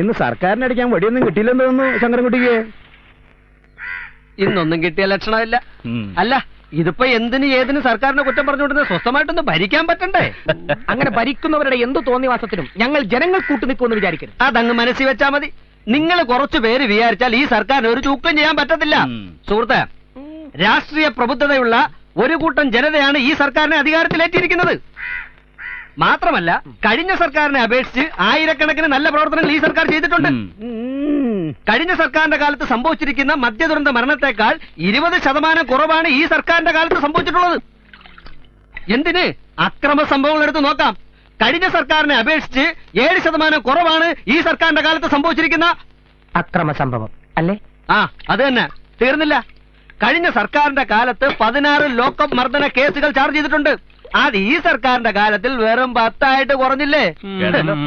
ഇന്ന് സർക്കാരിനടിക്കാൻ വടിയൊന്നും കിട്ടിയില്ലെന്ന് തോന്നുന്നു ശങ്കരൻകുട്ടിക്ക്. ഇന്നൊന്നും കിട്ടിയ ലക്ഷണമില്ല. അല്ല, ഇതിപ്പോ എന്തിന് ഏതിന് സർക്കാരിനെ കുറ്റം പറഞ്ഞുകൊണ്ടിരുന്ന സ്വസ്ഥമായിട്ടൊന്ന് ഭരിക്കാൻ പറ്റണ്ടേ? അങ്ങനെ ഭരിക്കുന്നവരുടെ എന്ത് തോന്നിവാസത്തിനും ഞങ്ങൾ ജനങ്ങൾ കൂട്ടുനിൽക്കുമെന്ന് വിചാരിക്കരുത്. അതങ്ങ് മനസ്സിൽ വെച്ചാൽ മതി. നിങ്ങൾ കുറച്ചു പേര് വിചാരിച്ചാൽ ഈ സർക്കാരിന് ഒരു ചൂക്കം ചെയ്യാൻ പറ്റത്തില്ല. സുഹൃത്തെ, രാഷ്ട്രീയ പ്രബുദ്ധതയുള്ള ഒരു കൂട്ടം ജനതയാണ് ഈ സർക്കാരിനെ അധികാരത്തിലേറ്റിയിരിക്കുന്നത്. മാത്രമല്ല, കഴിഞ്ഞ സർക്കാരിനെ അപേക്ഷിച്ച് ആയിരക്കണക്കിന് നല്ല പ്രവർത്തനങ്ങൾ ഈ സർക്കാർ ചെയ്തിട്ടുണ്ട്. കഴിഞ്ഞ സർക്കാരിന്റെ കാലത്ത് സംഭവിച്ചിരിക്കുന്ന മദ്യദുരന്ത മരണത്തെക്കാൾ 20% കുറവാണ് ഈ സർക്കാരിന്റെ കാലത്ത് സംഭവിച്ചിട്ടുള്ളത്. എന്തിന്? അക്രമ സംഭവങ്ങൾ എടുത്ത് നോക്കാം. കഴിഞ്ഞ സർക്കാരിനെ അപേക്ഷിച്ച് 7% കുറവാണ് ഈ സർക്കാരിന്റെ കാലത്ത് സംഭവിച്ചിരിക്കുന്ന അക്രമ സംഭവം അല്ലേ? ആ, അത് തന്നെ. തീർന്നില്ല. കഴിഞ്ഞ സർക്കാരിന്റെ കാലത്ത് 16 ലോക്കപ്പ് മർദ്ദന കേസുകൾ ചാർജ് ചെയ്തിട്ടുണ്ട്. അത് ഈ സർക്കാരിന്റെ കാലത്തിൽ വെറും 10 കുറഞ്ഞില്ലേ?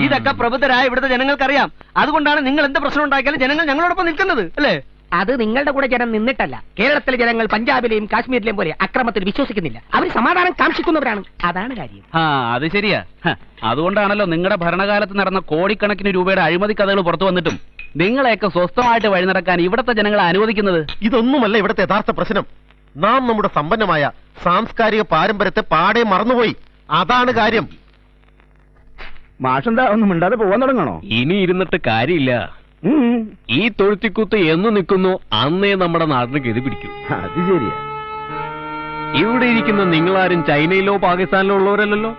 ഇതൊക്കെ പ്രബുദ്ധരായ ഇവിടുത്തെ ജനങ്ങൾക്കറിയാം. അതുകൊണ്ടാണ് നിങ്ങൾ എന്ത് പ്രശ്നം ഉണ്ടാക്കിയാലും ജനങ്ങൾ ഞങ്ങളോടൊപ്പം നിൽക്കുന്നത്, അല്ലേ? അത് നിങ്ങളുടെ കൂടെ ജനം നിന്നിട്ടല്ല. കേരളത്തിലെ ജനങ്ങൾ പഞ്ചാബിലെയും കാശ്മീരിലെയും പോലെ അക്രമത്തിൽ വിശ്വസിക്കുന്നില്ല. അവർ സമാധാനം കാക്ഷിക്കുന്നവരാണ്. അതാണ് കാര്യം. അത് ശരിയാ. അതുകൊണ്ടാണല്ലോ നിങ്ങളുടെ ഭരണകാലത്ത് നടന്ന കോടിക്കണക്കിന് രൂപയുടെ അഴിമതി കഥകൾ പുറത്തു വന്നിട്ടും നിങ്ങളെയൊക്കെ സ്വസ്ഥമായിട്ട് വഴി നടക്കാൻ ഇവിടത്തെ ജനങ്ങളെ അനുവദിക്കുന്നത്. ഇതൊന്നുമല്ല ഇവിടുത്തെ യഥാർത്ഥ പ്രശ്നം. നാം നമ്മുടെ സമ്പന്നമായ സാംസ്കാരിക പാരമ്പര്യത്തെ പാടെ മറന്നുപോയി. അതാണ് കാര്യം. മാഷെന്താ ഒന്നും മിണ്ടാതെ പോവാൻ തുടങ്ങണോ? ഇനി ഇരുന്നിട്ട് കാര്യമില്ല. ഈ തൊഴുത്തിക്കുത്ത് എന്ന് നിൽക്കുന്നു അന്നേ നമ്മുടെ നാടിന് ഗതി പിടിക്കും. അത് ശരിയാ. ഇവിടെ ഇരിക്കുന്ന നിങ്ങളാരും ചൈനയിലോ പാകിസ്ഥാനിലോ ഉള്ളവരല്ലല്ലോ.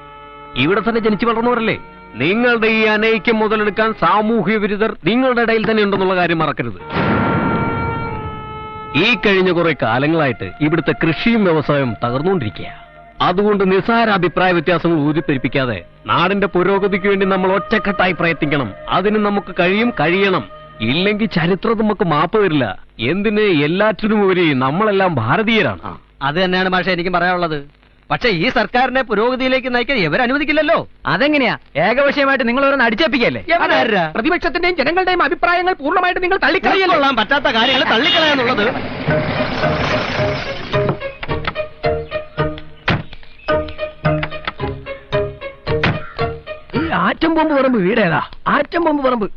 ഇവിടെ തന്നെ ജനിച്ചു വളർന്നവരല്ലേ. നിങ്ങളുടെ ഈ അനൈക്യം മുതലെടുക്കാൻ സാമൂഹ്യ വിരുദ്ധർ നിങ്ങളുടെ ഇടയിൽ തന്നെ ഉണ്ടെന്നുള്ള കാര്യം മറക്കരുത്. ഈ കഴിഞ്ഞ കുറെ കാലങ്ങളായിട്ട് ഇവിടുത്തെ കൃഷിയും വ്യവസായവും തകർന്നുകൊണ്ടിരിക്കുക. അതുകൊണ്ട് നിസ്സാര അഭിപ്രായ വ്യത്യാസങ്ങൾ ഊതിപ്പെരിപ്പിക്കാതെ നാടിന്റെ പുരോഗതിക്ക് വേണ്ടി നമ്മൾ ഒറ്റക്കെട്ടായി പ്രയത്നിക്കണം. അതിന് നമുക്ക് കഴിയണം. ഇല്ലെങ്കിൽ ചരിത്രം നമുക്ക് മാപ്പ് തരില്ല. എന്തിന്? എല്ലാറ്റിനും ഉപരി നമ്മളെല്ലാം ഭാരതീയരാണ്. അത് തന്നെയാണ് ഭാഷ എനിക്കും പറയാനുള്ളത്. പക്ഷെ ഈ സർക്കാരിനെ പുരോഗതിയിലേക്ക് നയിക്കാൻ ഇവരനുവദിക്കില്ലല്ലോ. അതെങ്ങനെയാ? ഏകപക്ഷീയമായിട്ട് നിങ്ങൾ ഓരോന്ന് അടിച്ചേപ്പിക്കല്ലേ? പ്രതിപക്ഷത്തിന്റെയും ജനങ്ങളുടെയും അഭിപ്രായങ്ങൾ പൂർണ്ണമായിട്ട് നിങ്ങൾ തള്ളിക്കളയാൻ പറ്റാത്ത കാര്യങ്ങൾ തള്ളിക്കളയാന്നുള്ളത്. ആറ്റം ബോംബ് പറമ്പ് വീടേതാ? ആറ്റം ബോംബ് പറമ്പ്.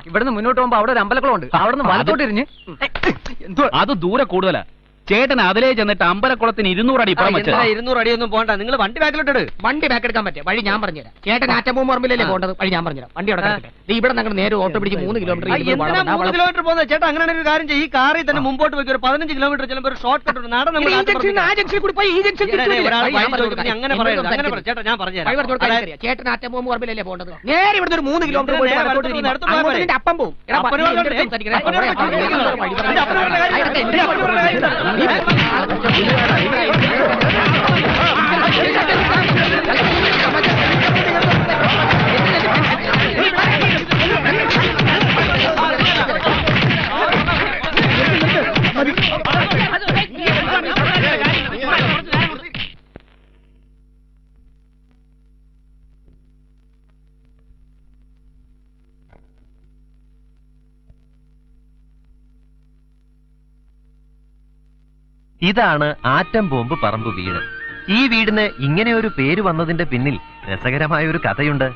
ഇവിടുന്ന് മുന്നോട്ട് പോകുമ്പോ അവിടെ ഒരു അമ്പലക്കുളമുണ്ട്. അവിടെ നിന്ന് വലത്തോട്ടിരിഞ്ഞ് അത് ദൂരെ കൂടുതലാ. ചേട്ടൻ അതിലേ ചെന്നിട്ട് അമ്പലക്കുളത്തിന് 200 അടി ഇപ്പുറം വെച്ചാ. 200 അടിയൊന്നും പോകണ്ട. നിങ്ങൾ വണ്ടി ബാക്കിലോട്ട്. വണ്ടി ബാക്ക് എടുക്കാൻ പറ്റും. വഴി ഞാൻ പറഞ്ഞുതരാം. ചേട്ടൻ ആറ്റമ്പൂമ്പ് പറമ്പിലല്ലേ പോകേണ്ടത്? വഴി ഞാൻ പറഞ്ഞുതരാം. വണ്ടി അവിടെ ഇവിടെ ഞങ്ങൾ നേരെ ഓട്ടോ പിടിച്ച് 3 കിലോമീറ്റർ. 3 കിലോമീറ്റർ പോകുന്നത് ചേട്ടാ. അങ്ങനെ ഒരു കാര്യം ചെയ്യും. ഈ കാറിൽ തന്നെ മുമ്പോട്ട് പോയി ഒരു 15 കിലോമീറ്റർ ചെല്ലുമ്പോൾ ഒരു ഷോർട്ട് കട്ട് ഉണ്ട്. നാടൻ ആ ജംഗ്ഷനിൽ കൂടി പോയി ഈ ജംഗ്ഷനിൽ അങ്ങനെ പറയരുത്. ചേട്ടാ ഞാൻ പറഞ്ഞുതരാം. ചേട്ടൻ ആറ്റമ്പൂമ്പ് പറമ്പിലല്ലേ പോകേണ്ടത്? നേരെ ഇവിടുന്ന് ഒരു 3 കിലോമീറ്റർ പോയി അപ്പം പോകും. ഇതാണ് ആറ്റം ബോംബ് പറമ്പ് വീട്. ഈ വീടിന് ഇങ്ങനെ ഒരു പേര് വന്നതിന്റെ പിന്നിൽ രസകരമായ ഒരു കഥയുണ്ട്.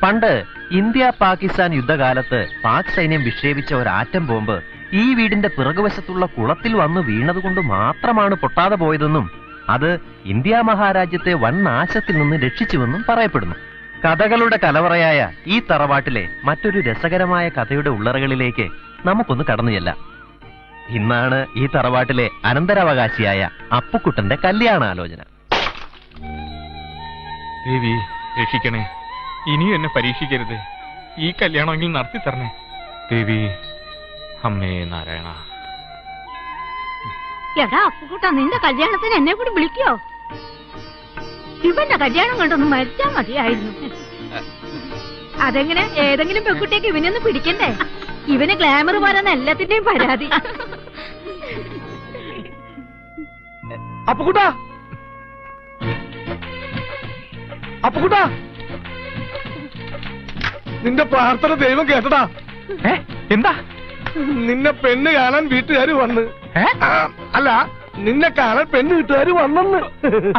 പണ്ട് ഇന്ത്യ പാകിസ്ഥാൻ യുദ്ധകാലത്ത് പാക് സൈന്യം വിക്ഷേപിച്ച ഒരു ആറ്റം ബോംബ് ഈ വീടിന്റെ പിറകുവശത്തുള്ള കുളത്തിൽ വന്ന് വീണതുകൊണ്ട് മാത്രമാണ് പൊട്ടാതെ പോയതെന്നും അത് ഇന്ത്യ മഹാരാജ്യത്തെ വൻ നാശത്തിൽ നിന്ന് രക്ഷിച്ചുവെന്നും പറയപ്പെടുന്നു. കഥകളുടെ കലവറയായ ഈ തറവാട്ടിലെ മറ്റൊരു രസകരമായ കഥയുടെ ഉള്ളറകളിലേക്ക് നമുക്കൊന്ന് കടന്നു ചെല്ലാം. ഇന്നാണ് ഈ തറവാട്ടിലെ അനന്തരാവകാശിയായ അപ്പുക്കുട്ടന്റെ കല്യാണാലോചന. ദേവി രക്ഷിക്കണേ, ഇനിയും എന്നെ പരീക്ഷിക്കരുത്. ഈ കല്യാണമെങ്കിൽ നടത്തി തരണേ ദേവി. അമ്മേ നാരായണ. എടാ അപ്പുക്കുട്ട, നിന്റെ കല്യാണത്തിന് എന്നെ കൂടി വിളിക്കോ? ഇവന്റെ കല്യാണം കണ്ടൊന്ന് മരിച്ചാ മതിയായിരുന്നു. അതെങ്ങനെ? ഏതെങ്കിലും പെൺകുട്ടിയൊക്കെ ഇവനൊന്ന് പിടിക്കണ്ടേ? ഇവന് ഗ്ലാമർ പോരാന്ന് എല്ലാത്തിന്റെയും പരാതി. അപ്പുക്കുട്ടാ, അപ്പുക്കുട്ടാ, നിന്റെ പ്രാർത്ഥന ദൈവം കേട്ടടാ. എന്താ? നിന്നെ പെണ്ണ് കാണാൻ വീട്ടുകാർ വന്ന്. അല്ല, നിന്നെ കാണാൻ പെണ്ണ് വീട്ടുകാർ വന്നെന്ന്.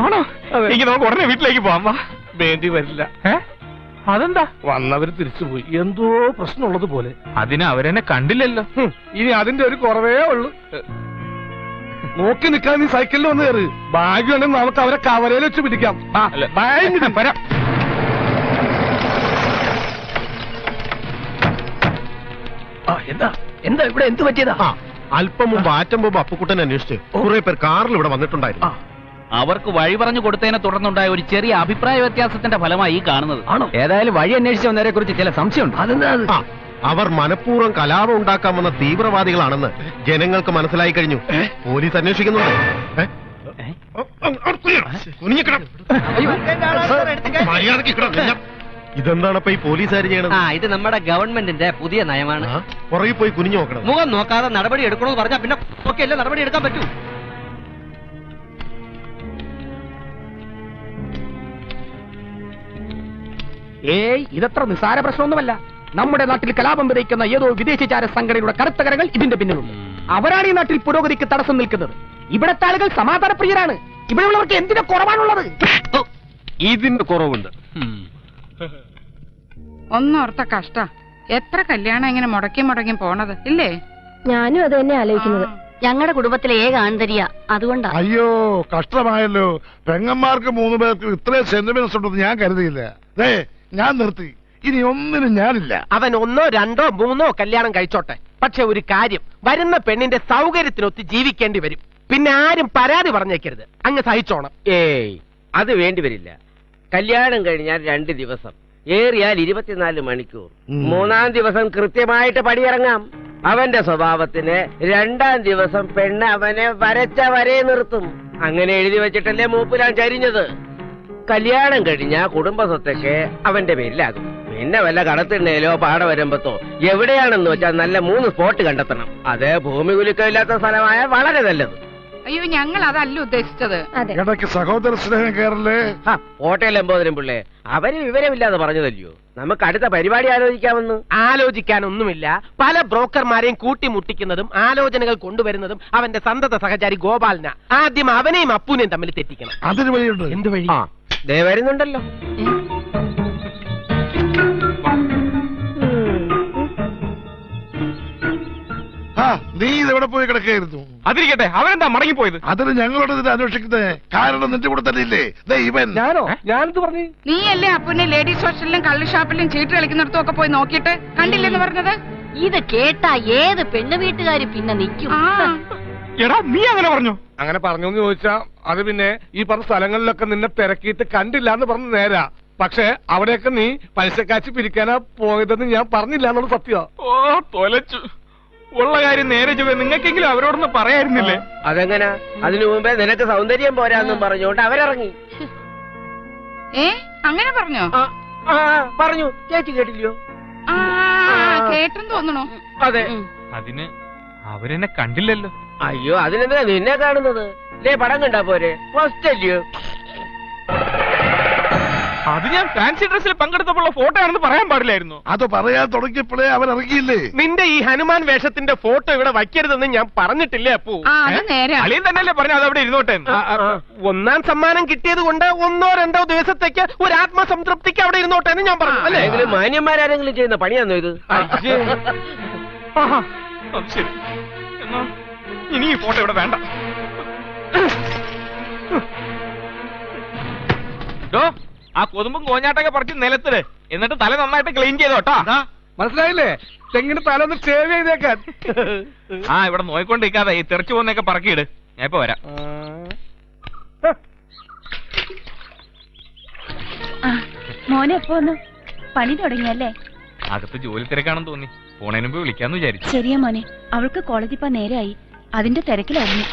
ആണോ? എനിക്ക് നമുക്ക് ഉടനെ വീട്ടിലേക്ക് പോവാം. വാ. വേണ്ടി വരില്ല. അതെന്താ? വന്നവര് തിരിച്ചുപോയി. എന്തോ പ്രശ്നമുള്ളത് പോലെ. അതിന് അവരെന്നെ കണ്ടില്ലല്ലോ. ഇനി അതിന്റെ ഒരു കുറവേ ഉള്ളു. നോക്കി നിൽക്കാൻ നീ സൈക്കിളിൽ വന്ന് കയറി. ഭാഗ്യമുണ്ടെങ്കിൽ നമുക്ക് അവരെ കവരയിൽ വെച്ച് പിടിക്കാം. വരാം. എന്താ എന്താ ഇവിടെ എന്ത് പറ്റിയതാ? അല്പം മുമ്പ് ആറ്റം ബോംബ് അപ്പുക്കുട്ടനെ അന്വേഷിച്ച് കുറെ പേർ കാറിൽ ഇവിടെ വന്നിട്ടുണ്ടായിരുന്നു. അവർക്ക് വഴി പറഞ്ഞു കൊടുത്തതിനെ തുടർന്നുണ്ടായ ഒരു ചെറിയ അഭിപ്രായ വ്യത്യാസത്തിന്റെ ഫലമായി ഈ കാണുന്നത്. ആണോ? ഏതായാലും വഴി അന്വേഷിച്ച് വന്നവരെ കുറിച്ച് ചില സംശയമുണ്ട്. അതെന്താ അത്? അവർ മനഃപൂർവ്വം കലാപം ഉണ്ടാക്കാമെന്ന തീവ്രവാദികളാണെന്ന് ജനങ്ങൾക്ക് മനസ്സിലായി കഴിഞ്ഞു. പോലീസ് അന്വേഷിക്കുന്നുണ്ട്. ഇതെന്താണ് ഇപ്പൊ ഈ പോലീസുകാർ ചെയ്യണത്? ഇത് നമ്മുടെ ഗവൺമെന്റിന്റെ പുതിയ നയമാണ്. പുറകെ പോയി കുനിഞ്ഞു നോക്കണം. മുഖം നോക്കാതെ നടപടി എടുക്കണമെന്ന് പറഞ്ഞാൽ പിന്നെ നോക്കിയല്ലേ നടപടി എടുക്കാൻ പറ്റൂ. ഏയ്, ഇതത്ര നിസ്സാര പ്രശ്നമൊന്നുമല്ല. നമ്മുടെ നാട്ടിൽ കലാപം വിതയ്ക്കുന്ന ഏതോ വിദേശചാര സംഘടനയുടെ കറുത്ത കരങ്ങൾ ഇതിന്റെ പിന്നിലുണ്ട്. അവരാണ് ഈ നാട്ടിൽ പുരോഗതിക്ക് തടസ്സം നിൽക്കുന്നത്. ഇവിടത്തെ ആളുകൾ സമാധാനപ്രിയരാണ്. ഇവിടെയുള്ളവർക്ക് എന്തിന്റെ കുറവാണുള്ളത്? ഇതിന്റെ കുറവുണ്ട്. ഒന്നോർത്ത കഷ്ട. എത്ര കല്യാണം ഇങ്ങനെ മുടക്കി പോണത് ഇല്ലേ? ഞാനും അത് തന്നെ ആലോചിക്കുന്നത്. ഞങ്ങളുടെ കുടുംബത്തിലെ ഏക ആൺതരിയ, അതുകൊണ്ടാ. അയ്യോ, കഷ്ടമായല്ലോ. പെങ്ങന്മാർക്ക് 3 പേർക്ക് ഇത്രയും സെന്റിമെന്റ്സ് ഉണ്ടെന്ന് ഞാൻ കരുതിയില്ല. ഞാൻ നിർത്തി. ഇനി ഒന്നിനും ഞാനില്ല. അവൻ 1, 2, 3 കല്യാണം കഴിച്ചോട്ടെ. പക്ഷെ ഒരു കാര്യം, വരുന്ന പെണ്ണിന്റെ സൗകര്യത്തിനൊത്ത് ജീവിക്കേണ്ടി വരും. പിന്നെ ആരും പരാതി പറഞ്ഞേക്കരുത്. അങ്ങ് സഹിച്ചോണം. ഏയ്, അത് വേണ്ടി വരില്ല. കല്യാണം കഴിഞ്ഞാൽ 2 ദിവസം, ഏറിയാൽ 24 മണിക്കൂർ. 3-ാം ദിവസം കൃത്യമായിട്ട് പടിയിറങ്ങാം. അവന്റെ സ്വഭാവത്തിന് 2-ാം ദിവസം പെണ്ണ് അവനെ വരച്ച വരെ നിർത്തും. അങ്ങനെ എഴുതി വെച്ചിട്ടല്ലേ മൂപ്പിലാൻ ചരിഞ്ഞത്. കല്യാണം കഴിഞ്ഞാ കുടുംബ സ്വത്തൊക്കെ അവന്റെ പേരിലാകും. പിന്നെ വല്ല കടത്തിണ്ണയിലോ പാടവരമ്പത്തോ എവിടെയാണെന്ന് വെച്ചാൽ നല്ല 3 സ്പോട്ട് കണ്ടെത്തണം. അത് ഭൂമി കുലുക്കമില്ലാത്ത സ്ഥലമായ വളരെ നല്ലത്. അയ്യോ, ഞങ്ങൾ അതല്ല ഉദ്ദേശിച്ചത്. ഇടയ്ക്ക് സഹോദര സ്നേഹം കയറല്ലേ. ഹോട്ടൽ എമ്പോതിനും പിള്ളേ, അവര് വിവരമില്ലാതെ പറഞ്ഞതല്ലയോ. നമുക്ക് അടുത്ത പരിപാടി ആലോചിക്കാമെന്ന്. ആലോചിക്കാനൊന്നുമില്ല. പല ബ്രോക്കർമാരെയും കൂട്ടിമുട്ടിക്കുന്നതും ആലോചനകൾ കൊണ്ടുവരുന്നതും അവന്റെ സന്തത സഹചാരി ഗോപാലന. ആദ്യം അവനെയും അപ്പൂനെയും തമ്മിൽ തെറ്റിക്കണം. അതിന് വഴിയുണ്ട്. എന്ത് വഴി? ദേ വരുന്നുണ്ടല്ലോ. നീ ഇതെവിടെ പോയി കിടക്കായിരുന്നു? അതിരിക്കട്ടെ, അവരെന്താ മടങ്ങിപ്പോയത്? അതിന് ഞങ്ങളോട് ഇതിനെ അന്വേഷിക്കുന്നത്. കാരണം നിന്റെ കൂടെ തന്നെ ഇല്ലേ ഇവൻ? ഞാനോ? ഞാനെന്ത് പറഞ്ഞു? നീയല്ലേ അപ്പുനെ ലേഡീസ് ഹോസ്റ്റലിലും കള്ള് ഷാപ്പിലും ചീട്ട് കളിക്കുന്നിടത്തും ഒക്കെ പോയി നോക്കിയിട്ട് കണ്ടില്ലെന്ന് പറഞ്ഞത്? ഇത് കേട്ടാ ഏത് പെണ്ണ് വീട്ടുകാര് പിന്നെ നിൽക്കും. എടാ, നീ അങ്ങനെ പറഞ്ഞു? അങ്ങനെ പറഞ്ഞു എന്ന് ചോദിച്ചാ അത് പിന്നെ ഈ പറഞ്ഞ സ്ഥലങ്ങളിലൊക്കെ നിന്നെ തിരക്കിയിട്ട് കണ്ടില്ല എന്ന് പറഞ്ഞ് നേരാ. പക്ഷെ അവിടെയൊക്കെ നീ പലിശക്കാശ് പിരിക്കാനാ പോയതെന്ന് ഞാൻ പറഞ്ഞില്ല എന്നുള്ള സത്യം. ഓ, തൊലച്ചു. ഉള്ള കാര്യം നേരെ ചൊവ്വേ നിങ്ങൾക്കെങ്കിലും അവരോടൊന്ന് പറയായിരുന്നില്ലേ? അതെങ്ങനാ? അതിനു മുമ്പേ നിനക്ക് സൗന്ദര്യം പോരാന്നും പറഞ്ഞോണ്ട് അവരിറങ്ങി. അങ്ങനെ പറഞ്ഞോ? പറഞ്ഞു. ചേച്ചി കേട്ടില്ലയോ? കേട്ടെന്ന് തോന്നണോ? അതെ. അതിന് അവരെന്നെ കണ്ടില്ലല്ലോ. അയ്യോ, അതിനെന്തിനാ നിന്നെ കാണുന്നത്? പടം കണ്ടാ പോരെ? ഫസ്റ്റ് അല്ലയോ? അത് ഞാൻ ഫാൻസി ഡ്രസ്സിൽ പങ്കെടുത്തപ്പോഴുള്ള ഫോട്ടോ ആണെന്ന് പറയാൻ പാടില്ലായിരുന്നു. അത് പറയാൻ തുടങ്ങിയപ്പോഴേ അവൻ ഇറങ്ങിയില്ലേ. നിന്റെ ഈ ഹനുമാൻ വേഷത്തിന്റെ ഫോട്ടോ ഇവിടെ വയ്ക്കരുതെന്ന് ഞാൻ പറഞ്ഞിട്ടില്ലേ അപ്പൂ? അളിയൻ തന്നെയല്ലേ പറഞ്ഞു അത് അവിടെ ഇരുന്നോട്ടെ. 1ാം സമ്മാനം കിട്ടിയത് കൊണ്ട് 1-2 ദിവസത്തേക്ക് ഒരു ആത്മസംതൃപ്തിക്ക് അവിടെ ഇരുന്നോട്ടെ എന്ന് ഞാൻ പറഞ്ഞു. അല്ലേ? മാന്യന്മാരാരെങ്കിലും ചെയ്യുന്ന പണിയാന്നോ ഇത്? ശരി, എന്നാ ഇനി ഈ ഫോട്ടോ ഇവിടെ വേണ്ട. ആ കൊതുമ്പും കോഞ്ഞാട്ടൊക്കെ പറിച്ച് നിലത്തില്, എന്നിട്ട് തല നന്നായിട്ട് ക്ലീൻ ചെയ്തോട്ടാ. മനസ്സിലായില്ലേ? തെങ്ങിന് തലൊന്ന് സേവ് ചെയ്തേക്കാൻ. ഇവിടെ നോയിക്കൊണ്ടിരിക്കാതെ ഈ തെറിച്ചു പോകുന്നൊക്കെ പറക്കിയിട്. ഞാൻ ഇപ്പൊ വരാം. മോനെ എപ്പോ വന്നു? പണി തുടങ്ങിയല്ലേ? അകത്ത് ജോലി തിരക്കാണെന്ന് തോന്നി. പോണേന് മുമ്പ് വിളിക്കാന്ന് വിചാരിച്ചു. ശരിയാ മോനെ, അവൾക്ക് കോളേജിൽ പോ നേരായി. അതിന്റെ തിരക്കിലായിരുന്നു.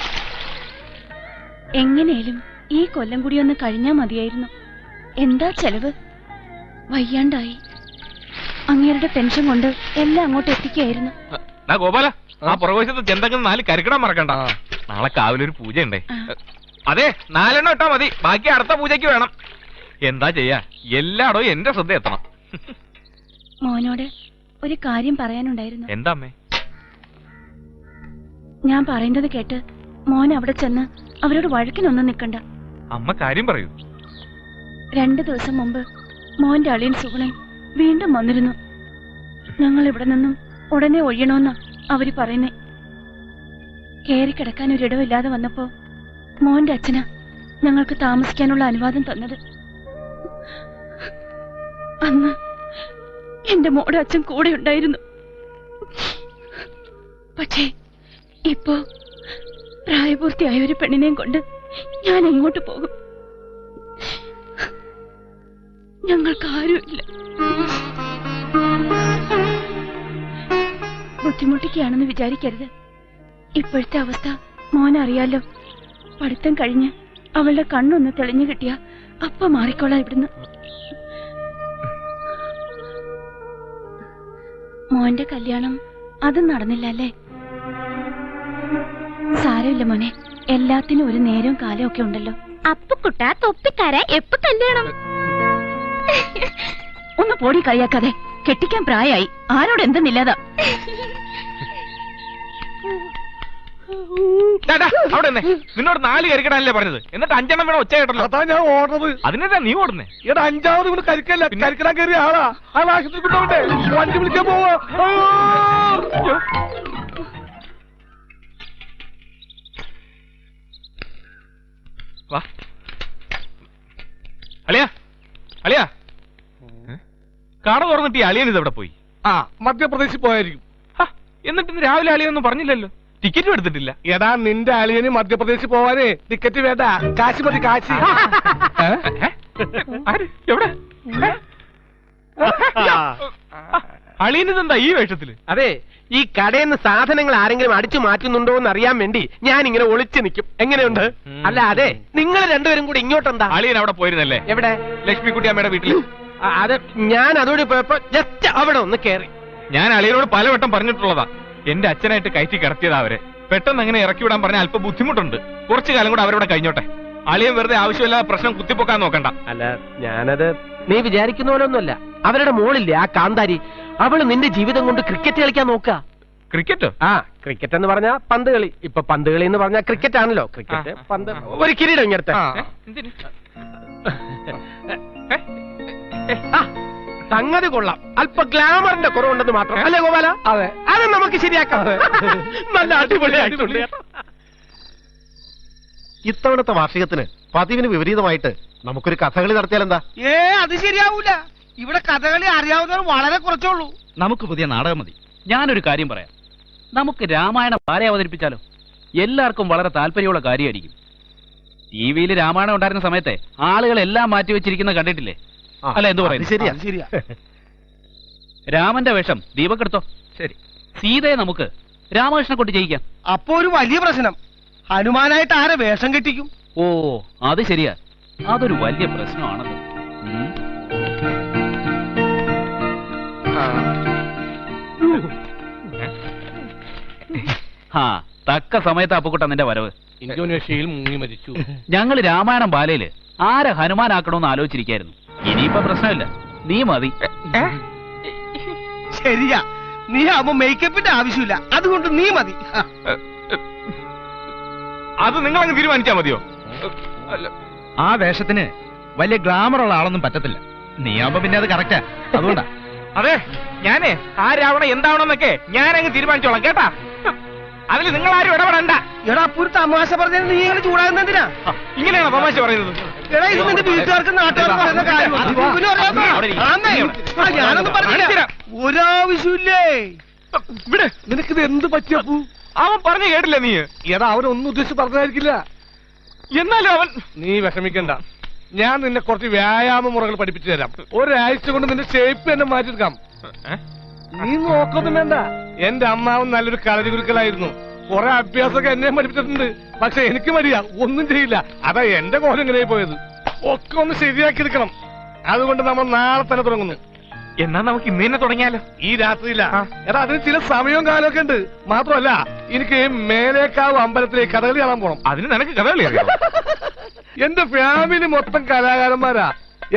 എങ്ങനെയും ഈ കൊല്ലം കൂടി ഒന്ന് കഴിഞ്ഞാ മതിയായിരുന്നു. എന്താ ചെലവ്? വയ്യാണ്ടായി. അങ്ങേരുടെ ടെൻഷൻ കൊണ്ട് എല്ലാം അങ്ങോട്ട് എത്തിക്കായിരുന്നു. ഗോപാല, ആ പുറകുവശത്ത് ചെന്തങ്ങ് 4 കരിക്കിടാൻ മറക്കണ്ട. നാളെ കാവിലൊരു പൂജ ഉണ്ടേ. അതെ, 4 എണ്ണം ഇട്ടാ മതി. ബാക്കി അടുത്ത പൂജയ്ക്ക് വേണം. എന്താ ചെയ്യാ, എല്ലായിടവും എന്റെ ശ്രദ്ധ എത്തണം. മോനോട് ഒരു കാര്യം പറയാനുണ്ടായിരുന്നു. എന്താ അമ്മേ? ഞാൻ പറയുന്നത് കേട്ട് മോൻ അവിടെ ചെന്ന് അവരോട് വഴക്കിനൊന്നും നിൽക്കണ്ട. അമ്മ കാര്യം പറയൂ. 2 ദിവസം മുമ്പ് മോന്റെ അളിയൻ സുഗുണൻ വീണ്ടും വന്നിരുന്നു. ഞങ്ങൾ ഇവിടെ നിന്നും ഉടനെ ഒഴിയണമെന്നാ അവര് പറയുന്നേ. കേറി കിടക്കാൻ ഒരിടമില്ലാതെ വന്നപ്പോ മോന്റെ അച്ഛനാ ഞങ്ങൾക്ക് താമസിക്കാനുള്ള അനുവാദം തന്നത്. അന്ന് എന്റെ മോടെ അച്ഛൻ കൂടെ ഉണ്ടായിരുന്നു. പക്ഷേ ഇപ്പോ പ്രായപൂർത്തിയായ ഒരു പെണ്ണിനെയും കൊണ്ട് ഞാൻ എങ്ങോട്ട് പോകും? ഞങ്ങൾക്ക് ആരുമില്ല. ബുദ്ധിമുട്ടിക്കുകയാണെന്ന് വിചാരിക്കരുത്. ഇപ്പോഴത്തെ അവസ്ഥ മോനറിയാലോ. പഠിത്തം കഴിഞ്ഞ് അവളുടെ കണ്ണൊന്ന് തെളിഞ്ഞു കിട്ടിയ അപ്പ മാറിക്കോളാം ഇവിടുന്ന്. മോന്റെ കല്യാണം അതും നടന്നില്ല അല്ലേ? സാരമില്ല മോനെ, എല്ലാത്തിനും ഒരു നേരവും കാലവും ഒക്കെ ഉണ്ടല്ലോ. അപ്പുക്കുട്ട തൊപ്പിക്കാരെ എപ്പ കല്യാണം? ഒന്ന് പോടി കളിയാക്കാതെ. കെട്ടിക്കാൻ പ്രായമായി, ആരോട് എന്തെന്നില്ലാതാ. അവിടെ നിന്നോട് 4 കരിക്കടാനല്ലേ പറഞ്ഞത്, എന്നിട്ട് 5 വേണം ഒച്ച കേട്ടല്ലോ. അതാ ഞാൻ ഓടുന്നത്. അതിനെന്താ നീ ഓടുന്നേ? എടാ 5ാമത് ഇവിടെ കരിക്കല്ല, കരിക്കിടാൻ കയറിയ ആളാ. ആ ആശുപത്രി കൊണ്ടോട്ടെ, വണ്ടി വിളിക്കാൻ പോവാ. വാ അളിയാ, അളിയാ, കട തുറന്നിട്ട് ഈ അളിയൻ ഇതെവിടെ പോയി? ആ, മധ്യപ്രദേശിൽ പോയായിരിക്കും. എന്നിട്ട് ഇന്ന് രാവിലെ അളിയൊന്നും പറഞ്ഞില്ലല്ലോ, ടിക്കറ്റും എടുത്തിട്ടില്ല. എടാ നിന്റെ അളിയന് മധ്യപ്രദേശിൽ പോവാനേ ടിക്കറ്റ് വേണ്ട, കാശ് മതി കാശ്. എവിടെ അളിയനിതെന്താ ഈ വേഷത്തില്? അതെ, ഈ കടയിൽ നിന്ന് സാധനങ്ങൾ ആരെങ്കിലും അടിച്ചു മാറ്റുന്നുണ്ടോ എന്ന് അറിയാൻ വേണ്ടി ഞാൻ ഇങ്ങനെ ഒളിച്ചു നിൽക്കും. എങ്ങനെയുണ്ട്? അല്ല അതെ, നിങ്ങൾ രണ്ടുപേരും കൂടി ഇങ്ങോട്ടെന്താ? അളിയൻ അവിടെ പോയിരുന്നല്ലേ? എവിടെ? ലക്ഷ്മിക്കുട്ടി അമ്മയുടെ വീട്ടില്. അത് ഞാൻ അതോടെ പോയപ്പോ ജസ്റ്റ് അവിടെ ഒന്ന് കേറി. ഞാൻ അളിയനോട് പലവട്ടം പറഞ്ഞിട്ടുള്ളതാ, എന്റെ അച്ഛനായിട്ട് കയറ്റി കിടത്തിയതാ അവരെ. പെട്ടെന്ന് അങ്ങനെ ഇറക്കി വിടാൻ പറഞ്ഞാൽ അല്പം ബുദ്ധിമുട്ടുണ്ട്. കുറച്ചു കാലം കൂടെ അവരോട് കഴിഞ്ഞോട്ടെ. അളിയൻ വെറുതെ ആവശ്യമില്ലാത്ത പ്രശ്നം കുത്തിപ്പൊക്കാൻ നോക്കണ്ട. അല്ല, ഞാനത് നീ വിചാരിക്കുന്ന പോലെ ഒന്നുമല്ല. അവരുടെ മോളില്ലേ ആ കാന്താരി, അവള് നിന്റെ ജീവിതം കൊണ്ട് ക്രിക്കറ്റ് കളിക്കാൻ നോക്ക. ക്രിക്കറ്റോ? ആ, ക്രിക്കറ്റ് എന്ന് പറഞ്ഞാ പന്ത് കളി. ഇപ്പൊ പന്ത് കളി എന്ന് പറഞ്ഞാൽ ക്രിക്കറ്റ് ആണല്ലോ. ക്രിക്കറ്റ്, പന്ത്, ഒരു കിരീടം ഇങ്ങനത്തെ. സംഗതി കൊള്ളാം. അല്പ ഗ്ലാമറിന്റെ കുറവുണ്ടെന്ന് മാത്രം അല്ലേ ഗോപാല? അതെ, അത് നമുക്ക് ശരിയാക്കാം. നല്ല അടിപൊളിയായിട്ടുണ്ട്. ഇത്തവണത്തെ വാർഷികത്തിന് പതിവിന് വിപരീതമായിട്ട് നമുക്കൊരു കഥകളി നടത്തിയാലെന്താ? അത് ശരിയാവൂല. ഇവിടെ കഥകളി അറിയാവുന്നവർ വളരെ കുറച്ചുള്ളൂ. നമുക്ക് പുതിയ നാടകം മതി. ഞാനൊരു കാര്യം പറയാം, നമുക്ക് രാമായണം ബാലെ അവതരിപ്പിച്ചാലോ? എല്ലാവർക്കും വളരെ താല്പര്യമുള്ള കാര്യമായിരിക്കും. ടിവിയിൽ രാമായണം ഉണ്ടായിരുന്ന സമയത്തെ ആളുകൾ എല്ലാം മാറ്റിവെച്ചിരിക്കുന്ന കണ്ടിട്ടില്ലേ? അല്ല, എന്തു പറയുന്നു? ശരിയാ. രാമന്റെ വേഷം ദീപക്കെടുത്തോ. ശരി, സീതയെ നമുക്ക് രാമകൃഷ്ണനെ കൊണ്ട് ചെയ്യിക്കാം. അപ്പൊ ഒരു വലിയ പ്രശ്നം, ഹനുമാനായിട്ട് ആരെ വേഷം കെട്ടിക്കും? ഓ, അത് ശരിയാ, അതൊരു വലിയ പ്രശ്നമാണല്ലോ. തക്ക സമയത്ത് അപ്പുക്കുട്ട നിന്റെ വരവ്. ഇന്തോനേഷ്യയിൽ മുങ്ങി മരിച്ചു. ഞങ്ങൾ രാമായണം ബാലയില് ആരെ ഹനുമാനാക്കണമെന്ന് ആലോചിച്ചിരിക്കായിരുന്നു. ഇനിയിപ്പോ പ്രശ്നമില്ല, നീ മതി. ശരിയാ, നീ ആവുമ്പോ മേക്കപ്പിന്റെ ആവശ്യമില്ല, അതുകൊണ്ട് നീ മതി. അത് നിങ്ങളങ്ങ് തീരുമാനിച്ചാ മതിയോ? ആ വേഷത്തിന് വലിയ ഗ്ലാമറുള്ള ആളൊന്നും പറ്റത്തില്ല. നീ ആവുമ്പോ പിന്നെ അത് കറക്റ്റാ, അതുകൊണ്ടാ. അതെ, ഞാനേ ആരാവണം എന്താവണമെന്നൊക്കെ ഞാനങ്ങ് തീരുമാനിച്ചോളാം കേട്ടാ. അതിൽ നിങ്ങൾ ആരും ഇടപെടണ്ട. എടാ, ഒരു തമാശ പറഞ്ഞത് നീ ഇങ്ങനെ ചൂടാകുന്നതിനാ? ഇങ്ങനെയാണോ തമാശ പറയുന്നത്? എടാ, ഇത് നിന്റെ വീട്ടുകാർക്കും നാട്ടുകാർക്കും പറയുന്ന കാര്യമാണ്. ഞാനൊന്നും പറഞ്ഞില്ല, ഒരാവശ്യമില്ലേ. ഇവിടെ നിനക്കിത് എന്ത് പറ്റിയപ്പൂ? അവൻ പറഞ്ഞു കേട്ടില്ല നീ? എടാ, അവനൊന്നും ഉദ്ദേശിച്ച് പറഞ്ഞായിരിക്കില്ല. എന്നാലും അവൻ, നീ വിഷമിക്കണ്ട, ഞാൻ നിന്നെ കുറച്ച് വ്യായാമ മുറകൾ പഠിപ്പിച്ചു തരാം. ഒരാഴ്ച കൊണ്ട് നിന്റെ ഷേപ്പ് തന്നെ മാറ്റിയെടുക്കാം. നീ നോക്കൊന്നും വേണ്ട. എന്റെ അമ്മാവൻ നല്ലൊരു കളരി ഗുരുക്കളായിരുന്നു. കുറെ അഭ്യാസമൊക്കെ എന്നെ പഠിപ്പിച്ചിട്ടുണ്ട്. പക്ഷെ എനിക്ക് മടിയാ, ഒന്നും ചെയ്യില്ല. അതാ എന്റെ കോലം ഇങ്ങനെ പോയത്. ഒക്കെ ഒന്ന് ശരിയാക്കി എടുക്കണം. അതുകൊണ്ട് നമ്മൾ നാളെ തന്നെ തുടങ്ങുന്നു. എന്നാ നമുക്ക് ഇന്ന് തന്നെ തുടങ്ങിയാലോ? ഈ രാത്രിയില്ല. എടാ, അതിന് ചില സമയവും കാലമൊക്കെ ഉണ്ട്. മാത്രമല്ല, എനിക്ക് മേലേക്കാവ് അമ്പലത്തിലേക്ക് കഥകളി കാണാൻ പോണം. അതിന് നിനക്ക് കഥകളി അറിയാം? എന്റെ ഫാമിലി മൊത്തം കലാകാരന്മാരാ.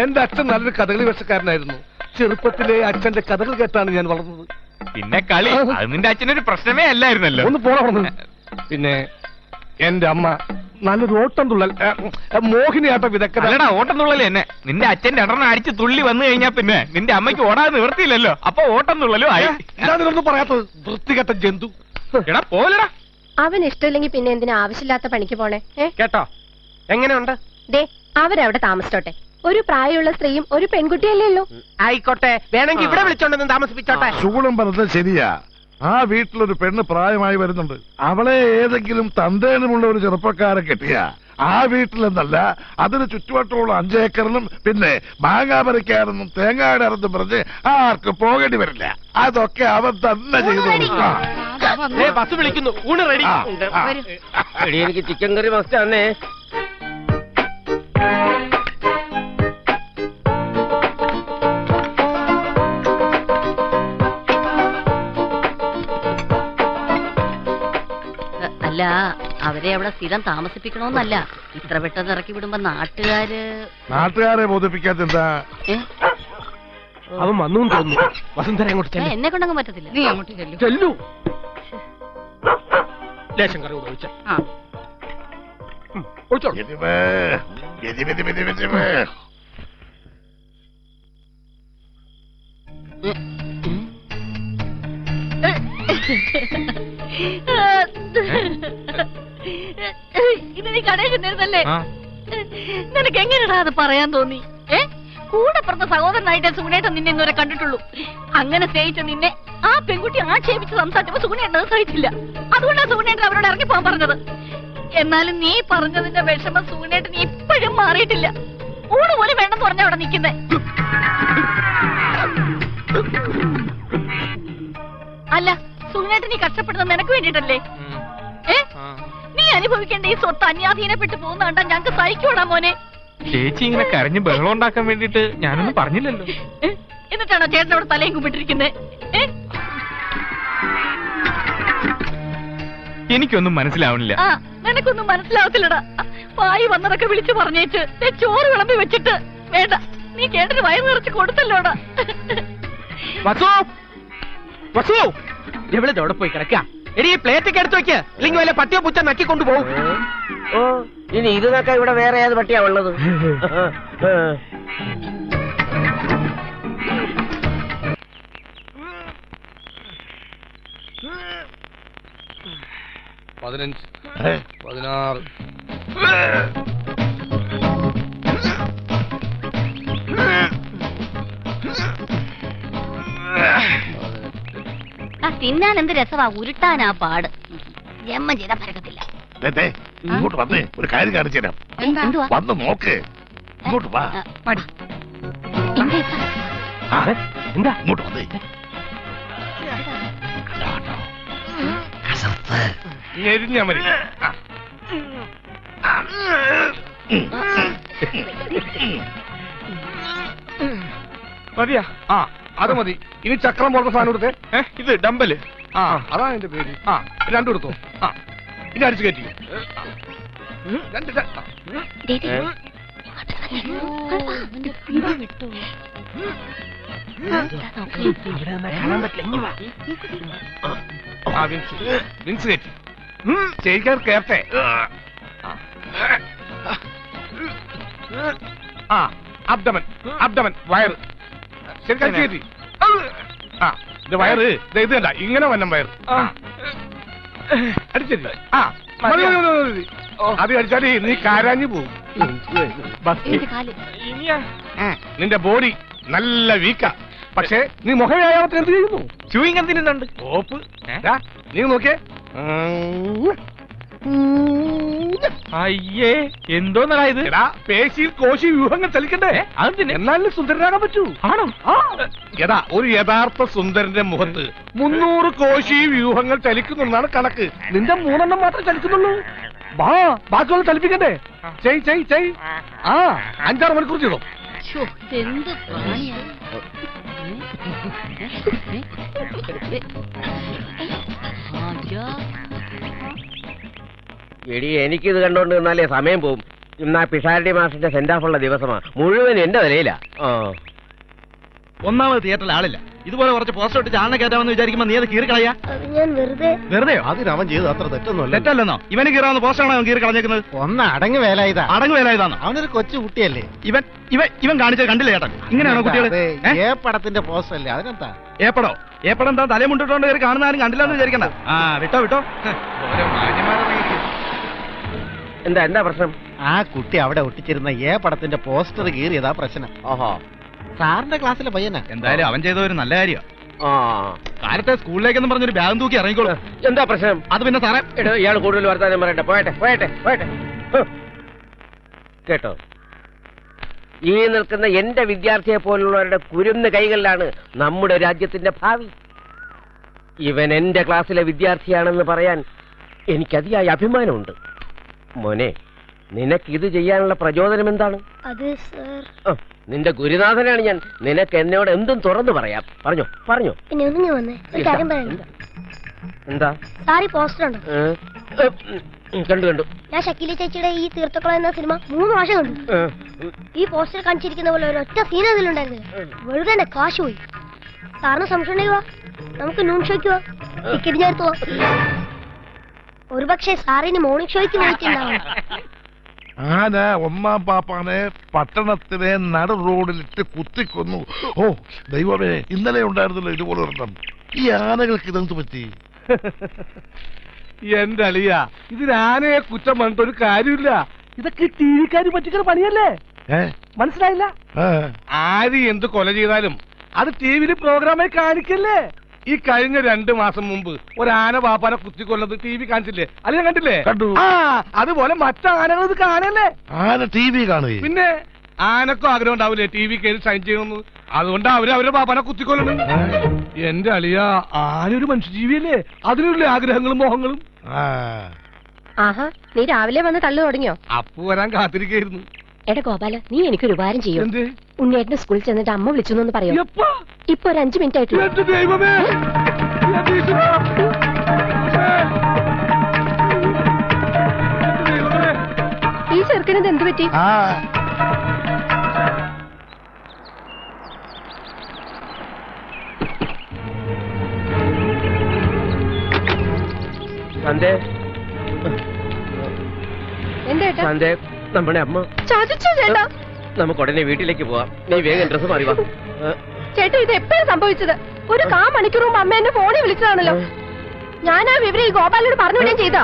എന്റെ അച്ഛൻ നല്ലൊരു കഥകളി വേഷക്കാരനായിരുന്നു. ചെറുപ്പത്തിലെ അച്ഛന്റെ കഥകൾ കേട്ടാണ് ഞാൻ വളർന്നത്. പിന്നെ കളി അത് നിന്റെ അച്ഛനൊരു പ്രശ്നമേ അല്ലായിരുന്നല്ലോ. ഒന്ന് പോണം. പിന്നെ എന്റെ അമ്മ നല്ലൊരു ഓട്ടം തുള്ളൽ മോഹിനിയാട്ട വിദഗ്ധ. അല്ലടാ ഓട്ടം തുള്ളല് തന്നെ. നിന്റെ അച്ഛന്റെ എടറിനെ അടിച്ച് തുള്ളി വന്നു കഴിഞ്ഞാ പിന്നെ നിന്റെ അമ്മയ്ക്ക് ഓടാൻ നിവർത്തിയില്ലല്ലോ. അപ്പൊ ഓട്ടം തുള്ളലും ആയി. ഞാനൊന്നും പറയാത്തത് വൃത്തികെട്ട ജന്തു. എടാ പോലടാ. അവൻ ഇഷ്ടമില്ലെങ്കിൽ പിന്നെ എന്തിനാ ആവശ്യമില്ലാത്ത പണിക്ക് പോണേ? കേട്ടോ എങ്ങനെയുണ്ട്? ദേ അവരവിടെ താമസിച്ചോട്ടെ. ഒരു പ്രായമുള്ള സ്ത്രീയും ഒരു പെൺകുട്ടിയല്ലേ? ആയിക്കോട്ടെ, വേണമെങ്കിൽ ഇവിടെ വിളിച്ചോണ്ടെന്ന് താമസിപ്പിച്ചോട്ടെ. ശുഗുണം പറഞ്ഞത് ശരിയാ. ആ വീട്ടിലൊരു പെണ്ണ് പ്രായമായി വരുന്നുണ്ട്. അവളെ ഏതെങ്കിലും തന്തേനുമുള്ള ഒരു ചെറുപ്പക്കാരെ കെട്ടിയ ആ വീട്ടിലെന്നല്ല അതിന് ചുറ്റുവട്ടമുള്ള 5 ഏക്കറിനും പിന്നെ മാങ്ങാ പറിക്കാനെന്നും തേങ്ങാട് അറുന്നും പറഞ്ഞ് ആർക്കും പോകേണ്ടി വരില്ല. അതൊക്കെ അവൻ തന്നെ ചെയ്തു. ബസ് വിളിക്കുന്നു, ഊണ് റെഡി. എനിക്ക് ചിക്കൻ കറി മസ്റ്റ് ആണേ. അല്ല, അവരെ അവിടെ സ്ഥിരം താമസിപ്പിക്കണമെന്നല്ല. ഇത്ര പെട്ടെന്ന് ഇറക്കി വിടുമ്പോ നാട്ടുകാരെ ബോധിപ്പിക്കാത്ത എന്താ? അവൻ വന്നു തോന്നുന്നു. വസുന്ധര അങ്ങോട്ട് എന്നെ കൊണ്ടങ്ങ് പറ്റത്തില്ല. നീ അങ്ങോട്ട് ചെല്ലു. ചെല്ലു. ലേശം കറി കൂടെ ഒഴിച്ച ഒഴിച്ചോളൂ. ഇത് നീ കടയിൽ ചെന്നിരുന്നല്ലേ? നിനക്ക് എങ്ങനെയാ അത് പറയാൻ തോന്നി? കൂടെ പറഞ്ഞ സഹോദരനായിട്ട് സുഗുണേട്ടൻ നിന്നെ ഇന്നുവരെ കണ്ടിട്ടുള്ളൂ. അങ്ങനെ സ്നേഹിച്ച നിന്നെ ആ പെൺകുട്ടി ആക്ഷേപിച്ച് സംസാരിച്ചപ്പോ സുഗുണേട്ടൻ സഹിച്ചില്ല. അതുകൊണ്ടാണ് സുഗുണേട്ടൻ അവരോട് ഇറങ്ങിപ്പോകാൻ പറഞ്ഞത്. എന്നാലും നീ പറഞ്ഞതിന്റെ വിഷമം സുഗുണേട്ടൻ ഇപ്പോഴും മാറിയിട്ടില്ല. ഊണ് പോലെ വേണ്ടെന്ന് പറഞ്ഞ അവിടെ നിൽക്കുന്നേ. അല്ല, സുഗുണേട്ടൻ നീ കഷ്ടപ്പെടുന്നത് നിനക്ക് വേണ്ടിട്ടല്ലേ? നീ അനുഭവിക്കേണ്ട ഈ സ്വത്ത് അന്യാധീനപ്പെട്ടു പോകുന്ന കണ്ടാ ഞങ്ങക്ക് സഹിക്കൂടാ മോനെ. ചേച്ചി ഇങ്ങനെ കരഞ്ഞ് ബഹളം ഉണ്ടാക്കാൻ വേണ്ടിട്ട് ഞാനൊന്നും പറഞ്ഞില്ലല്ലോ. എന്നിട്ടാണോ ചേട്ടൻ അവിടെ തലയും കുമ്പിട്ടിരിക്കുന്നത്? എനിക്കൊന്നും മനസ്സിലാവണില്ല. നിനക്കൊന്നും മനസ്സിലാവത്തില്ലടാ. പായി വന്നതൊക്കെ വിളിച്ചു പറഞ്ഞേച്ച് ചോറ് വിളമ്പി വെച്ചിട്ട് വേണ്ട നീ കേട്ടിട്ട് വയറ് നിറച്ച് കൊടുത്തല്ലോടാ. എവിടെ പോയി കിടക്കാം? എടി പ്ലേറ്റ് ഒക്കെ എടുത്ത് വെക്ക്, അല്ലെങ്കിൽ വല്ല പട്ടിയോ പൂച്ച നക്കി കൊണ്ടുപോകും. ഇനി ഇത് നോക്കാൻ ഇവിടെ വേറെ ഏത് പട്ടിയാ ഉള്ളത്? പതിനഞ്ച് 16 തിന്നാൻ എന്ത് രസമാ, ഉരുട്ടാനാ പാട്. ജന്മം ചെയ്താ പരക്കത്തില്ല. ഇങ്ങോട്ട് വന്നേ, ഒരു കാര്യം കാണിച്ചു തരാം. വന്ന് നോക്ക്. ഇങ്ങോട്ട് വാ. എന്താ ഇങ്ങോട്ട് വന്നേ. ഞെരിഞ്ഞാ മതി. മതിയാ? അത് മതി. ഇനി ചക്രം പോലത്തെ സാധനം എടുത്തേ. ഇത് ഡമ്പല്. അതാ എന്റെ പേര്. രണ്ടും എടുത്തോ. ഇനി അടിച്ചു കയറ്റി. വിൻസ് കയറ്റി. ചെയ്യിക്കാൻ കേട്ടെ. അബ്ഡമൻ അബ്ഡമൻ വയറ് ശരിക്കും കയറ്റി. ഇത് വയറ് ഇത് കണ്ട ഇങ്ങനെ വന്നം വയറ് അടിച്ചില്ല. അത് അടിച്ചാല് നീ കാരാഞ്ഞു പോവും. നിന്റെ ബോഡി നല്ല വീക്കാ. പക്ഷേ നീ മുഖവ്യായാമത്തിന് എന്ത് ചെയ്യുന്നു? ചൂയിങ് എന്തിനുണ്ട്? ഓപ്പ് നീ നോക്കിയേ. അയ്യേ എന്തോന്നടാ ഇത്? പേശിയിൽ കോശി വ്യൂഹങ്ങൾ ചലിക്കണ്ടേ? അതിന് എന്നാലും സുന്ദരനാകാൻ പറ്റൂ. ആണോ? എടാ ഒരു യഥാർത്ഥ സുന്ദരന്റെ മുഖത്ത് 300 കോശി വ്യൂഹങ്ങൾ ചലിക്കുന്നുണ്ടെന്നാണ് കണക്ക്. നിന്റെ 3 മാത്രമേ ചലിക്കുന്നുള്ളൂ. ബാക്കിയുള്ള ചലിപ്പിക്കണ്ടേ? ചെയ് 5-6 മണിക്കൂർ ചെയ്തോ. എന്ത് പ്രാണിയാ? എടി എനിക്കിത് കണ്ടോണ്ട് നിന്നാലേ സമയം പോവും. ഇന്നാ പിഷാരടി മാസ്റ്ററിന്റെ സെന്റ് ഓഫ് ഉള്ള ദിവസമാ. മുഴുവൻ എന്റെ നിലയിലാ. ഒന്നാമത് തിയേറ്ററിൽ ആളില്ല. ഇതുപോലെ കുറച്ച് പോസ്റ്റർ ഇട്ട് ചാണ കയറ്റാമെന്ന് വിചാരിക്കുമ്പോ നീ അത് കീറിക്കളയാ. ഞാൻ വെറുതെയോ? അതിനവൻ ചെയ്ത് അത്ര തെറ്റൊന്നുമല്ല. തെറ്റല്ലെന്നോ? ഇവന് കീറാവുന്ന പോസ്റ്ററാണ് അവൻ കീറി കളഞ്ഞേക്കുന്നത്. ഒന്ന് അടങ്ങ് വേല ഇതാ. അടങ്ങ് വേല ഇതാണോ? അവനൊരു കൊച്ചു കുട്ടിയല്ലേ. ഇവൻ കാണിച്ചത് കണ്ടില്ല ചേട്ടൻ? ഇങ്ങനെയാണോ കുട്ടികൾ? ഏ പടത്തിന്റെ പോസ്റ്റർ അല്ലേ, അതിനെന്താ? ഏപ്പടം എന്താ തലമുണ്ടിട്ടോണ്ട് കയറി കാണുന്നാലും കണ്ടില്ലെന്ന് വിചാരിക്കണ്ട. വിട്ടോ എന്താ പ്രശ്നം? ആ കുട്ടി അവിടെ ഒട്ടിച്ചിരുന്ന ഏ പടത്തിന്റെ പോസ്റ്റർ കീറിയതാ പ്രശ്നം. ഓഹോ, സാറിന്റെ ക്ലാസ്സിലെ പയ്യനാ. എന്തായാലും അവൻ ചെയ്ത ഒരു നല്ല കാര്യം. കാലത്തെ സ്കൂളിലേക്കെന്ന് പറഞ്ഞൊരു ബാഗ് തൂക്കി ഇറങ്ങിക്കോളൂ. എന്താ പ്രശ്നം? അത് പിന്നെ സാറേ ഇയാൾ കൂടുതൽ വർത്താനം പറയട്ടെ. പോയട്ടെ. കേട്ടോ, ഈ നിൽക്കുന്ന എന്റെ വിദ്യാർത്ഥിയെ പോലുള്ളവരുടെ കുരുന്ന് കൈകളിലാണ് നമ്മുടെ രാജ്യത്തിന്റെ ഭാവി. ഇവൻ എന്റെ ക്ലാസ്സിലെ വിദ്യാർത്ഥിയാണെന്ന് പറയാൻ എനിക്ക് അതിയായ അഭിമാനമുണ്ട്. മോനെ, നിനക്ക് ഇത് ചെയ്യാനുള്ള പ്രചോദനം എന്താണ്? അത് സർ, നിന്റെ ഗുരുനാഥനാണ് ഞാൻ. നിനക്ക് എന്നോട് എന്തും തുറന്നു പറയാം. പറഞ്ഞോ. പിന്നെ ഒന്നും വന്നേ, ഒരു കാര്യം പറയണ്ട. എന്താ? സാറി പോസ്റ്റർ ഉണ്ടോ? കണ്ടു. ഞാൻ ഷക്കീല ചേച്ചിയുടെ ഈ തീർത്തക്കുളം എന്ന സിനിമ 3 വർഷം കണ്ടു. ഈ പോസ്റ്റർ കാണിച്ചിരിക്കുന്ന പോലെ ഒരു ഒറ്റ സീൻ അതിലുണ്ടായിരുന്നു. വെറുതെ തന്നെ കാശ് പോയി. സാറിന് സംശയം ഉണ്ടെങ്കിൽ നമുക്ക് നൂൺ ഷോയ്ക്ക് പോവാം. ടിക്കറ്റ് ചേർത്ത് പോവാം. ഒരുപക്ഷെ സാറിന് മോർണിംഗ് ഷോയ്ക്ക് പോയിട്ടുണ്ടാവും. ആന ഒന്നാം പാപ്പാനെ പട്ടണത്തിലെ നട റോഡിലിട്ട് കുത്തിക്കൊന്നു. ഓ ദൈവമേ, ഇന്നലെ ഉണ്ടായിരുന്നല്ലോ ഇതുപോലെ ഒരെണ്ണം. ഈ ആനകൾക്ക് ഇതെന്ത് പറ്റി? എന്റെ അളിയ, ഇതിന് ആനയെ കുറ്റം പറഞ്ഞിട്ട് ഒരു കാര്യമില്ല. ഇതൊക്കെ ടി വിക്കാര് പറ്റിക്കുന്ന പണിയല്ലേ? മനസ്സിലായില്ല? ആര് എന്ത് കൊല ചെയ്താലും അത് ടി വിയിൽ പ്രോഗ്രാമായി കാണിക്കല്ലേ? ഈ കഴിഞ്ഞ 2 മാസം മുമ്പ് ഒരു ആന പാപ്പാനെ കുത്തിക്കൊല്ലത് ടി വി കാണിച്ചില്ലേ? അല്ലെങ്കിൽ കണ്ടില്ലേ? കണ്ടു. അതുപോലെ മറ്റാനകൾ ഇത് കാണല്ലേ? ആന ടി വി കാണുകയും. പിന്നെ ആനക്കും ആഗ്രഹം ഉണ്ടാവില്ലേ ടി വി കയറി ഷൈൻ ചെയ്യണമെന്ന്? അതുകൊണ്ട് അവരുടെ പാപ്പാനെ കുത്തിക്കൊല്ലണം. എന്റെ അളിയ, ആനൊരു മനുഷ്യജീവിയല്ലേ? അതിനുള്ള ആഗ്രഹങ്ങളും മോഹങ്ങളും. ആഹാ, നീ രാവിലെ വന്ന് തള്ളു തുടങ്ങിയോ? അപ്പു വരാൻ കാത്തിരിക്കായിരുന്നു. എടാ ഗോപാല, നീ എനിക്കൊരു ഉപകാരം ചെയ്യും. ഉണ്ണിയേട്ടന് സ്കൂളിൽ ചെന്നിട്ട് അമ്മ വിളിച്ചു പറയോ? ഇപ്പൊ ഒരു 5 മിനിറ്റ് ആയിട്ടുള്ളൂ. ഈ ചെറുക്കനത് എന്ത് പറ്റി? സന്ധ്യ, നമ്മുടെ അമ്മ ചതിച്ചു ചേട്ടാ. നമുക്ക് ഉടനെ വീട്ടിലേക്ക് പോവാം. നീ വേഗം ഡ്രസ് മാറി വാ. ചേട്ടാ, ഇത് എപ്പോഴും സംഭവിച്ചത്? ഒരു 1/4 മണിക്കൂർ മുമ്പ് അമ്മ എന്നെ ഫോണിൽ വിളിച്ചതാണല്ലോ. ഞാൻ ആ വിവരം ഈ ഗോപാലിനോട് പറഞ്ഞു വിടുകയും ചെയ്താ.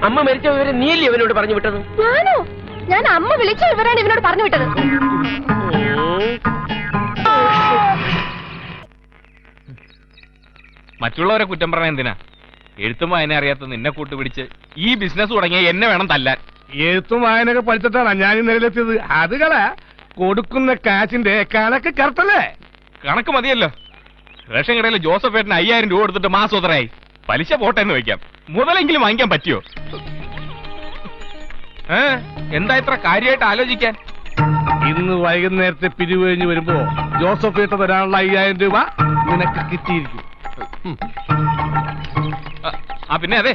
അമ്മ മരിച്ച വിവരം നീയല്ലേ ഇവനോട് പറഞ്ഞു വിട്ടത്? ഞാനോ? ഞാൻ അമ്മ വിളിച്ച വിവരാണ് ഇവനോട് പറഞ്ഞു വിട്ടത്. മറ്റുള്ളവരെ കുറ്റം പറഞ്ഞ എന്തിനാ? എഴുത്തും വായന അറിയാത്ത നിന്നെ കൂട്ടുപിടിച്ച് ഈ ബിസിനസ് തുടങ്ങിയ എന്നെ വേണം തല്ലാൻ. എഴുത്തും വായനൊക്കെ പഠിച്ചിട്ടാണ് ഞാൻ ഈ നിലയിലെത്തിയത്. അത് കൊടുക്കുന്ന കാശിന്റെ കണക്ക് കറക്റ്റല്ലേ? കണക്ക് മതിയല്ലോ. റേഷൻ കടയിൽ ജോസഫ് ഏട്ടന് 5000 രൂപ കൊടുത്തിട്ട് മാസം എത്രയായി? പലിശ പോട്ടെ എന്ന് വെക്കാം, മുതലെങ്കിലും വാങ്ങിക്കാൻ പറ്റിയോ? എന്താ ഇത്ര കാര്യമായിട്ട് ആലോചിക്കാൻ? ഇന്ന് വൈകുന്നേരത്തെ പിരിവ് കഴിഞ്ഞ് വരുമ്പോ ജോസഫ് ഏട്ട തരാനുള്ള 5000 രൂപ നിനക്ക് കിട്ടിയിരിക്കും. പിന്നെ അതെ,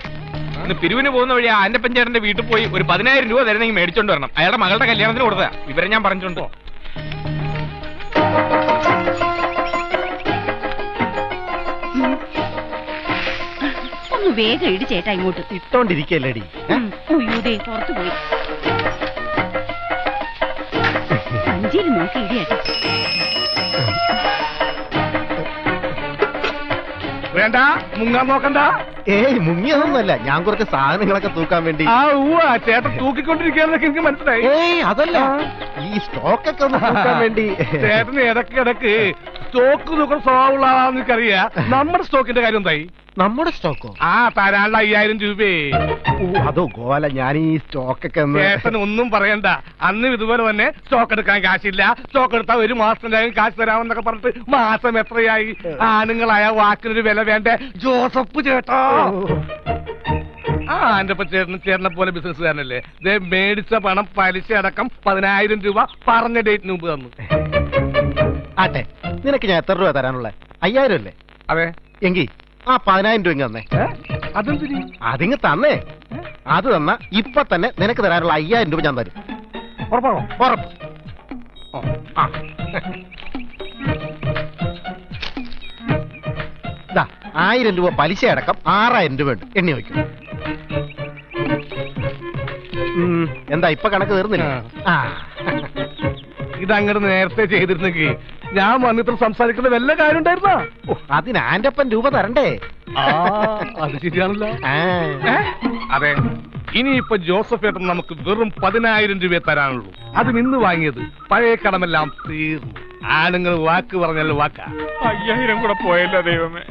ഇന്ന് പിരിവിന് പോകുന്ന വഴി ആന്റപ്പൻ ചേട്ടന്റെ വീട്ടിൽ പോയി ഒരു 10000 രൂപ തരുന്നെങ്കിൽ മേടിച്ചോണ്ട് വരണം. അയാളുടെ മകളുടെ കല്യാണത്തിന് കൊടുത്തതാ. വിവരം ഞാൻ പറഞ്ഞിട്ടുണ്ടോ? ഒന്ന് വേഗം ഇടി ചേട്ടാ ഇങ്ങോട്ട്. ഇട്ടോണ്ടിരിക്കല്ലേടി. പുറത്തു പോയി സഞ്ചിയിൽ നോക്കി ഇടിയേട്ടാ. വേണ്ട, മുങ്ങാൻ നോക്കണ്ട. ഏയ്, മുങ്ങിയതൊന്നുമല്ല. ഞാൻ കുറച്ച് സാധനങ്ങളൊക്കെ തൂക്കാൻ വേണ്ടി. ചേട്ടൻ തൂക്കിക്കൊണ്ടിരിക്കുകയാണെന്നൊക്കെ എനിക്ക് മനസ്സിലായി. ഏയ് അതല്ല, ഈ സ്റ്റോക്കൊക്കെ ഒന്ന് തൂക്കാൻ വേണ്ടി. ചേട്ടന് ഇടയ്ക്കിടക്ക് സ്റ്റോക്ക് തൂക്കാൻ സ്വഭാവമുള്ള ആളാണെന്ന് എനിക്കറിയാം. നമ്മുടെ സ്റ്റോക്കിന്റെ കാര്യം എന്തായി? നമ്മുടെ സ്റ്റോക്കോ? തരാനുള്ള 5000 രൂപയെ. അതോ ഗോല, ഞാൻ ഈ സ്റ്റോക്കൊക്കെ ചേട്ടൻ ഒന്നും പറയണ്ട. അന്ന് ഇതുപോലെ തന്നെ സ്റ്റോക്ക് എടുക്കാൻ കാശില്ല, സ്റ്റോക്ക് എടുത്താൽ 1 മാസത്തിനകം കാശ് തരാമെന്നൊക്കെ പറഞ്ഞിട്ട് മാസം എത്രയായി? ആണുങ്ങളായ വാക്കിനൊരു വില വേണ്ടേ ജോസഫ് ചേട്ടാ? എന്റെ ചേട്ടനെ പോലെ ബിസിനസ്സുകാരനല്ലേ? മേടിച്ച പണം പലിശ അടക്കം 10000 രൂപ പറഞ്ഞ ഡേറ്റിന് മുമ്പ് തന്നു. ആട്ടെ, നിനക്ക് ഞാൻ എത്ര രൂപ തരാനുള്ള? 5000 അല്ലേ? അതെ. എങ്കിൽ ആ 10000 രൂപ തന്നേ. അതെന്തിന്? അതിങ്ങ് തന്നേ. അത് തന്ന ഇപ്പൊ തന്നെ നിനക്ക് തരാനുള്ള 5000 രൂപ ഞാൻ തരും. ഉറപ്പാണോ? ഉറപ്പ്. 1000 രൂപ പലിശ അടക്കം 6000 രൂപ ഉണ്ട്. എണ്ണി വയ്ക്കും. എന്താ ഇപ്പൊ കണക്ക് തീർന്നില്ല? ഇതങ്ങോട്ട് നേരത്തെ ചെയ്തിരുന്നെങ്കിൽ ഞാൻ വന്നിട്ട് സംസാരിക്കുന്ന വല്ല കാര്യം ഉണ്ടായിരുന്നോ? അതിന് ആന്റപ്പൻ രൂപ തരണ്ടേ? അത് ശരിയാണല്ലോ. അതെ, ഇനിയിപ്പൊ ജോസഫ് ഏട്ടൻ നമുക്ക് വെറും 10000 രൂപയെ തരാനുള്ളൂ. അത് നിന്ന് വാങ്ങിയത് പഴയ കടമെല്ലാം തീർന്നു. ആണുങ്ങൾ വാക്ക് പറഞ്ഞാൽ വാക്കാ. 5000 കൂടെ പോയല്ലോ ദൈവമേ.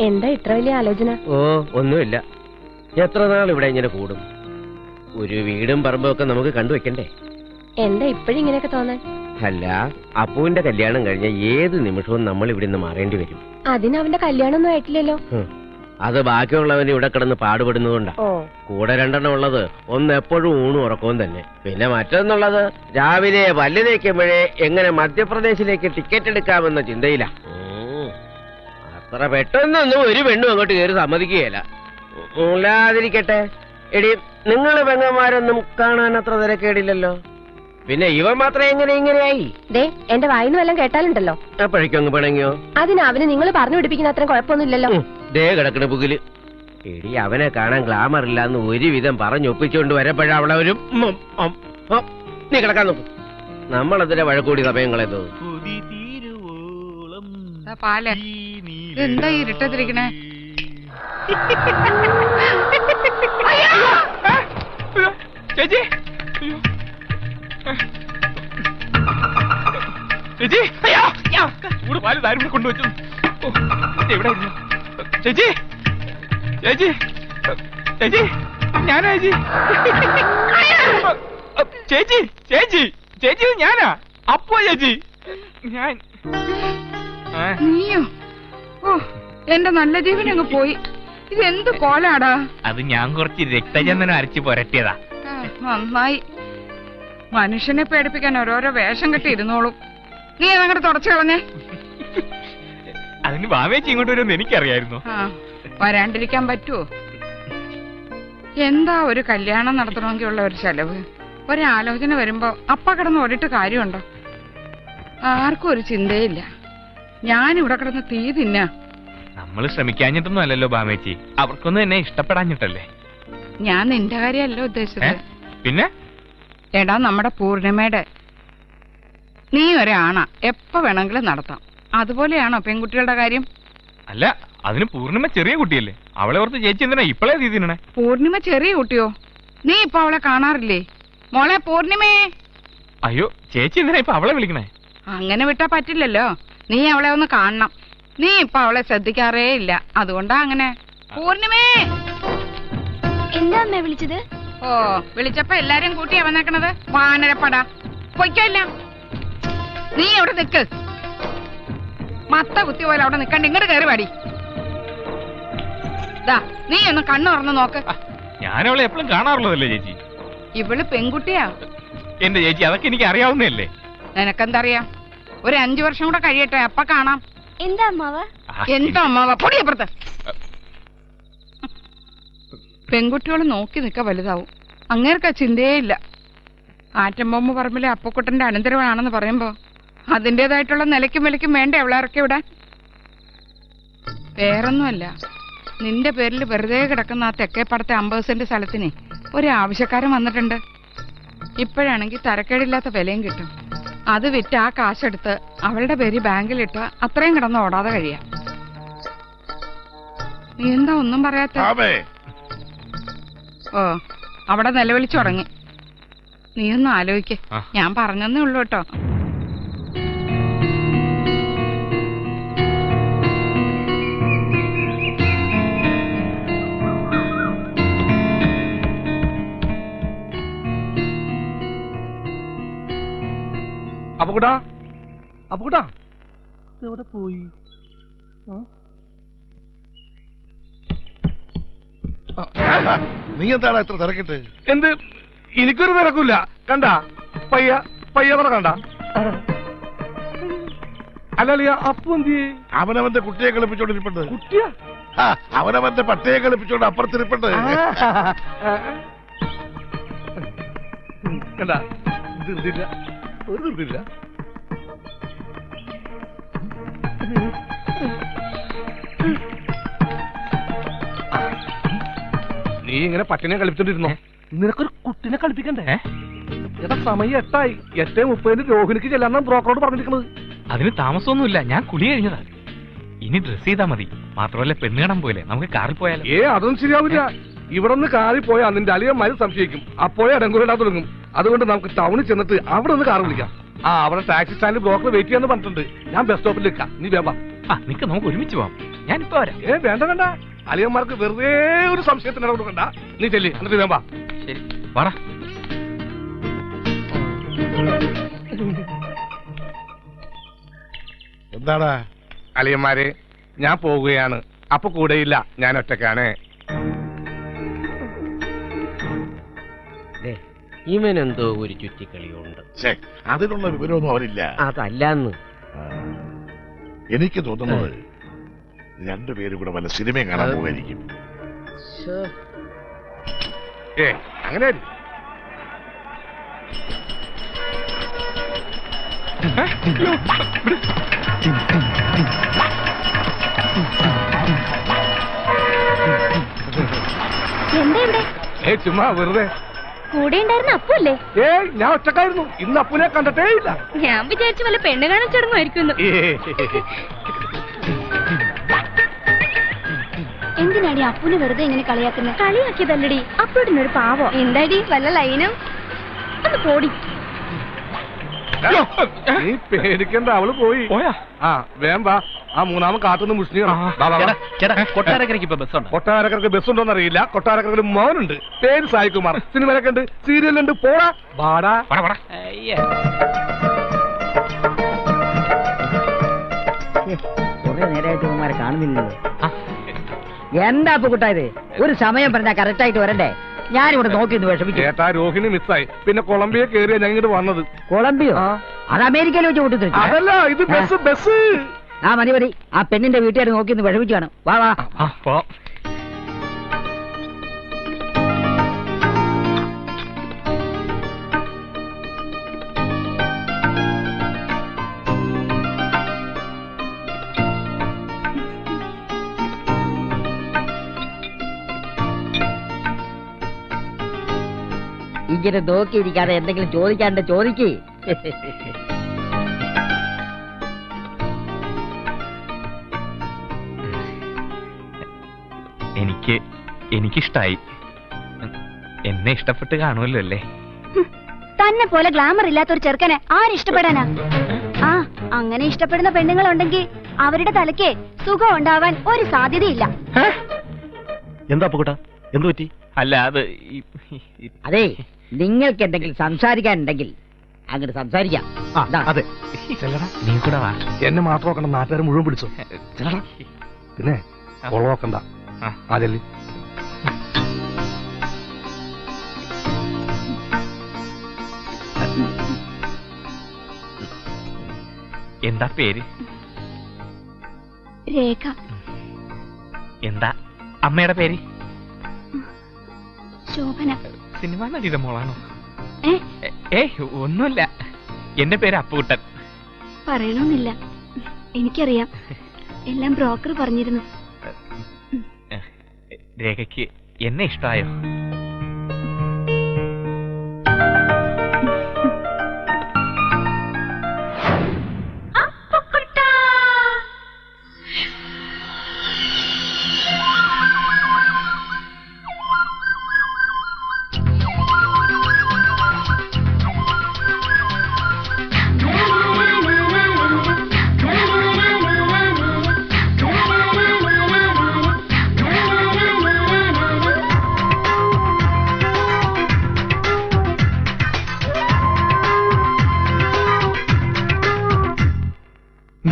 എന്താ ഇത്ര വലിയ ആലോചന? ഓ ഒന്നുമില്ല. എത്ര നാൾ ഇവിടെ ഇങ്ങനെ കൂടും? ഒരു വീടും പറമ്പും ഒക്കെ നമുക്ക് കണ്ടുവെക്കണ്ടേ? എന്താ ഇപ്പോഴും ഇങ്ങനെയൊക്കെ തോന്നാൻ? അല്ല, അപ്പുവിന്റെ കല്യാണം കഴിഞ്ഞ ഏത് നിമിഷവും നമ്മൾ ഇവിടെ നിന്ന് മാറേണ്ടി വരും. അതിന് അവന്റെ കല്യാണമൊന്നും ആയിട്ടില്ലല്ലോ. അത് ബാക്കിയുള്ളവന് ഇവിടെ കിടന്ന് പാടുപെടുന്നതുകൊണ്ടാ. കൂടെ 2 ഉള്ളത്, ഒന്ന് എപ്പോഴും ഊണും ഉറക്കവും തന്നെ. പിന്നെ മറ്റൊന്നുള്ളത് രാവിലെ പല്ല് തേക്കുമ്പോഴേ എങ്ങനെ മധ്യപ്രദേശിലേക്ക് ടിക്കറ്റ് എടുക്കാമെന്ന ചിന്തയില്ല. അത്ര പെട്ടെന്നൊന്നും ഒരു പെണ്ണും അങ്ങോട്ട് കയറി സമ്മതിക്കുകയില്ല. ഇല്ലാതിരിക്കട്ടെ. എടി, നിങ്ങള് പെങ്ങന്മാരൊന്നും കാണാൻ അത്ര തിരക്കേടില്ലല്ലോ. പിന്നെ ഇവ മാത്രം ഇങ്ങനെയായി? ദേ, എന്റെ വായിന്ന് വല്ലതും കേട്ടാലുണ്ടല്ലോ. അപ്പോഴേക്കും അങ്ങ് പിണങ്ങിയോ? അതിന് അവന് നിങ്ങൾ പറഞ്ഞു പിടിപ്പിക്കുന്ന അത്രയും കുഴപ്പമൊന്നുമില്ലല്ലോ. ദേ കിടക്കണ പുകില്. എടി, അവനെ കാണാൻ ഗ്ലാമർ ഇല്ലാന്ന് ഒരുവിധം പറഞ്ഞൊപ്പിച്ചുകൊണ്ട് വരപ്പോഴാ അവളെ ഒരു നീ കിടക്കാൻ നോക്കും. നമ്മളതിന്റെ വഴക്കൂടി സമയം കളയുന്നു. പാല് എന്താ ഇരുട്ടത്തിരിക്കണേ? ചേച്ചി, ചേച്ചി, കൂടെ പാല് താരം കൊണ്ടുവച്ചു. എവിടെ ചേച്ചി? ചേച്ചി, ചേച്ചി, ഞാനാ ചേച്ചി. ചേച്ചി, ചേച്ചി, ചേച്ചി ഞാനാ. അപ്പോ ചേച്ചി ഞാൻ. നീയോ? ഓ, എന്റെ നല്ല ജീവൻ അങ്ങ് പോയി. ഇതെന്ത് കോലാടാ? അത് ഞാൻ കുറച്ച് രക്തചന്ദനം അരച്ച് പുരട്ടിയതാ. നന്നായി. മനുഷ്യനെ പേടിപ്പിക്കാൻ ഓരോരോ വേഷം കെട്ടി ഇരുന്നോളും. നീ അതങ്ങോട്ട് തുടച്ചു കളഞ്ഞേ. അതിന് ബാമേച്ചി ഇങ്ങോട്ട് വരുമെന്ന് എനിക്കറിയായിരുന്നു. വരാണ്ടിരിക്കാൻ പറ്റുമോ? എന്താ ഒരു കല്യാണം നടത്തണമെങ്കിൽ ഉള്ള ഒരു ചെലവ്. ഒരാലോചന വരുമ്പോ അപ്പ കിടന്ന് ഓടിയിട്ട് കാര്യമുണ്ടോ? ആർക്കും ഒരു ചിന്തയില്ല. ഞാനിവിടെ കിടന്ന് തീ തിന്ന. നമ്മള് ശ്രമിക്കാഞ്ഞിട്ടൊന്നും അല്ലല്ലോ ബാമേച്ചി, അവർക്കൊന്നും എന്നെ ഇഷ്ടപ്പെടാഞ്ഞിട്ടല്ലേ. ഞാൻ നിന്റെ കാര്യമല്ല ഉദ്ദേശിച്ചത്. പിന്നെ എടാ, നമ്മുടെ പൂർണിമയുടെ നീ ഒരാണ എപ്പോ വേണമെങ്കിലും നടത്താം. അതുപോലെയാണോ പെൺകുട്ടികളുടെ കാര്യം? അല്ല, അതിന് പൂർണിമ ചെറിയ കുട്ടിയല്ലേ. അവളെ ഓർത്ത് ചേച്ചി എന്തിനാ ഇപ്പളേ തീരുന്നേ? പൂർണിമ ചെറിയ കുട്ടിയോ? നീ ഇപ്പൊ അവളെ കാണാറില്ലേ? മോളെ പൂർണിമേ. അയ്യോ, ചേച്ചി എന്തിനാ ഇപ്പൊ അവളെ വിളിക്കണേ? അങ്ങനെ വിട്ടാ പറ്റില്ലല്ലോ. നീ അവളെ ഒന്ന് കാണണം. നീ ഇപ്പൊ അവളെ ശ്രദ്ധിക്കാറേ ഇല്ല, അതുകൊണ്ടാ അങ്ങനെ. പൂർണിമേ. എന്താ അമ്മ വിളിച്ചത്? ഓ, വിളിച്ചപ്പോ എല്ലാരും കൂട്ടിയാ വന്നേക്കണത്. വാനരപ്പടാ, പൊയ്ക്കല്ല. നീ അവിടെ നിക്ക്. മത്ത കുത്തി പോലെ അവിടെ നിക്കണ്ട, ഇങ്ങോട്ട് കയറി പാടി. നീ ഒന്ന് കണ്ണു തുറന്ന് നോക്ക്. ഞാൻ അവളെ എപ്പോഴും കാണാറുള്ളതല്ലേ ചേച്ചി. ഇവള് പെൺകുട്ടിയാ. എന്റെ ചേച്ചി, അതൊക്കെ എനിക്ക് അറിയാവുന്നതല്ലേ. നിനക്കെന്തറിയാം? ഒരു 5 വർഷം കൂടെ കഴിയട്ടെ, അപ്പ കാണാം. എന്താ അമ്മാവ? എന്താ അമ്മാവ? പൊടിയപ്പുറത്ത്. പെൺകുട്ടികൾ നോക്കി നിക്ക വലുതാവും. അങ്ങേർക്ക് ചിന്തയേ ഇല്ല. ആറ്റംബോംബ് പറമ്പിലെ അപ്പക്കുട്ടന്റെ അനന്തരവനാണെന്ന് പറയുമ്പോ അതിന്റേതായിട്ടുള്ള നിലയ്ക്കും വിലയ്ക്കും വേണ്ടേ അവളെ ഇറക്കി വിടാൻ? വേറൊന്നുമല്ല, നിന്റെ പേരിൽ വെറുതെ കിടക്കുന്ന ആ തെക്കേപ്പടത്തെ 50 സെന്റ് സ്ഥലത്തിന് ഒരു ആവശ്യക്കാരൻ വന്നിട്ടുണ്ട്. ഇപ്പോഴാണെങ്കിൽ തരക്കേടില്ലാത്ത വിലയും കിട്ടും. അത് വിറ്റ് ആ കാശെടുത്ത് അവളുടെ പേര് ബാങ്കിലിട്ട് അത്രയും കിടന്ന് ഓടാതെ കഴിയാം. നീ എന്താ ഒന്നും പറയാത്ത? ഓ, അവിടെ നിലവിളിച്ചു തുടങ്ങി. നീ ഒന്ന് ആലോചിക്ക്. ഞാൻ പറഞ്ഞെന്നേ ഉള്ളൂ കേട്ടോ. അപ്പുകുട്ടാ, അപ്പുകുട്ടാ, എവിടെ പോയി? നീ എന്താണ് എത്ര തിരക്കിട്ട്? എന്ത്? എനിക്കൊരു തിരക്കില്ല. കണ്ട പയ്യവറ കണ്ട. അല്ലല്ല, അപ്പു എന്ത്? അവനവന്റെ കുട്ടിയെ കളിപ്പിച്ചോണ്ടിരിപ്പുണ്ട്. കുട്ടിയാ? അവനവന്റെ പട്ടയെ കളിപ്പിച്ചോണ്ട് അപ്പുറത്തിരിപ്പുണ്ട്. കണ്ട, ഇതില്ല. ഒരു നിർത്തില്ല. നീ ഇങ്ങനെ പട്ടിനെ കളിപ്പിച്ചോണ്ടിരുന്നോ? നിനക്കൊരു കുട്ടിനെ കളിപ്പിക്കണ്ടേ? എടാ സമയം 8 8:30 രോഹിണിക്ക് ചെല്ലാന്ന ബ്രോക്കറോട് പറഞ്ഞിരിക്കുന്നത്. അതിന് താമസമൊന്നുമില്ല, ഞാൻ കുളി കഴിഞ്ഞതാ. ഇനി ഡ്രസ് ചെയ്താൽ മതി. മാത്രമല്ല പെണ്ണ് കാണാൻ പോയല്ലേ, നമുക്ക് കാറിൽ പോയാലോ? അതൊന്നും ശരിയാവില്ല. ഇവിടെ നിന്ന് കാറിൽ പോയാൽ നിന്റെ അളിയന്മാര് സംശയിക്കും. അപ്പോഴേ അടങ്കൂരിടാൻ തുടങ്ങും. അതുകൊണ്ട് നമുക്ക് ടൗണിൽ ചെന്നിട്ട് അവിടെ നിന്ന് കാർ വിളിക്കാം. അവിടെ ടാക്സി സ്റ്റാൻഡിൽ ബ്രോക്കർ വെയിറ്റ് ചെയ്യാന്ന് പറഞ്ഞിട്ടുണ്ട്. ഞാൻ ബസ് സ്റ്റോപ്പിൽ നിൽക്കാം, നീ വേവാ. നിക്ക്, നമുക്ക് ഒരുമിച്ച് പോവാം. ഞാനിപ്പോ വരാം. വേണ്ട വേണ്ട, അളിയന്മാർക്ക് വെറുതെ ഒരു സംശയത്തിന് കൊടുക്കണ്ട. നീ ചെല്ലി, എന്നിട്ട് വേവാ. ശരി, വാടാ. എന്താടാ? അളിയന്മാരെ, ഞാൻ പോവുകയാണ്. അപ്പൊ കൂടെയില്ല, ഞാൻ ഒറ്റക്കാണ്. ഇവനെന്തോ ഒരു ചുറ്റിക്കളിയുണ്ട്. അതിനുള്ള വിവരമൊന്നും അവരില്ല. അതല്ലെന്ന് എനിക്ക് തോന്നുന്നത് രണ്ടുപേരും കൂടെ വല്ല സിനിമയും കാണാൻ പോകായിരിക്കും. അങ്ങനെ എന്താ ഇവിടെ? ചുമ്മാ വെറുതെ. കൂടെ ഉണ്ടായിരുന്ന അപ്പല്ലേ? ഞാൻ ഒറ്റക്കായിരുന്നു. ഇന്ന് അപ്പുനെ കണ്ടിട്ടേ ഇല്ല. ഞാൻ വിചാരിച്ചു വല്ല പെണ്ണ് കാണാൻ ചടങ്ങായിരിക്കുന്നു. എന്തിനാടി അപ്പുനെ വെറുതെ ഇങ്ങനെ കളിയാക്കുന്നത്? കളിയാക്കിയതല്ലടി, അപ്പുവിനൊരു പാവോ. എന്താടി വല്ല ലൈനും? ഒന്ന് പോടി. നീ പേടിക്കണ്ട, അവള് പോയി. വേമ്പാ, ആ മൂന്നാമൻ കാത്തുനിന്ന് മുസ്ലിം. കൊട്ടാരക്കരയ്ക്ക് ഇപ്പൊ ബസ്സുണ്ട്. കൊട്ടാരക്കരക്ക് ബസ്സുണ്ടോന്ന് അറിയില്ല. കൊട്ടാരക്കരക്ക് ഒരു മോനുണ്ട്, പേര് സായികുമാർ. സിനിമയിലൊക്കെ ഉണ്ട്, സീരിയലുണ്ട്. പോടാ പാടാ. കുറെ നേരമായിട്ട് ഇവന്മാരെ കാണുന്നില്ലല്ലോ. എന്താ അപ്പൊ കുട്ടായത്? ഒരു സമയം പറഞ്ഞാൽ കറക്റ്റ് ആയിട്ട് വരണ്ടേ? ഞാനിവിടെ നോക്കി വിഷമിച്ചു. ചേട്ടാ, രോഹിണി മിസ്സായി. പിന്നെ കൊളംബിയ കയറിയ ഞാൻ ഇങ്ങോട്ട് വന്നത്. കൊളംബിയോ? അത് അമേരിക്കയിൽ വെച്ച് കൂട്ടി. അതല്ല, ഇത് ബസ് ബസ്. മതി മതി, ആ പെണ്ണിന്റെ വീട്ടുകാർ നോക്കി വിഷമിച്ചു കാണും. വാ വാ. ഇങ്ങനെ നോക്കിയിരിക്കാതെ എന്തെങ്കിലും ചോദിക്കാണ്ട് ചോദിക്ക്. എനിക്കിഷ്ടായി. എന്നെ ഇഷ്ടപ്പെട്ട് കാണുമല്ലോ അല്ലേ? തന്നെ പോലെ ഗ്ലാമർ ഇല്ലാത്തൊരു ചെറുക്കനെ ആരിഷ്ടപ്പെടാനാ? അങ്ങനെ ഇഷ്ടപ്പെടുന്ന പെണ്ണുങ്ങളുണ്ടെങ്കിൽ അവരുടെ തലയ്ക്ക് സുഖം ഉണ്ടാവാൻ ഒരു സാധ്യതയില്ല. എന്താ കൂട്ടാ, എന്തു പറ്റി? അല്ല, അത് അതെ, നിങ്ങൾക്ക് എന്തെങ്കിലും സംസാരിക്കാനുണ്ടെങ്കിൽ അങ്ങോട്ട് സംസാരിക്കാം. അതെ, നീ കൂടെ വാ. എന്നെ മാത്രം നോക്കണ്ട, നാട്ടുകാരെ മുഴുവൻ പിടിച്ചോ. പിന്നെ കൊളവാക്കണ്ട. അതല്ലേ എന്താ പേര്? രേഖ. എന്താ അമ്മയുടെ പേര്? ശോഭന. സിനിമ നടിയുടെ മോളാണോ? ഒന്നുമില്ല, എന്റെ പേര് അപ്പുകുട്ടൻ. പറയണമെന്നില്ല, എനിക്കറിയാം. എല്ലാം ബ്രോക്കർ പറഞ്ഞിരുന്നു. രേഖയ്ക്ക് എന്നെ ഇഷ്ടമായോ?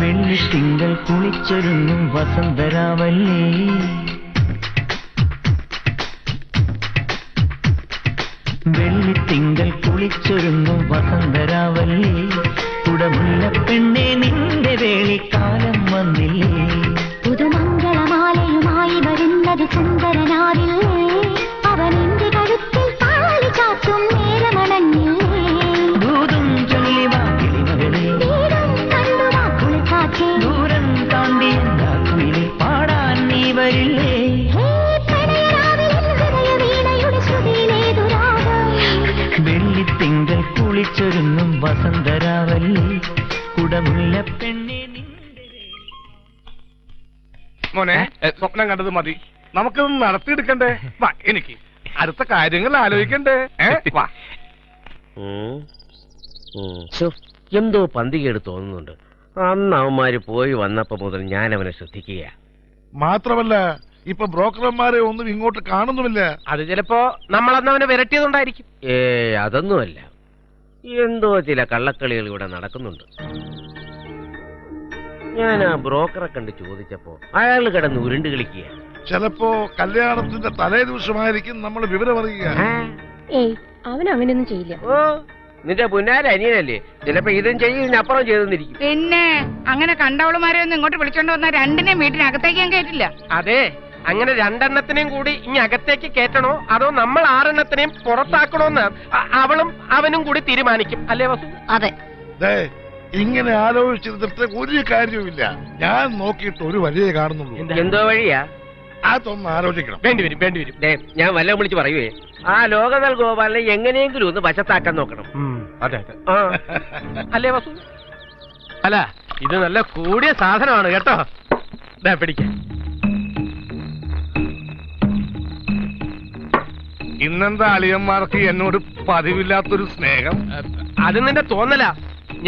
വെള്ളിത്തിങ്കൾ കുളിച്ചൊരുങ്ങും വസന്തരാവല്ലേ, വെള്ളിത്തിങ്കൾ കുളിച്ചൊരുങ്ങും വസന്തരാവല്ലേ, കുടമുള്ള പെണ്ണെ നിന്റെ വേളിക്കാലം വന്നില്ലേ, പുതുമംഗളമാലയുമായി വരുന്നത് സുന്ദരനാവില്ലേ, അവനെന്റെ കഴുത്തിൽ താലി ചാത്തും നേരമണഞ്ഞില്ലേ, ദൂതും ചൊല്ലിവാ മോനെ സ്വപ്നം കണ്ടത് മതി, നമുക്കിത് നടത്തിയെടുക്കണ്ടേ? വാ എനിക്ക് അടുത്ത കാര്യങ്ങൾ ആലോചിക്കണ്ടേ? വാ. എന്തോ പന്തികേട് തോന്നുന്നുണ്ട്. അന്ന് അവന്മാര് പോയി വന്നപ്പോ മുതൽ ഞാൻ അവനെ ശ്രദ്ധിക്കുക. മാത്രമല്ല ഇപ്പൊ ബ്രോക്കർമാരെ ഒന്നും ഇങ്ങോട്ട് കാണുന്നുമില്ല. അത് ചിലപ്പോ നമ്മളന്ന് അവനെ വിരട്ടിയതുകൊണ്ടായിരിക്കും. അതൊന്നുമല്ല, എന്തോ ചില കള്ളക്കളികൾ ഇവിടെ നടക്കുന്നുണ്ട്. ഞാൻ ആ ബ്രോക്കറെ കണ്ട് ചോദിച്ചപ്പോ അയാൾ കിടന്ന് ഉരുണ്ട് കളിക്കുക. ചിലപ്പോ കല്യാണത്തിന്റെ തലേ ദിവസമായിരിക്കും നമ്മൾ വിവരം അറിയുക. ഏയ് അവൻ അങ്ങനെയൊന്നും ചെയ്യില്ല. ഓ, നിന്റെ പുന്നാര അനിയനല്ലേ, ചിലപ്പോ ഇതും ചെയ്യും അപ്പുറം ചെയ്തെന്നിരിക്കും. പിന്നെ അങ്ങനെ കണ്ടവളുമാരെ ഒന്നും ഇങ്ങോട്ട് വിളിച്ചോണ്ട് വന്നാൽ രണ്ടിനെയും വീട്ടിനകത്തേക്ക് ഞാൻ കയറ്റില്ല. അതെ, അങ്ങനെ രണ്ടെണ്ണത്തിനെയും കൂടി ഇനി അകത്തേക്ക് കയറ്റണോ അതോ നമ്മൾ 6 പുറത്താക്കണോന്ന് അവളും അവനും കൂടി തീരുമാനിക്കും, അല്ലേ വസു? അതെ. ഇങ്ങനെ ആലോചിച്ചിരുന്നിട്ട് ഒരു കാര്യവുമില്ല. ഞാൻ നോക്കിയിട്ട് ഒരു വഴിയെ കാണുന്നുള്ളൂ. എന്തോ വഴിയാ? അതൊന്ന് ആലോചിക്കണം. വേണ്ടിവരും. ഞാൻ വല്ലതും വിളിച്ച് പറയുവേ, ആ ലോകതൽ ഗോപാലിനെ എങ്ങനെയെങ്കിലും ഒന്ന് വശത്താക്കാൻ നോക്കണം. അതെ അല്ലേ വസു? അല്ല, ഇത് നല്ല കൂടിയ സാധനമാണ് കേട്ടോ. പിടിക്ക. ഇന്നെന്താ അളിയന്മാർക്ക് എന്നോട് പതിവില്ലാത്തൊരു സ്നേഹം? അത് നിന്റെ തോന്നല.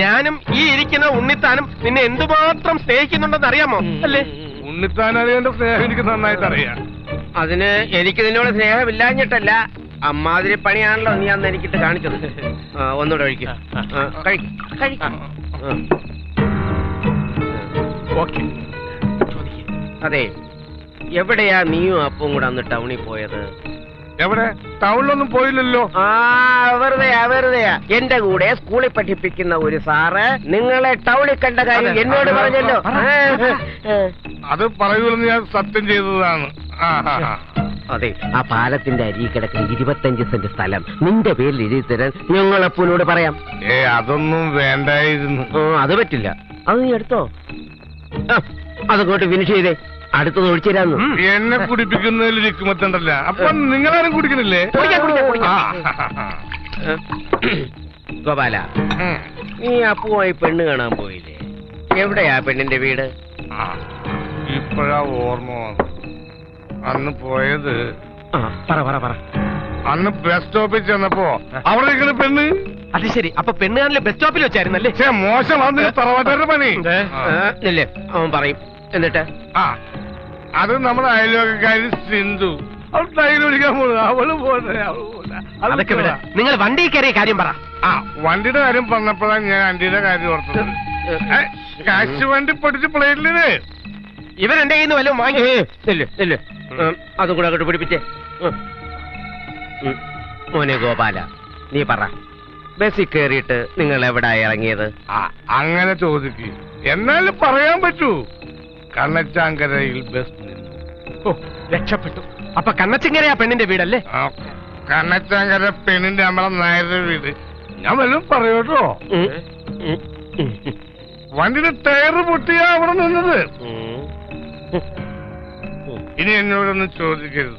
ഞാനും ഈ ഇരിക്കുന്ന ഉണ്ണിത്താനും നിന്നെ എന്തുമാത്രം സ്നേഹിക്കുന്നുണ്ടെന്ന് അറിയാമോ? അല്ലേ? ഉണ്ണിത്താനറിയന്റെ സ്നേഹം എനിക്ക് നന്നായിട്ട് അറിയാം. അതിന് എനിക്ക് നിന്നോട് സ്നേഹമില്ലാഞ്ഞിട്ടല്ല, അമ്മാതിരി പണിയാണല്ലോ നീ അന്ന് എനിക്കിട്ട് കാണിച്ചത്. ഒന്നുകൂടെ കഴിക്കും. അതെ, എവിടെയാ നീയും അപ്പവും കൂടെ അന്ന് ടൗണിൽ പോയത്? എവിടെ? ടൗണിലൊന്നും പോയില്ലല്ലോ. വെറുതെയാ. എന്റെ കൂടെ സ്കൂളിൽ പഠിപ്പിക്കുന്ന ഒരു സാറ് നിങ്ങളെ ടൗണിൽ കണ്ട കാര്യം എന്നോട് പറഞ്ഞല്ലോ. അത് പറയൂലെന്ന് ഞാൻ സത്യം ചെയ്തതാണ്. അതെ, ആ പാലത്തിന്റെ അരികിൽ കിടക്കുന്ന 25 സെന്റ് സ്ഥലം നിന്റെ പേരിൽ എഴുതി തരാൻ ഞങ്ങൾ അപ്പനോട് പറയാം. അതൊന്നും വേണ്ടായിരുന്നു. അത് പറ്റില്ല, അത് നീ എടുത്തോ. അതങ്ങോട്ട് ഫിനിഷ് ചെയ്തേ, അടുത്തത് ഒഴിച്ചു തരാന്നു. എന്നെ കുടിപ്പിക്കുന്നതിൽ ഇരിക്കുമത്തണ്ടല്ല. അപ്പൊ നിങ്ങളാരും കുടിക്കണില്ലേ? ഗോപാല, നീ അപ്പുമായി പെണ്ണ് കാണാൻ പോയില്ലേ? എവിടെയാ പെണ്ണിന്റെ വീട്? ഇപ്പോഴാ ഓർമ്മ വന്നു. അന്ന് പോയത് അന്ന് ബസ് സ്റ്റോപ്പിൽ ചെന്നപ്പോ അവിടെ നിൽക്കുന്ന പെണ്ണ്. അത് ശരി, അപ്പൊ പെണ്ണ് കാണല് ബസ് സ്റ്റോപ്പിൽ വെച്ചായിരുന്നല്ലേ? മോശം തറവാട്ടുകാരുടെ പണി. അവൻ പറയും. എന്നിട്ട് അത് നമ്മുടെ അയൽവക്കാരി സിന്ധു. അവൾ ട്രെയിൻ ഓടിക്കാൻ പോകുന്നത്. അവള് അതൊക്കെ നിങ്ങൾ വണ്ടി കയറിയ കാര്യം പറ. വണ്ടിയുടെ കാര്യം പറഞ്ഞപ്പോഴാണ് ഞാൻ വണ്ടിയുടെ കാര്യം ഓർത്തത്. കാശ് വണ്ടി പൊടിച്ച് പ്ലേറ്റില് ഇവരെന്റെ കയ്യിൽ നിന്ന് വല്ലതും വാങ്ങി. അതും കൂടെ അങ്ങോട്ട് പിടിപ്പിച്ചേ. മോനെ ഗോപാല, നീ പറ, ബസ്സിൽ കയറിയിട്ട് നിങ്ങൾ എവിടെ ഇറങ്ങിയത്? അങ്ങനെ ചോദിക്കും, എന്നാലും പറയാൻ പറ്റൂ. കണ്ണച്ചാങ്കരയിൽ ബസ് നിന്നു. രക്ഷപ്പെട്ടു. അപ്പൊ കണ്ണച്ചിങ്ങരയാ പെണ്ണിന്റെ വീടല്ലേ? കണ്ണച്ചാങ്കര പെണ്ണിന്റെ നമ്മളെ നായരുടെ വീട്. ഞാൻ വല്ലതും പറയോട്ടോ. വണ്ടിയുടെ ടയറ് പൊട്ടിയാ അവിടെ നിന്നത്. ഇനി എന്നോടൊന്നും ചോദിക്കരുത്.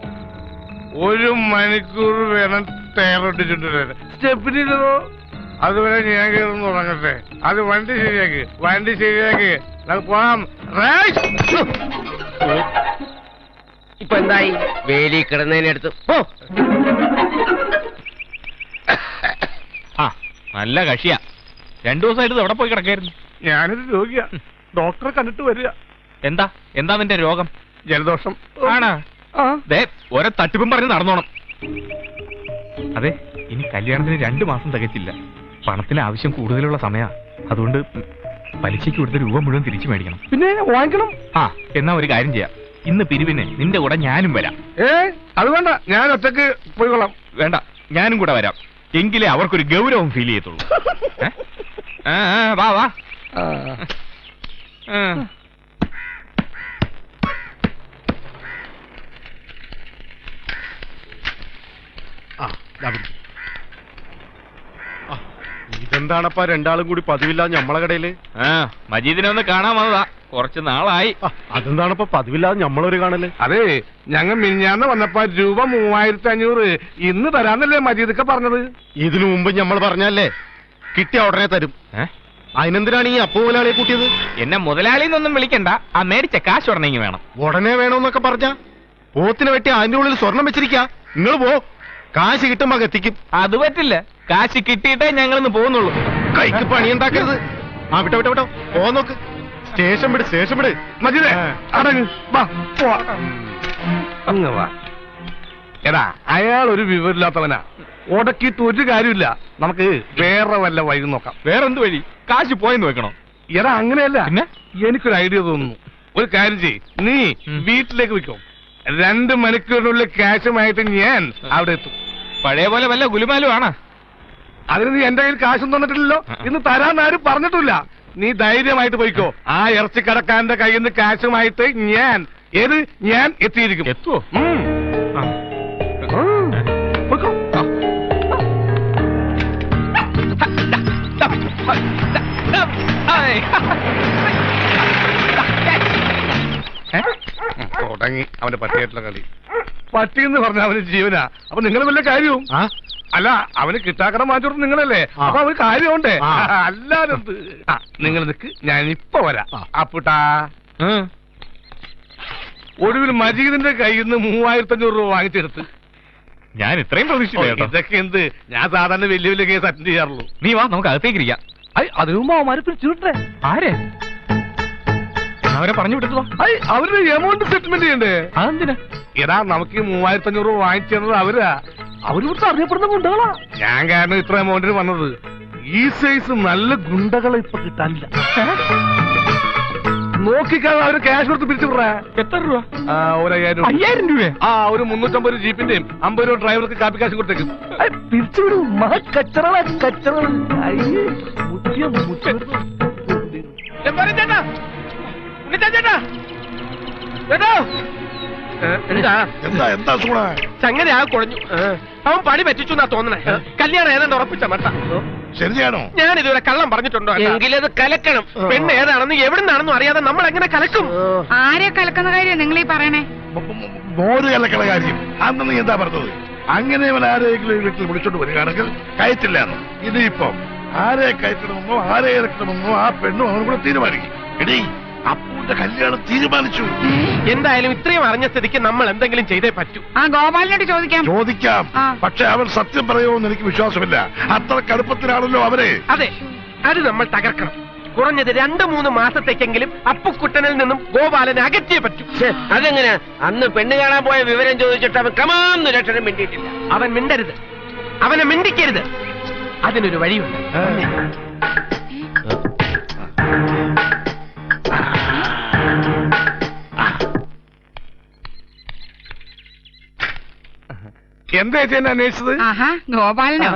1 മണിക്കൂർ വേണം ടയർ ഒട്ടിച്ചിട്ട് വരാൻ. സ്റ്റെപ്പിനില്ലോ അതുവരെ ഞാൻ കയറുന്നു തുടങ്ങട്ടെ. അത് വണ്ടി ശരിയാക്കി നമുക്ക് പോകാം. ഇപ്പൊ എന്തായി? വേലി കിടന്നതിനടുത്ത് നല്ല കക്ഷിയാ. 2 ദിവസമായിട്ട് എവിടെ പോയി കിടക്കായിരുന്നു? ഞാനൊരു രോഗിയാ, ഡോക്ടറെ കണ്ടിട്ട് വരിക. എന്താ നിന്റെ രോഗം? ജലദോഷം ആണോ? ഓരോ തട്ടിപ്പും പറഞ്ഞ് നടന്നോണം. അതെ, ഇനി കല്യാണത്തിന് 2 മാസം തികച്ചില്ല. പണത്തിന് ആവശ്യം കൂടുതലുള്ള സമയ. അതുകൊണ്ട് പലിശയ്ക്ക് കൊടുത്ത രൂപ മുഴുവൻ തിരിച്ചു മേടിക്കണം. പിന്നെ വാങ്ങിക്കണം. എന്നാ ഒരു കാര്യം ചെയ്യാം, ഇന്ന് പിരിവിന് നിന്റെ കൂടെ ഞാനും വരാം. അത് വേണ്ട, ഞാൻ ഒറ്റക്ക് പോയിക്കൊള്ളാം. വേണ്ട, ഞാനും കൂടെ വരാം. എങ്കിലേ അവർക്കൊരു ഗൗരവം ഫീൽ ചെയ്യത്തുള്ളൂ. വാ ഇതെന്താണപ്പാ രണ്ടാളും കൂടി പതിവില്ലാതെ ഞമ്മളെ കടയില്? മജീദിനെ ഒന്ന് കാണാൻ വന്നതാ, കുറച്ച് നാളായി. അതെന്താണിപ്പോ പതിവില്ലാതെ ഞമ്മളൊരു കാണല്? അതെ, ഞങ്ങൾ മിനിഞ്ഞാന്ന് വന്നപ്പോ രൂപ 3500 ഇന്ന് തരാന്നല്ലേ മജീദൊക്കെ പറഞ്ഞത്. ഇതിനു മുമ്പ് ഞമ്മൾ പറഞ്ഞല്ലേ കിട്ടിയ ഉടനെ തരും. അതിനെന്തിനാണ് ഈ അപ്പു മുതലാളിയെ കൂട്ടിയത്? എന്നെ മുതലാളിന്നൊന്നും വിളിക്കണ്ട, ആ മേടിച്ച കാശ് ഉടനെങ്കിൽ വേണം. ഉടനെ വേണമെന്നൊക്കെ പറഞ്ഞ പോത്തിനെ വെട്ടി അതിന്റെ ഉള്ളിൽ സ്വർണം വെച്ചിരിക്കാ. നിങ്ങൾ പോ, കാശ് കിട്ടുമ്പോ എത്തിക്കും. അത് പറ്റില്ല, കാശ് കിട്ടിയിട്ടേ ഞങ്ങളിന്ന് പോകുന്നുള്ളൂ. കൈക്ക് പണിയുണ്ടാക്കരുത്. ആ വിട്ടോ വിട്ടോ വിട്ടോ, പോ നോക്ക്. സ്റ്റേഷൻ വിട്, സ്റ്റേഷൻ വിട്. മതിയേ, അടങ്ങ്, വാ, പോവാ. അങ്ങ് വാ. എടാ, അയാൾ ഒരു വിവരമില്ലാത്തവനാ. ഉടക്കിയിട്ട് ഒരു കാര്യമില്ല. നമുക്ക് വേറെ വല്ല വഴി നോക്കാം. വേറെന്ത് വഴി? കാശ് പോയെന്ന് വെക്കണോ? എടാ അങ്ങനെയല്ല, പിന്നെ എനിക്കൊരു ഐഡിയ തോന്നുന്നു. ഒരു കാര്യം ചെയ്യ്, നീ വീട്ടിലേക്ക് വെക്കോ. 2 മണിക്കൂറിനുള്ളിൽ ക്യാഷുമായിട്ട് ഞാൻ അവിടെ എത്തും. പഴയ പോലെ വല്ല ഗുലുമാലും ആണ്. അതിന് നീ എന്റെ കയ്യിൽ കാശും തന്നിട്ടില്ലല്ലോ, ഇന്ന് തരാൻ ആരും പറഞ്ഞിട്ടില്ല. നീ ധൈര്യമായിട്ട് പോയിക്കോ. ആ ഇറച്ചിക്കടക്കാരന്റെ കയ്യിൽ നിന്ന് കാശുമായിട്ട് ഞാൻ എത്തിയിരിക്കും. എത്തുവോ? തുടങ്ങി അവന്റെ പട്ടിയായിട്ടുള്ള കളി. പട്ടി എന്ന് പറഞ്ഞ അവന് ജീവനാ. അപ്പൊ നിങ്ങൾ വല്ല കാര്യവും അല്ല, അവന് കിട്ടാക്കടം മാറ്റി നിങ്ങളല്ലേ, അപ്പൊ അവന് കാര്യമുണ്ടേ. അല്ലാതെ നിങ്ങൾ നിക്ക്, ഞാനിപ്പോ വരാം. അപ്പുട്ടാ, ഒടുവിൽ മജീദിന്റെ കയ്യിൽ നിന്ന് 3500 രൂപ വാങ്ങിച്ചെടുത്ത്. ഞാൻ ഇത്രയും പ്രതീക്ഷിച്ചില്ല. ഇതൊക്കെ എന്ത്, ഞാൻ സാധാരണ വലിയ വലിയ കേസ് അറ്റൻഡ് ചെയ്യാറുള്ളൂ. നീ വാ, നമുക്ക് അകത്തേക്ക് ഇരിക്കാം. അതിനുമ്പോ അവന്മാരെ പിടിച്ചു വിട്ടേ. ആരെ? അവരെ പറഞ്ഞു വിട്ടു. അവരുടെ എമൗണ്ട് സെറ്റിൽമെന്റ് ചെയ്യണ്ടേ? അതെന്തിനാ? എടാ, നമുക്ക് 3500 രൂപ വാങ്ങിച്ചത് അവരാ. അവരിവിടുത്തെ അറിയപ്പെടുന്ന ഗുണ്ടകളാ. ഞാൻ കാരണം ഇത്ര എമൗണ്ടിന് വന്നത്. ഈ സൈസ് നല്ല ഗുണ്ടകളെ ഇപ്പൊ കിട്ടാനില്ല. നോക്കിക്കാതെ അവര് ക്യാഷ് കൊടുത്ത് പിരിച്ചു വിടാ. എത്ര രൂപ? 5000 രൂപ. ആ, ഒരു 350 ജീപ്പിന്റെയും 50 രൂപ ഡ്രൈവർക്ക് കാപ്പി കാശ് കൊടുത്തേക്കും. പിരിച്ചുവിടും. എന്താ സൂണ? സംഗതി ആ കുഴഞ്ഞു. അവൻ പണി പറ്റിച്ചു എന്നാ തോന്നണേ. കല്യാണം ഏതാണ്ട് ഉറപ്പിച്ച മട്ട. ശരിയാണോ? ഞാൻ ഇതുവരെ കള്ളം പറഞ്ഞിട്ടുണ്ടോ? എങ്കിലത് കലക്കണം. പെണ്ണ് ഏതാണെന്ന് എവിടുന്നാണെന്നും അറിയാതെ നമ്മൾ എങ്ങനെ കലക്കും? ആരെ കലക്കുന്ന കാര്യം നിങ്ങൾ ഈ പറയണേ? മോര് കലക്കണ കാര്യം അന്ന് നീ എന്താ പറഞ്ഞത്? അങ്ങനെ അവൻ ആരെങ്കിലും വീട്ടിൽ വിളിച്ചോണ്ട് വരികയാണെങ്കിൽ കയറ്റില്ല എന്ന്. ഇനിയിപ്പം ആരെ കയറ്റണമെന്നോ ആരെ ഇറക്കണമെന്നോ ആ പെണ്ണും അവനും കൂടെ തീരുമാനിക്കും. എടീ, അപ്പൂന്റെ കല്യാണം തീരുമാനിച്ചു. എന്തായാലും ഇത്രയും അറിഞ്ഞ സ്ഥിതിക്ക് നമ്മൾ എന്തെങ്കിലും ചെയ്തേ പറ്റൂ. ആ ഗോപാലിനോട് ചോദിക്കാം. പക്ഷെ അവൻ സത്യം പറയുമെന്ന് എനിക്ക് വിശ്വാസമില്ല. അത്ര കടുപ്പത്തിലാണല്ലോ അവരെ. അതെ, അത് നമ്മൾ തകർക്കണം. കുറഞ്ഞത് 2-3 മാസത്തേക്കെങ്കിലും അപ്പുക്കുട്ടനിൽ നിന്നും ഗോപാലനെ അകറ്റിയേ പറ്റൂ. അതെങ്ങനെയാ? അന്ന് പെണ്ണ് കാണാൻ പോയ വിവരം ചോദിച്ചിട്ട് അവൻ കമാന്ന് രക്ഷണം മിണ്ടിയിട്ടില്ല. അവൻ മിണ്ടരുത്, അവനെ മിണ്ടിക്കരുത്. അതിനൊരു വഴിയുണ്ട്. എന്താ ചേച്ചി എന്നെ അന്വേഷിച്ചത്? ആഹാ, ഗോപാലനോ?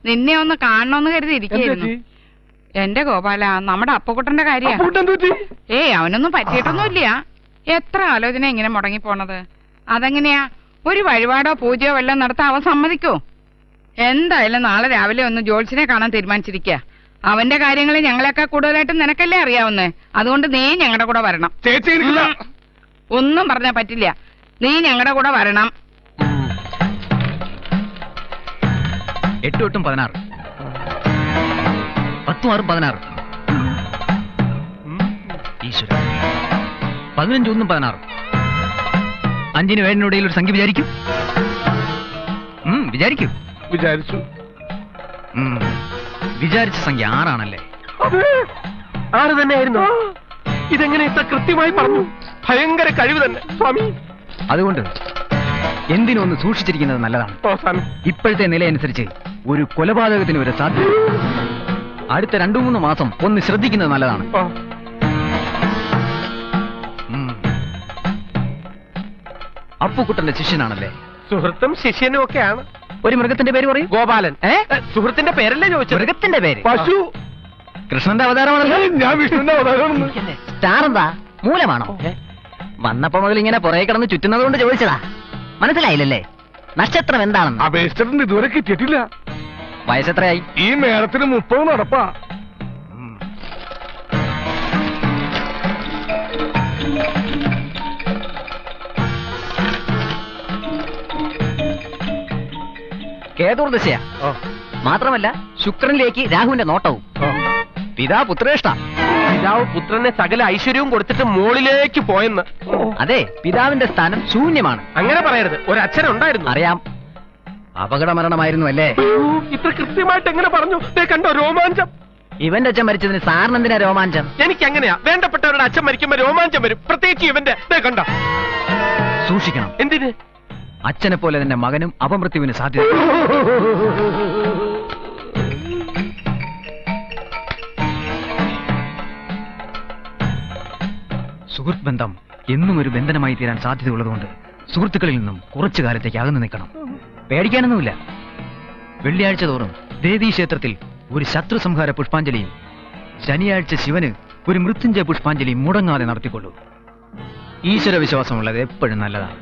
നിന്നെ ഒന്ന് കാണണമെന്ന് കരുതി ഇരിക്കുന്നു. എന്റെ ഗോപാല, നമ്മുടെ അപ്പുക്കുട്ടന്റെ കാര്യ. അവനൊന്നും പറ്റിയിട്ടൊന്നുമില്ല. എത്ര ആലോചന ഇങ്ങനെ മുടങ്ങി പോണത്. അതെങ്ങനെയാ? ഒരു വഴിപാടോ പൂജയോ വല്ലതും നടത്താൻ അവൻ സമ്മതിക്കോ? എന്തായാലും നാളെ രാവിലെ ഒന്ന് ജോൾസിനെ കാണാൻ തീരുമാനിച്ചിരിക്കുക. അവന്റെ കാര്യങ്ങൾ ഞങ്ങളെക്കാൾ കൂടുതലായിട്ട് നിനക്കല്ലേ അറിയാവുന്നേ. അതുകൊണ്ട് നീ ഞങ്ങളുടെ കൂടെ വരണം. ഒന്നും പറഞ്ഞാ പറ്റില്ല. നീ ഞങ്ങളുടെ കൂടെ വരണം. 8 8 16 10 6 16 ഈശ്വര 15 1 16 5 7 ഒരു സംഖ്യ വിചാരിക്കും. വിചാരിച്ചു. വിചാരിച്ച സംഖ്യ 6 ആണല്ലേ? 6 തന്നെയായിരുന്നു. ഇതെങ്ങനെ ഇത്ര കൃത്യമായി പറഞ്ഞു? ഭയങ്കര കഴിവ് തന്നെ സ്വാമി. അതുകൊണ്ട് എന്തിനൊന്ന് സൂക്ഷിച്ചിരിക്കുന്നത് നല്ലതാണ്. ഇപ്പോഴത്തെ നിലയനുസരിച്ച് ഒരു കൊലപാതകത്തിന് വരെ സാധ്യത. അടുത്ത 2-3 മാസം ഒന്ന് ശ്രദ്ധിക്കുന്നത് നല്ലതാണ്. അപ്പുക്കുട്ടന്റെ ശിഷ്യനാണല്ലേ? സുഹൃത്തും ശിഷ്യനും ഒക്കെയാണ്. ഒരു മൃഗത്തിന്റെ പേര് പറയും. ഗോപാലൻ. സുഹൃത്തിന്റെ പേരല്ലേ ചോദിച്ചത്? മൃഗത്തിന്റെ പേര് പശു. കൃഷ്ണന്റെ അവതാരമാണല്ലോ. ഞാൻ വിഷ്ണുവിന്റെ അവതാരം. സ്റ്റാർ എന്താ? മൂലമാണോ? വന്നപ്പോ മുതൽ ഇങ്ങനെ പുറകെ കിടന്ന് ചുറ്റുന്നത് കൊണ്ട് ചോദിച്ചതാ. മനസ്സിലായില്ലല്ലേ നക്ഷത്രം എന്താണെന്ന്? അപേക്ഷിച്ചിട്ടുണ്ട്, ഇതുവരെ കിട്ടിയിട്ടില്ല. വയസ്സെത്രയായി? ഈ മേളത്തിന് 30 നടപ്പാ. കേതുർദശയാ. മാത്രമല്ല ശുക്രനിലേക്ക് രാഹുവിന്റെ നോട്ടവും. പിതാവ് പുത്രേഷ്ട. പിതാവ് പുത്രനെ സകല ഐശ്വര്യവും കൊടുത്തിട്ട് മോളിലേക്ക് പോയെന്ന്. അതെ, പിതാവിന്റെ സ്ഥാനം ശൂന്യമാണ്. അങ്ങനെ പറയരുത്, ഒരു അച്ഛനുണ്ടായിരുന്നു. അറിയാം, അപകട മരണമായിരുന്നു അല്ലേ? ഇത്ര കൃത്യമായിട്ട് എങ്ങനെ പറഞ്ഞു? കണ്ടോ രോമാഞ്ചം. ഇവന്റെ അച്ഛൻ മരിച്ചതിന് സാറിന് എന്തിനാ രോമാഞ്ചം? എനിക്ക് അങ്ങനെയാ, വേണ്ടപ്പെട്ടവരുടെ അച്ഛൻ മരിക്കുമ്പോ രോമാഞ്ചം വരും, പ്രത്യേകിച്ച് ഇവന്റെ. കണ്ട, സൂക്ഷിക്കണം. എന്തിന്? അച്ഛനെ പോലെ തന്നെ മകനും അപമൃത്യുവിന് സാധ്യത. സുഹൃത്ത് ബന്ധം എന്നും ഒരു ബന്ധനമായി തീരാൻ സാധ്യതയുള്ളതുകൊണ്ട് സുഹൃത്തുക്കളിൽ നിന്നും കുറച്ചു കാലത്തേക്ക് അകന്നു നിൽക്കണം. പേടിക്കാനൊന്നുമില്ല. വെള്ളിയാഴ്ച തോറും ദേവീക്ഷേത്രത്തിൽ ഒരു ശത്രു സംഹാര പുഷ്പാഞ്ജലിയും ശനിയാഴ്ച ശിവന് ഒരു മൃത്യുഞ്ജയ പുഷ്പാഞ്ജലിയും മുടങ്ങാതെ നടത്തിക്കൊള്ളൂ. ഈശ്വര വിശ്വാസമുള്ളത് എപ്പോഴും നല്ലതാണ്.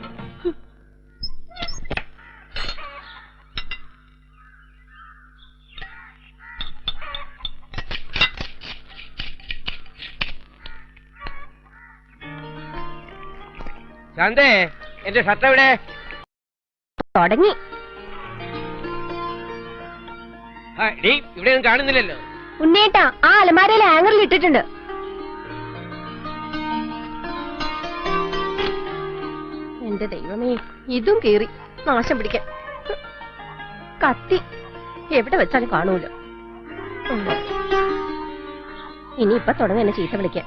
ശാന്തേ, എന്റെ ഷർട്ട് എവിടെ? തുടങ്ങി. ഇവിടെ ഒന്നും കാണുന്നില്ലല്ലോ. ഉണ്ണേട്ടാ, ആ അലമാരയിൽ ഹാങ്ങറിൽ ഇട്ടിട്ടുണ്ട്. എന്റെ ദൈവമേ, ഇതും കീറി നാശം പിടിക്കാൻ. കത്തി എവിടെ വെച്ചാലും കാണൂല. ഇനിയിപ്പൊ തുടങ്ങി എന്നെ ചീത്ത വിളിക്കാൻ.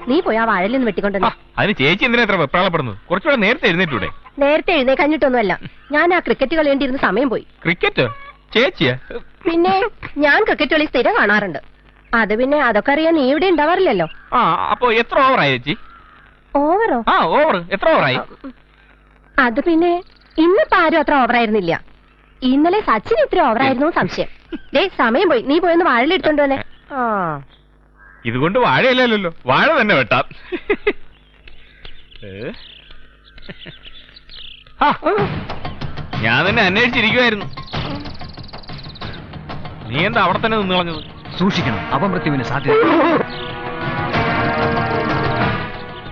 നീ പോയി ആ വാഴയിൽ നിന്ന് വെട്ടിക്കൊണ്ടെന്ന്. അതിന് ചേച്ചി എന്തിനാ എത്ര വെപ്രാളപ്പെടുന്നത്? കുറച്ചുകൂടെ നേരത്തെ എഴുന്നേറ്റൂടെ? നേരത്തെ എഴുന്നേക്കഞ്ഞിട്ടൊന്നുമല്ല, ഞാൻ ആ ക്രിക്കറ്റ് കളയേണ്ടിയിരുന്ന സമയം പോയി. ക്രിക്കറ്റ് ചേച്ചിയാ? പിന്നെ ഞാൻ ക്രിക്കറ്റ് കളി സ്ഥിരം കാണാറുണ്ട്. അത് പിന്നെ അതൊക്കെ അറിയാൻ നീ ഇവിടെ ഉണ്ടാവാറില്ലല്ലോ. ആ, അപ്പൊ എത്ര ഓവറായി ചേച്ചി? ഓവറോ? ആ, ഓവർ എത്ര ഓവറായി? അത് പിന്നെ ഇന്നിപ്പോ ആരും അത്ര ഓവറായിരുന്നില്ല. ഇന്നലെ സച്ചിൻ ഇത്ര ഓവറായിരുന്നു സംശയം. ദേ സമയം പോയി, നീ പോയൊന്ന് വാഴലെടുത്തോണ്ട് വന്നെ. ആ, ഇതുകൊണ്ട് വാഴയല്ലല്ലോ, വാഴ തന്നെ വെട്ടാം. ഞാൻ തന്നെ അന്വേഷിച്ചിരിക്കുമായിരുന്നു. നീ എന്താ അവിടെ തന്നെ നിന്ന് കളഞ്ഞത്? സൂക്ഷിക്കണം, അപമൃത്യുവിന് സാധ്യത.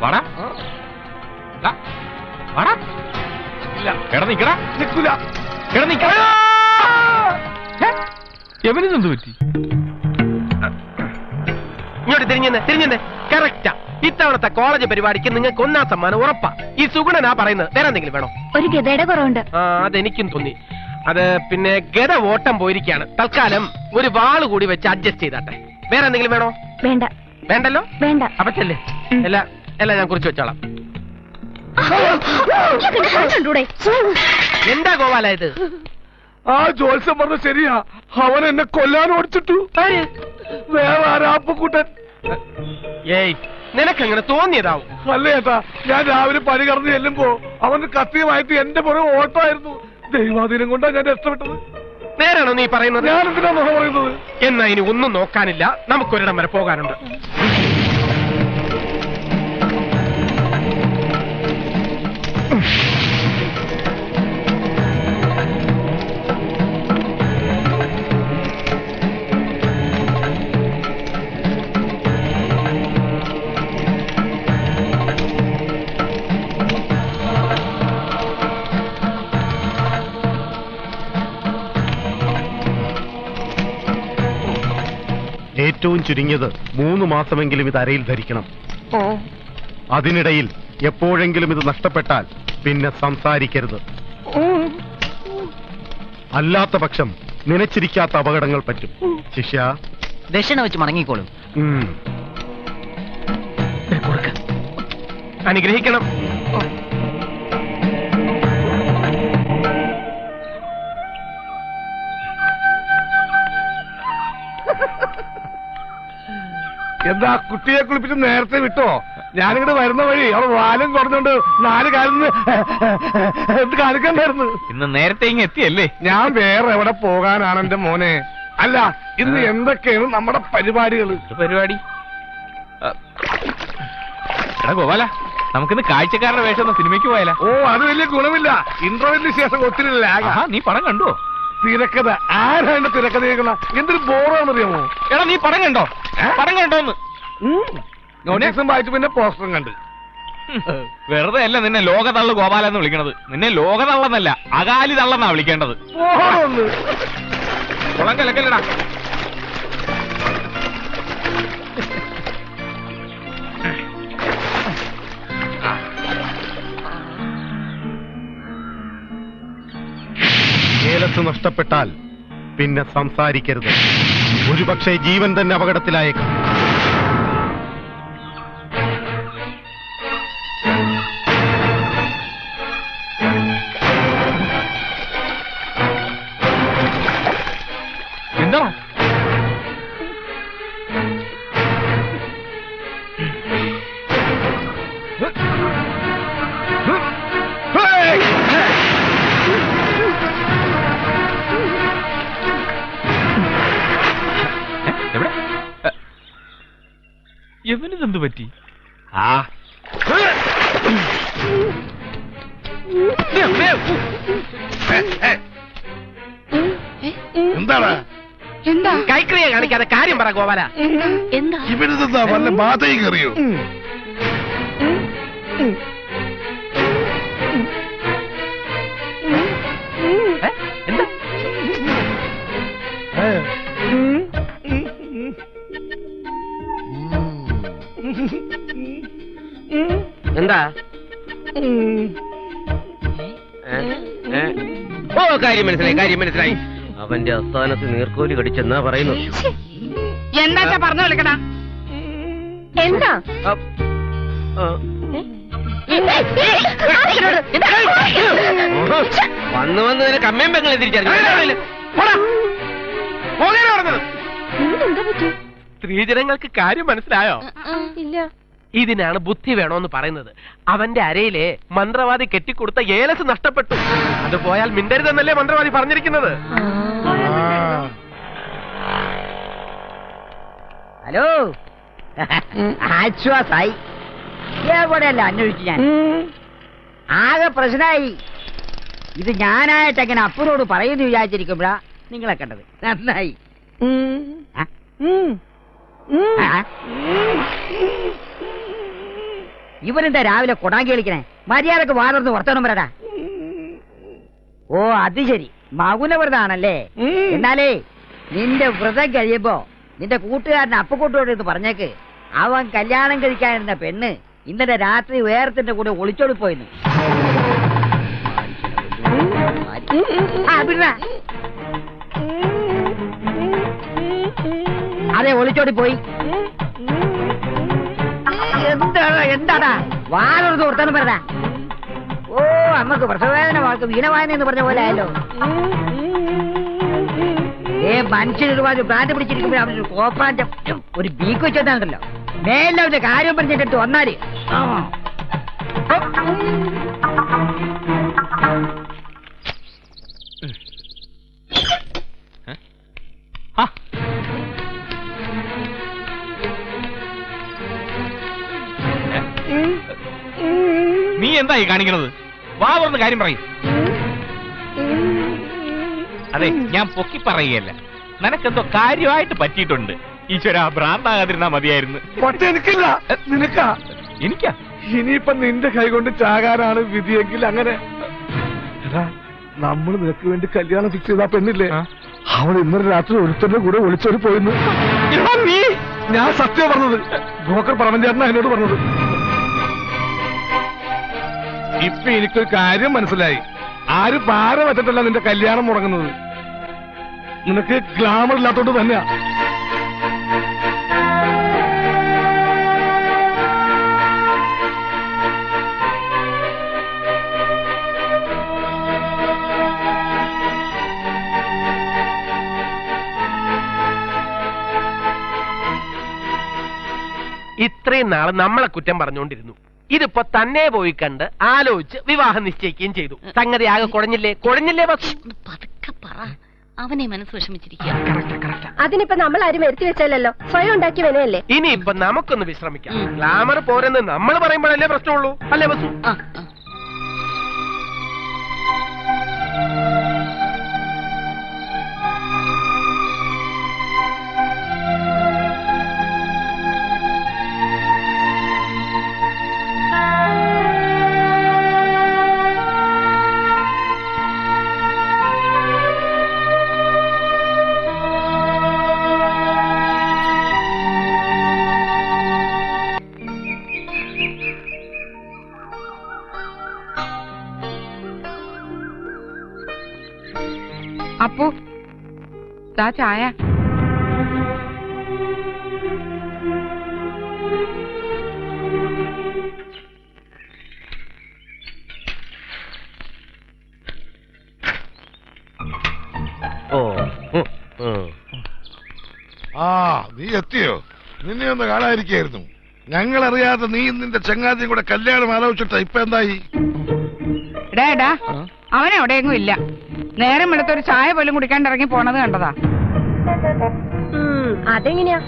വാടാ വാടാ, കിട നിക്കടാ. നിൽക്കൂല. കിട നിക്കടാ. എവനെന്ത് പറ്റി? ഇങ്ങോട്ട് തിരിഞ്ഞെ. കറക്റ്റാ. ഇത്തവണത്തെ കോളേജ് പരിപാടിക്ക് നിങ്ങൾക്ക് 1ാം സമ്മാനം ഉറപ്പാ. ഈ സുഗുണനാ പറയുന്നത്. വേറെ എന്തെങ്കിലും വേണോ? ഒരു ഗതയുടെ കുറവുണ്ട്. ആ, അതെനിക്കും തോന്നി. അത് പിന്നെ ഗത ഓട്ടം പോയിരിക്കാണ്. തൽക്കാലം ഒരു വാള് കൂടി വെച്ച് അഡ്ജസ്റ്റ് ചെയ്താട്ടെ. വേറെ എന്തെങ്കിലും വേണോ? വേണ്ട. വേണ്ടല്ലോ? വേണ്ട. അപ്പച്ചല്ലേ, എല്ലാം ഞാൻ കുറിച്ച് വെച്ചോളാം. എന്താ ഗോപാല ഇത്? ആ ജോത്സ്യം പറഞ്ഞ ശരിയാ. അവൻ എന്നെ കൊല്ലാൻ ഓടിച്ചിട്ടു. വേറെ ആരാപ്പുകൂട്ടൻ. ഏയ്, നിനക്കങ്ങനെ തോന്നിയതാവും. അല്ലേ ഏട്ടാ, ഞാൻ രാവിലെ പനി കറന്ന് ചെല്ലുമ്പോ അവന് കത്തിയുമായിട്ട് എന്റെ പുറകെ ഓട്ടമായിരുന്നു. ദൈവാധീനം കൊണ്ടാ ഞാൻ രക്ഷപ്പെട്ടത്. നേരാണോ നീ പറയുന്നത്? ഞാൻ എന്തിനാ പറയുന്നത്? എന്നാ ഇനി ഒന്നും നോക്കാനില്ല, നമുക്കൊരിടം വരെ പോകാനുണ്ട്. ഏറ്റവും ചുരുങ്ങിയത് 3 മാസമെങ്കിലും ഇത് അരയിൽ ധരിക്കണം. അതിനിടയിൽ എപ്പോഴെങ്കിലും ഇത് നഷ്ടപ്പെട്ടാൽ പിന്നെ സംസാരിക്കരുത്. അല്ലാത്ത പക്ഷം നനച്ചിരിക്കാത്ത അപകടങ്ങൾ പറ്റും. ശിഷ്യ, ദക്ഷിണ വെച്ച് മടങ്ങിക്കോളും. അനുഗ്രഹിക്കണം. എന്താ കുട്ടിയെ കുളിപ്പിച്ച് നേരത്തെ വിട്ടോ? ഞാനിങ്ങോട്ട് വരുന്ന വഴി അവൾ വാലും കുറഞ്ഞോണ്ട് 4 കാലിൽ എന്ത് കാണിക്കണ്ടായിരുന്നു. ഇന്ന് നേരത്തെ ഇങ്ങ് എത്തിയല്ലേ? ഞാൻ വേറെ എവിടെ പോകാനാണ് എന്റെ മോനെ. അല്ല, ഇന്ന് എന്തൊക്കെയാണ് നമ്മുടെ പരിപാടികൾ? പരിപാടി ഗോപാല, നമുക്കിന്ന് കാഴ്ചക്കാരുടെ വേഷം എന്ന സിനിമയ്ക്ക് പോയാലോ? ഓ, അത് വലിയ ഗുണമില്ല. ഇന്റർവെല്ലിന് ശേഷം ഒത്തിരി ലാഗാ. നീ പടം കണ്ടോ? തിരക്കഥ ആരാണ് തിരക്കഥ കേൾക്കണ? എന്തൊരു ബോറാണെന്നറിയാമോ? എടാ, നീ പടം കണ്ടോ? പടം കണ്ടോന്ന് നോട്ടീസും വായിച്ചു, പിന്നെ പോസ്റ്ററും കണ്ട്. വെറുതെ അല്ല നിന്നെ ലോകതള്ളു ഗോപാല എന്ന് വിളിക്കണത്. നിന്നെ ലോകതള്ളെന്നല്ല, അകാലി തള്ളെന്നാ വിളിക്കേണ്ടത്. കുളം കലക്കല്ലടാ. ഏലസ് നഷ്ടപ്പെട്ടാൽ പിന്നെ സംസാരിക്കരുത്. ഒരുപക്ഷെ ജീവൻ തന്നെ അപകടത്തിലായേക്കാം. എന്താ ഇവനിതെന്ത് പറ്റി? എന്താണ് എന്താ കൈക്രിയ കാണിക്കാതെ കാര്യം പറ ഗോപാല. എന്താ ഇവരിതെന്താ വല്ല ബാധയും കയറിയോ? എന്താ? ഓ, കാര്യം മനസ്സിലായി. അവന്റെ അസ്ഥാനത്ത് നീർക്കോലി കടിച്ചെന്നാ പറയുന്നു. എന്താ പറഞ്ഞു വിളിക്കണ? എന്താ വന്ന് നിനക്ക് അമ്മയും പെങ്ങളെ തിരിച്ചറിഞ്ഞു. എന്താ പറ്റി? സ്ത്രീജനങ്ങൾക്ക് കാര്യം മനസ്സിലായോ? ഇല്ല. ഇതിനാണ് ബുദ്ധി വേണോന്ന് പറയുന്നത്. അവന്റെ അരയിലെ മന്ത്രവാദി കെട്ടിക്കൊടുത്ത ഏലസ് നഷ്ടപ്പെട്ടു. അത് പോയാൽ മിണ്ടരുതെന്നല്ലേ മന്ത്രവാദി പറഞ്ഞിരിക്കുന്നത്. ഹലോ, ആശ്വാസായി. എവിടെയല്ല അന്വേഷിച്ചു ഞാൻ. ആകെ പ്രശ്നമായി. ഇത് ഞാനായിട്ട് എങ്ങനെ അപ്പുറോട് പറയുന്നു വിചാരിച്ചിരിക്കുമ്പോഴാ നിങ്ങളെ കണ്ടത്. നന്നായി. ഇവനെന്താ രാവിലെ കൊടാങ്കി കളിക്കണേ? മര്യാദക്ക് വാർന്ന് വർത്തമാനം പറയടാ. ഓ, അത് ശരി, മകുനവ്രതാണല്ലേ. എന്നാലേ നിന്റെ വ്രതം കഴിയുമ്പോ നിന്റെ കൂട്ടുകാരൻ അപ്പുകൂട്ടോട് എന്ന് പറഞ്ഞേക്ക്, അവൻ കല്യാണം കഴിക്കാനിരുന്ന പെണ്ണ് ഇന്നലെ രാത്രി വേറത്തിന്റെ കൂടെ ഒളിച്ചോടി പോയിന്ന്. അതെ, ഒളിച്ചോടി പോയി. എന്താടാ വാലൊരു വർത്താനം പറടാ. ഓ, അമ്മക്ക് പ്രസവവേദന വാക്ക് വീണവായന എന്ന് പറഞ്ഞ പോലെ ആയല്ലോ. മനുഷ്യനൊരുപാട് പ്രാന്ത് പിടിച്ചിരിക്കുമ്പോൾ അവനൊരു കോപ്പാന്റെ ഒരു ബീക്ക് വെച്ചോണ്ടല്ലോ. മേലവന്റെ കാര്യം പറഞ്ഞിട്ട് വന്നാല് നീ എന്താ ഈ കാണിക്കണത്? വാ തുറന്ന് കാര്യം പറയും. അതെ, ഞാൻ പൊക്കി പറയുകയല്ല. നിനക്കെന്തോ കാര്യമായിട്ട് പറ്റിയിട്ടുണ്ട്. ഈശ്വര, ഭ്രാന്താകാതിരുന്നാ മതിയായിരുന്നു. പക്ഷെ എനിക്കില്ല, നിനക്കാ. എനിക്കാ? ഇനിയിപ്പൊ നിന്റെ കൈകൊണ്ട് ചാകാനാണ് വിധിയെങ്കിൽ അങ്ങനെ. എടാ, നമ്മൾ നിനക്ക് വേണ്ടി കല്യാണം ഫിക്സ് ചെയ്ത പെണ്ണില്ലേ, അവൾ ഇന്നലെ രാത്രി ഒരുത്തന്റെ കൂടെ ഒളിച്ചോടി പോയിന്ന്. നീ, ഞാൻ സത്യം പറഞ്ഞത്. ബ്രോക്കർ പറമ്പൻചേട്ടനാ എന്നോട് പറഞ്ഞത്. ഇപ്പൊ എനിക്കൊരു കാര്യം മനസ്സിലായി. ആര് പാര വെച്ചിട്ടല്ല നിന്റെ കല്യാണം മുടങ്ങുന്നത്. നിനക്ക് ഗ്ലാമർ ഇല്ലാത്തോണ്ട് തന്നെയാ. ഇത്രയും നാള് നമ്മളെ കുറ്റം പറഞ്ഞുകൊണ്ടിരുന്നു. ഇതിപ്പോ തന്നെ പോയി കണ്ട് ആലോചിച്ച് വിവാഹം നിശ്ചയിക്കുകയും ചെയ്തു. സംഗതി ആകെ കുഴഞ്ഞില്ലേ ബസ്? പതുക്കെ പറ, അവനെ മനസ്സ് വിഷമിച്ചിരിക്കുക. അതിനിപ്പോ നമ്മൾ ആരും വരുത്തി വെച്ചാലല്ലോ, സ്വയം ഉണ്ടാക്കി വിനയല്ലേ. ഇനിയിപ്പൊ നമുക്കൊന്ന് വിശ്രമിക്കാം. ഗ്ലാമർ പോരെന്ന് നമ്മൾ പറയുമ്പോഴല്ലേ പ്രശ്നമുള്ളൂ, അല്ലേ ബസു? അപ്പു ദാ ചായ. നീ എത്തിയോ? നിന്നെ ഒന്ന് കാണാതിരിക്കായിരുന്നു. ഞങ്ങളറിയാതെ നീ നിന്റെ ചങ്ങാതിയും കൂടെ കല്യാണം ആലോചിച്ചിട്ട് ഇപ്പൊ എന്തായി? എടാ അവനെവിടെയെങ്ങും ഇല്ല. നേരം എടുത്തൊരു ചായ പോലും കുടിക്കാണ്ട് ഇറങ്ങി പോണത് കണ്ടതാ. അതെങ്ങനെയാ?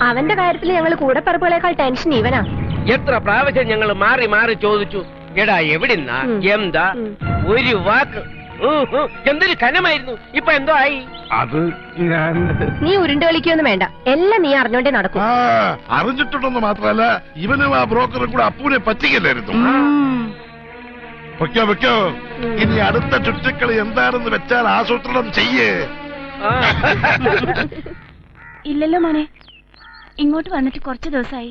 അവന്റെ കാര്യത്തിൽ ഞങ്ങൾ കൂടെപ്പറപ്പുകളേക്കാൾ ടെൻഷൻ ഇവനാ. എത്ര പ്രാവശ്യം ഞങ്ങൾ മാറി മാറി ചോദിച്ചു, എടാ എവിടുന്നാ എന്താ? ഒരു വാക്ക് എന്തൊരു കനമായിരുന്നു. ഇപ്പൊ എന്തോ ആയി? അത് ഞാൻ നീ ഉരുണ്ട് കളിക്കൊന്നും വേണ്ട, എല്ലാം നീ അറിഞ്ഞോണ്ടേ നടക്കും. അറിഞ്ഞിട്ടുണ്ടെന്ന് മാത്രമല്ല, ഇവനും ആ ബ്രോക്കറും കൂടെ അപ്പൂനെ പറ്റിക്കല്ലായിരുന്നു. വെക്കോ വെക്കോ, ഇനി അടുത്ത ചുറ്റിക്കളി എന്താണെന്ന് വെച്ചാൽ ആസൂത്രണം ചെയ്യേ. ഇല്ലല്ലോ മോനെ, ഇങ്ങോട്ട് വന്നിട്ട് കുറച്ച് ദിവസമായി.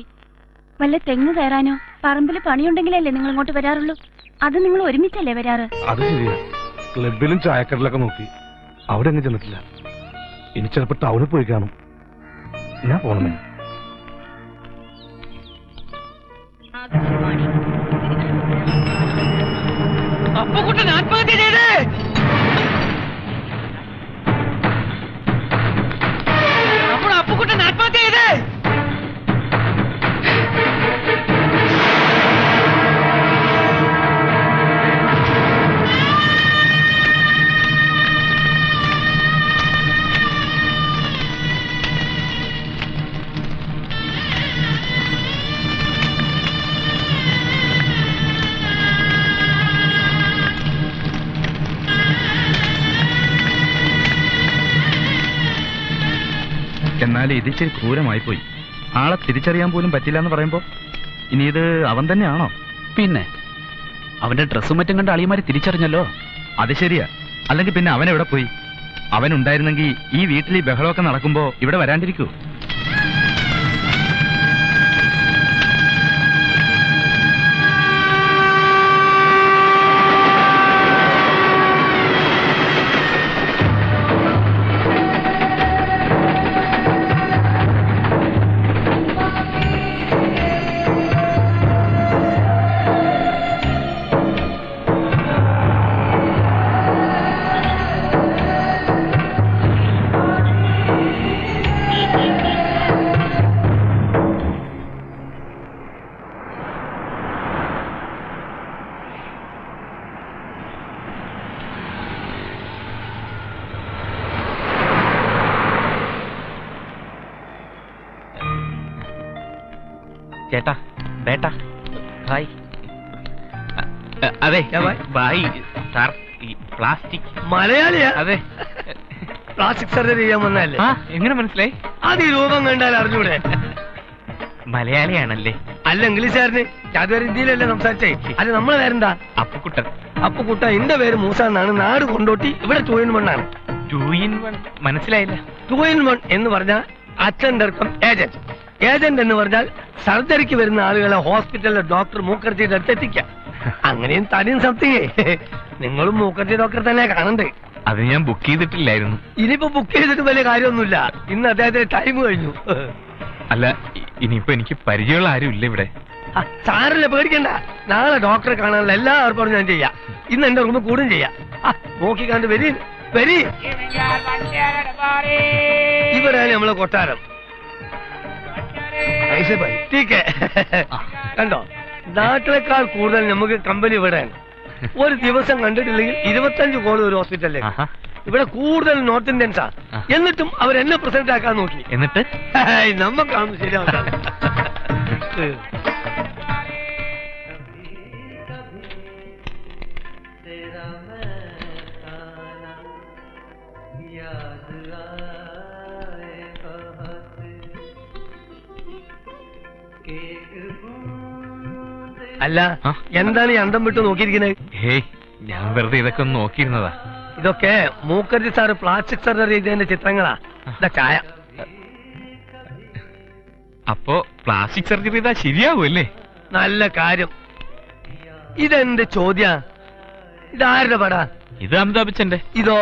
വല്ല തെങ്ങ് കയറാനോ പറമ്പിൽ പണിയുണ്ടെങ്കിലല്ലേ നിങ്ങൾ ഇങ്ങോട്ട് വരാറുള്ളൂ? അത് നിങ്ങൾ ഒരുമിച്ചല്ലേ വരാറ്? അത് ശരിയാ. ക്ലബിലും ചായക്കടലൊക്കെ നോക്കി, അവിടെ എങ്ങും ചെന്നിട്ടില്ല. ഇനി ചിലപ്പോ ടൗണിൽ പോയി കാണും. ഞാൻ പോണമേ. അപ്പുകുട്ടൻ ആത്മഹത്യ ചെയ്തേ. നമ്മുടെ അപ്പുകുട്ടൻ ആത്മഹത്യ ചെയ്തേ. എന്നാൽ ഇത് ഇച്ചിരി ക്രൂരമായി പോയി. ആളെ തിരിച്ചറിയാൻ പോലും പറ്റില്ല എന്ന് പറയുമ്പോ ഇനി ഇത് അവൻ തന്നെയാണോ? പിന്നെ അവന്റെ ഡ്രസ്സും മറ്റും കണ്ട് അളിയന്മാര് തിരിച്ചറിഞ്ഞല്ലോ. അത് ശരിയാ. അല്ലെങ്കിൽ പിന്നെ അവൻ എവിടെ പോയി? അവൻ ഉണ്ടായിരുന്നെങ്കിൽ ഈ വീട്ടിൽ ഈ ബഹളമൊക്കെ നടക്കുമ്പോ ഇവിടെ വരാണ്ടിരിക്കൂ. ചേട്ടാ ബേട്ടാ ഹായ്. അതെ ബായ് സാർ, ഈ പ്ലാസ്റ്റിക് മലയാളിയാ? അതെ. പ്ലാസ്റ്റിക് സർജറി ചെയ്യാൻ വന്നല്ലേ? എങ്ങനെ മനസ്സിലായി? അത് ഈ രൂപം കണ്ടാൽ അറിഞ്ഞൂടെ? മലയാളിയാണല്ലേ? അല്ല ഇംഗ്ലീഷുകാരന്. അതുവരെ ഹിന്ദിയിലല്ലേ സംസാരിച്ചേ? അല്ല നമ്മളെ പേരെന്താ? അപ്പുക്കുട്ടൻ. അപ്പുക്കുട്ട. എന്റെ പേര് മൂസ എന്നാണ്. നാട് കൊണ്ടോട്ടി. ഇവിടെ 2 in 1 ആണ്. 2 in 1 മനസ്സിലായില്ല. 2 in 1 എന്ന് പറഞ്ഞാൽ അറ്റൻഡർക്കും ഏജന്റ്. ഏജന്റ് എന്ന് പറഞ്ഞാൽ സർജറിക്ക് വരുന്ന ആളുകളെ ഹോസ്പിറ്റലിലെ ഡോക്ടർ മൂക്കർജിയുടെ അടുത്ത് എത്തിക്കാം. അങ്ങനെയും തടിയും സംതിങ്. നിങ്ങളും മൂക്കർജി ഡോക്ടർ തന്നെ കാണണ്ടേ? അത് ഞാൻ ബുക്ക് ചെയ്തിട്ടില്ലായിരുന്നു. ഇനിയിപ്പോ ബുക്ക് ചെയ്തിട്ട് വലിയ കാര്യമൊന്നുമില്ല. ഇന്ന് അദ്ദേഹത്തിന് ടൈം കഴിഞ്ഞു. അല്ല, ഇനിയിപ്പോ എനിക്ക് പരിചയമുള്ള ആരും ഇല്ല ഇവിടെ. സാരല്ല, പേടിക്കണ്ട. നാളെ ഡോക്ടറെ കാണാനുള്ള എല്ലാ ഏർപ്പാടും ഞാൻ ചെയ്യാം. ഇന്ന് എന്റെ റൂമിൽ കൂടും ചെയ്യാം. നോക്കിക്കാണ്ട് വരി. ഇവരാണ് നമ്മളെ കൊട്ടാരം. കണ്ടോ, നാട്ടിലേക്കാൾ കൂടുതൽ നമുക്ക് കമ്പനി ഇവിടെയാണ്. ഒരു ദിവസം കണ്ടിട്ടില്ലെങ്കിൽ 25 കോടി ഒരു ഹോസ്പിറ്റലിലേക്ക്. ഇവിടെ കൂടുതൽ നോർത്ത് ഇന്ത്യൻസാ. എന്നിട്ടും അവരെന്നെ പ്രസന്റ് ആക്കാൻ നോക്കി. എന്നിട്ട് നമ്മക്കാണ് ശരിയാവുക. അല്ല, എന്താണ് ഈ അന്തം വിട്ട് നോക്കിയിരിക്കുന്നത്? ഹേയ്, ഞാൻ വെറുതെ ഇതൊക്കെ ഒന്ന് നോക്കിയിരുന്നതാ. ഇതൊക്കെ മൂക്കർജി സാറ് പ്ലാസ്റ്റിക് സർജറി ചെയ്തതിന്റെ ചിത്രങ്ങളാ. ചായ. അപ്പോ പ്ലാസ്റ്റിക് സർജറി ചെയ്താ ശരിയാവുമല്ലേ? നല്ല കാര്യം. ഇതെന്ത് ചോദ്യ? ഇതാരുടെ പടാ? ഇത് അമിതാഭ് ബച്ചന്റെ. ഇതോ?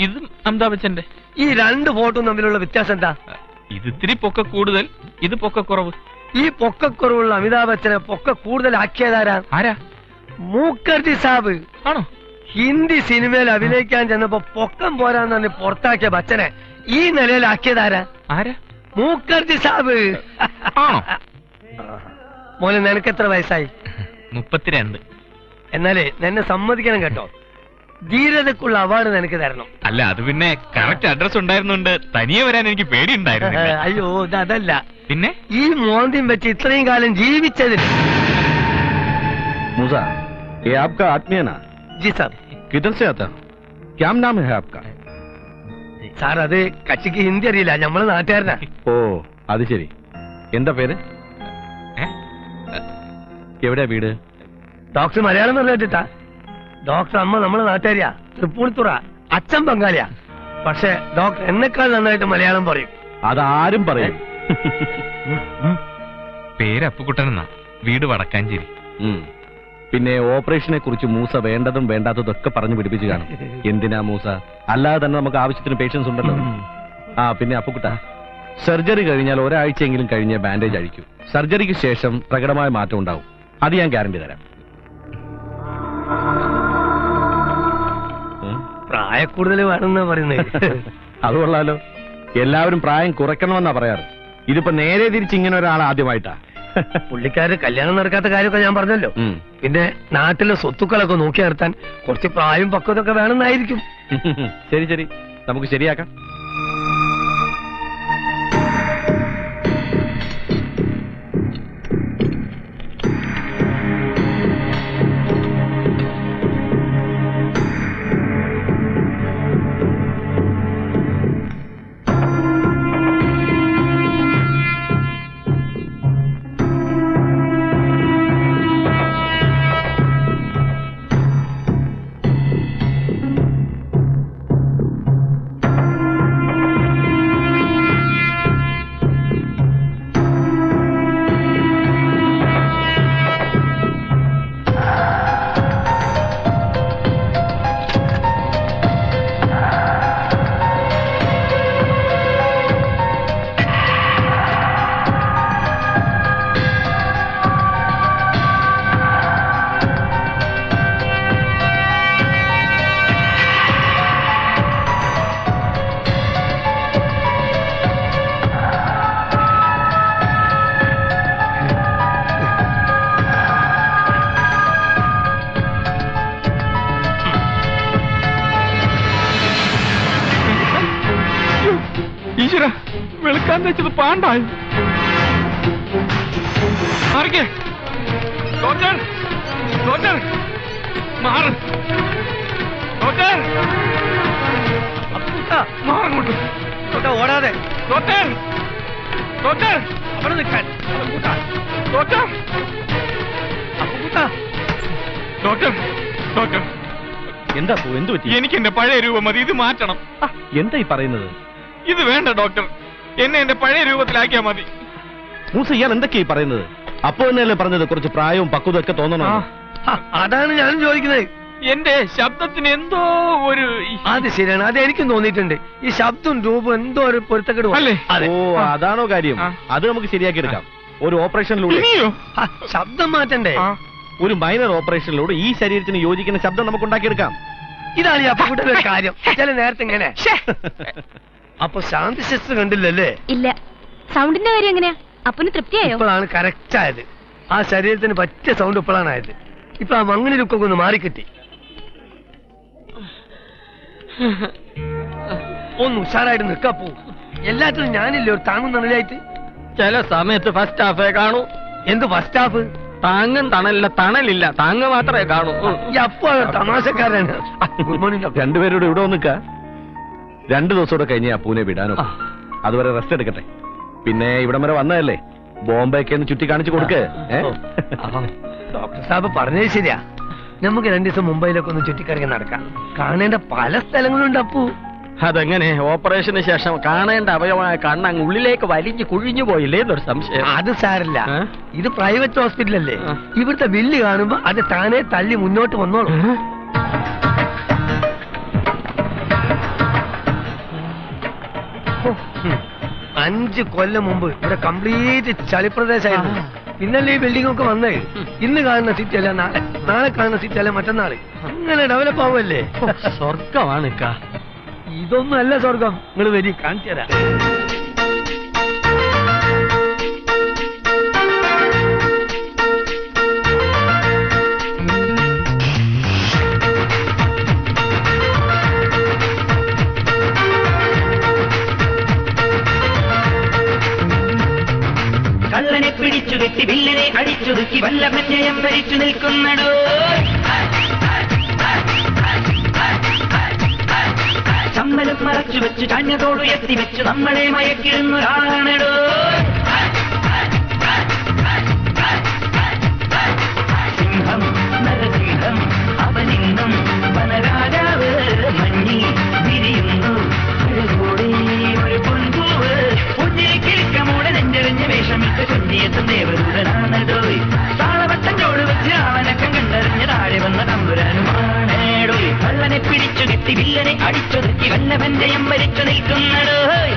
ഇതും അമിതാഭ് ബച്ചന്റെ. ഈ രണ്ട് ഫോട്ടോ തമ്മിലുള്ള വ്യത്യാസം എന്താ? ഇത് ഇത്തിരി പൊക്ക കൂടുതൽ, ഇത് പൊക്ക കുറവ്. ഈ പൊക്കക്കുറവുള്ള അമിതാഭ് ബച്ചനെ പൊക്ക കൂടുതലാക്കിയതാരാ? ആരാ? മൂക്കർജി സാബ്. ആണോ? ഹിന്ദി സിനിമയിൽ അഭിനയിക്കാൻ ചെന്നപ്പോ പൊക്കം പോരാന്ന് പറഞ്ഞ് പുറത്താക്കിയ ബച്ചനെ ഈ നിലയിലാക്കിയതാരാ? ആരാ? മൂക്കർജി സാബ്. ആണോ? മോനെ നിനക്ക് എത്ര വയസ്സായി? 32. എന്നാലേ നിന്നെ സമ്മതിക്കണം കേട്ടോ, ധീരതക്കുള്ള അവാർഡ് നിനക്ക് തരണം. അല്ല, അത് പിന്നെ കറക്റ്റ് അഡ്രസ് ഉണ്ടായിരുന്നുണ്ട്, തനിയെ വരാൻ എനിക്ക് പേടിയുണ്ടായിരുന്നു. അയ്യോ അതല്ല, പിന്നെ ഈ മോന്തിയും വെച്ച് ഇത്രയും കാലം ജീവിച്ചതിന്. मूसा, ये आपका आत्मीय ना? जी साहब. किधर से आता? क्या नाम है आपका? സാർ അത് കച്ചിക്ക് ഹിന്ദി അറിയില്ല, നമ്മള് നാട്ടുകാരനാ. ഓ അത് ശരി. എന്താ പേര്? എവിടെയാ വീട്? ഡോക്ടർ മലയാളം പറഞ്ഞിട്ടാ. ഡോക്ടർ അമ്മ നമ്മളെ നാട്ടുകാരിയാ, തൃപ്പൂണിത്തുറ. അച്ഛൻ ബംഗാളിയാ, പക്ഷെ ഡോക്ടർ എന്നെക്കാൾ നന്നായിട്ട് മലയാളം പറയും. അതാരും പറയും. പേര് അപ്പുക്കുട്ടനെന്നാ, വീട് വടക്കാഞ്ചേരി. പിന്നെ ഓപ്പറേഷനെ കുറിച്ച് മൂസ വേണ്ടതും വേണ്ടാത്തതൊക്കെ പറഞ്ഞു പിടിപ്പിച്ചു കാണും. എന്തിനാ മൂസ, അല്ലാതെ തന്നെ നമുക്ക് ആവശ്യത്തിന് പേഷ്യൻസ് ഉണ്ടല്ലോ. ആ പിന്നെ അപ്പുക്കുട്ട, സർജറി കഴിഞ്ഞാൽ ഒരാഴ്ചയെങ്കിലും കഴിഞ്ഞ് ബാൻഡേജ് അഴിക്കൂ. സർജറിക്ക് ശേഷം പ്രകടമായ മാറ്റം ഉണ്ടാവും, അത് ഞാൻ ഗ്യാരണ്ടി തരാം. പ്രായക്കൂടുതൽ വേണമെന്നാ പറയുന്നത്. അത് കൊള്ളാലോ, എല്ലാവരും പ്രായം കുറയ്ക്കണമെന്നാ പറയാറ്. ഇതിപ്പോ നേരെ തിരിച്ച് ഇങ്ങനെ ഒരാൾ ആദ്യമായിട്ടാ. പുള്ളിക്കാര് കല്യാണം നടക്കാത്ത കാര്യമൊക്കെ ഞാൻ പറഞ്ഞല്ലോ. പിന്നെ നാട്ടിലെ സ്വത്തുക്കളൊക്കെ നോക്കി നിർത്താൻ കുറച്ച് പ്രായം പക്വതൊക്കെ വേണമെന്നായിരിക്കും. ശരി ശരി, നമുക്ക് ശരിയാക്കാം. ഈശ്വര, വെളുക്കാൻ വെച്ചത് പാണ്ടായി. മാറിക്കേ ഡോക്ടർ, ഡോക്ടർ മാറ്, ഡോക്ടർ മാറങ്ങോട്ട്, ഓടാതെ ഡോക്ടർ, ഡോക്ടർ അവിടെ നിൽക്കാൻ. ഡോക്ടർ, ഡോക്ടർ, ഡോക്ടർ എന്താ എന്ത് പറ്റി? എനിക്ക് എന്റെ പഴയ രൂപം മതി, ഇത് മാറ്റണം. എന്താ ഈ പറയുന്നത്? ഇത് വേണ്ട ഡോക്ടർ, എന്നെ എന്റെ പഴയ രൂപത്തിലാക്കിയാ മതി. മൂസ, ഇയാൾ എന്തൊക്കെയാ ഈ പറയുന്നത്? അപ്പോ തന്നെയല്ലേ പറഞ്ഞത് കുറച്ച് പ്രായവും പക്വതും ഒക്കെ തോന്നണം. അതാണ് ഞാനും ചോദിക്കുന്നത്. എന്റെ ശബ്ദത്തിന് എന്തോ ഒരു... അത് ശരിയാണ്, അത് എനിക്കും തോന്നിയിട്ടുണ്ട്. ഈ ശബ്ദവും രൂപവും എന്തോ ഒരു പൊരുത്തക്കെടും. ഓ അതാണോ കാര്യം? അത് നമുക്ക് ശരിയാക്കി എടുക്കാം. ഒരു ഓപ്പറേഷനിലൂടെ ശബ്ദം മാറ്റണ്ടേ? ഒരു മൈനർ ഓപ്പറേഷനിലൂടെ ഈ ശരീരത്തിന് യോജിക്കുന്ന ശബ്ദം നമുക്ക് ഉണ്ടാക്കിയെടുക്കാം. ഇതാണ് ഈ അപ്പുകുട്ടന്റെ ഒരു കാര്യം. ചില നേരത്തെ ഇങ്ങനെ. അപ്പൊ ശാന്തി ശസ്ത്ര കണ്ടില്ലല്ലേ? ഇല്ല. സൗണ്ടിന്റെ കാര്യം എങ്ങനെയാ? അപ്പന് തൃപ്തിയായോ? ഇപ്പോഴാണ് കറക്റ്റ് ആയത്. ആ ശരീരത്തിന് പറ്റിയ സൗണ്ട് ഇപ്പോഴാണ് ആയത്. ഇപ്പൊ ആ മങ്ങിനി ലുക്കൊക്കെ ഒന്ന് മാറിക്കിട്ടി. ഒന്ന് ഉഷാറായിട്ട് നിൽക്കാ പോ. എല്ലാത്തിനും ഞാനില്ലേ ഒരു താങ്ങും തണലായിട്ട്? ചില സമയത്ത് ഫസ്റ്റ് ഹാഫേ കാണൂ. എന്ത് ഫസ്റ്റ് ഹാഫ്? താങ്ങും തണലില്ല, തണലില്ല, താങ്ങ് മാത്രമേ കാണൂ. അപ്പൊ തമാശക്കാരാണ്. Good morning. രണ്ടുപേരോട് ഇവിടെ നിൽക്ക. 2 ദിവസം കഴിഞ്ഞ് അപ്പൂനെ വിടാനോ. അതുവരെ റെസ്റ്റ് എടുക്കട്ടെ. പിന്നെ ഇവിടം വരെ വന്നതല്ലേ, ബോംബെയൊക്കെ ഒന്ന് ചുറ്റി കാണിച്ചു കൊടുക്ക്. ഡോക്ടർ സാബ് പറഞ്ഞത് ശരിയാ. നമുക്ക് 2 ദിവസം മുംബൈയിലൊക്കെ ഒന്ന് ചുറ്റിക്കറങ്ങി നടക്കാം. കാണേണ്ട പല സ്ഥലങ്ങളുണ്ട് അപ്പു. അതെങ്ങനെ? ഓപ്പറേഷന് ശേഷം കാണേണ്ട അവയവമായ കണ്ണങ്ങ് ഉള്ളിലേക്ക് വലിഞ്ഞു കുഴിഞ്ഞു പോയില്ലേ എന്നൊരു സംശയം. അത് സാരല്ല, ഇത് പ്രൈവറ്റ് ഹോസ്പിറ്റൽ അല്ലേ. ഇവിടുത്തെ ബില്ല് കാണുമ്പോ അത് താനേ തള്ളി മുന്നോട്ട് വന്നോളൂ. 5 കൊല്ലം മുമ്പ് ഇവിടെ കംപ്ലീറ്റ് ചളിപ്രദേശമായിരുന്നു. പിന്നല്ലേ ഈ ബിൽഡിംഗ് ഒക്കെ വന്നേ. ഇന്ന് കാണുന്ന സിറ്റി അല്ല നാളെ, നാളെ കാണുന്ന സിറ്റി അല്ല മറ്റന്നാള്. അങ്ങനെ ഡെവലപ്പ് ആവുമല്ലേ. സ്വർഗമാണ് ഇതൊന്നും അല്ല സ്വർഗം. നിങ്ങൾ വരി, കാണിച്ചു തരാം. കള്ളനെ പിടിച്ചു കെട്ടി വില്ലനെ അടിച്ചൊതുക്കി വല്ലഭൻ ജയം ഭരിച്ചു നിൽക്കുന്നടോ. ചമ്മലും മറച്ചു വെച്ച് ചാഞ്ഞതോട് എത്തിവെച്ച് നമ്മളെ മയക്കിടുന്നൊരാളാണടോ. സിംഹം നരസിംഹം അവനിന്നും വനരാജാവ് മഞ്ഞിൽ വിരിയുന്നു കൂടെ ഒരു പൊൻപൂവ്. പുഞ്ചിരിക്കിരിക്കമൂടെ നെഞ്ചെറിഞ്ഞ വേഷമിട്ട് കുഞ്ഞിയെത്തും ദേവദൂതനാണടോയ്. താളവട്ടം ചോട് വെച്ച് അവനക്കം കണ്ടറിഞ്ഞ താഴെ വന്ന തമ്പുരാനുമാണേടോയ്. കള്ളനെ പിടിച്ചു കെട്ടി വില്ലനെ അടിച്ചൊതുക്കി വല്ലഭൻ ജയം ഭരിച്ചു നിൽക്കുന്നടോയ്.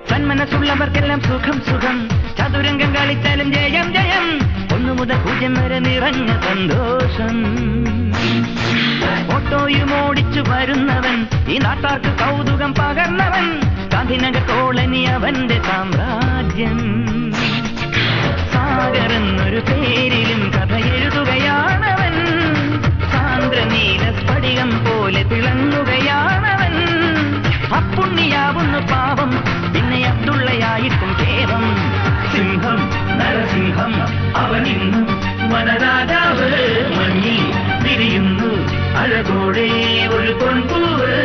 സന്മനസ്സുള്ളവർക്കെല്ലാം സുഖം സുഖം. ചതുരംഗം കളിച്ചാലും ജയം ജയം. 1 മുതൽ 0 വരെ നിറഞ്ഞ സന്തോഷം. ഓട്ടോയും ഓടിച്ചു വരുന്നവൻ, ഈ നാട്ടാർക്ക് കൗതുകം പകർന്നവൻ. ഗാന്ധിനഗർ കോളനി അവന്റെ സാമ്രാജ്യം. സാഗർ എന്നൊരു പേരിലും കഥ എഴുതുകയാണവൻ. സാന്ദ്രനീല സ്ഫടികം പോലെ തിളങ്ങുകയാണവൻ. അപ്പുണ്ണിയാവുന്നു പാവം, പിന്നെ അബ്ദുള്ളയായിട്ടും കേവം. സിംഹം നരസിംഹം അവനിന്നും വനരാജാവ് മഞ്ഞിൽ വിരിയുന്നു അഴകോടെ ഒരു പൊൻപൂവ്.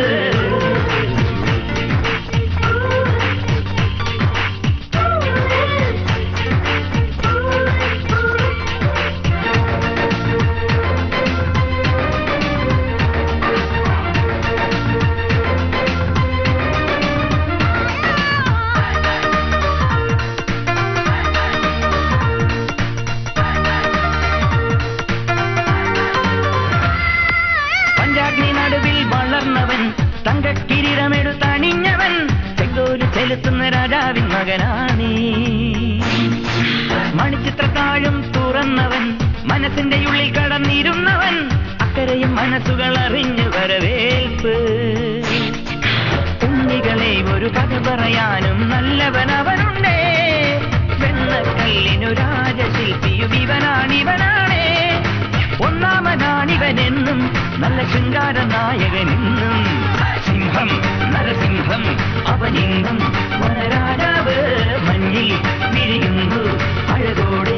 തങ്കക്കിരീടമെടുത്തണിഞ്ഞവൻ ചെങ്കോല് ചെലുത്തുന്ന രാജാവിൻ മകനാണീ. മണിച്ചിത്രത്താഴും തുറന്നവൻ, മനസ്സിന്റെ ഉള്ളിൽ കടന്നിരുന്നവൻ. അക്കരെയും മനസ്സുകൾ അറിഞ്ഞു വരവേൽപ്പ്. ഉണ്ണികളെ ഒരു കഥ പറയാനും നല്ലവനവനുണ്ടേ. വെണ്ണക്കല്ലിനു രാജശില്പിയും ഇവനാണിവനാണേ. ഒന്നാമനാണിവനെന്നും നല്ല ശൃംഗാര നായകനെന്നും. സിംഹം നരസിംഹം അവനിന്നും വനരാജാവ് മഞ്ഞിൽ വിരിയുന്നു അഴകോടെ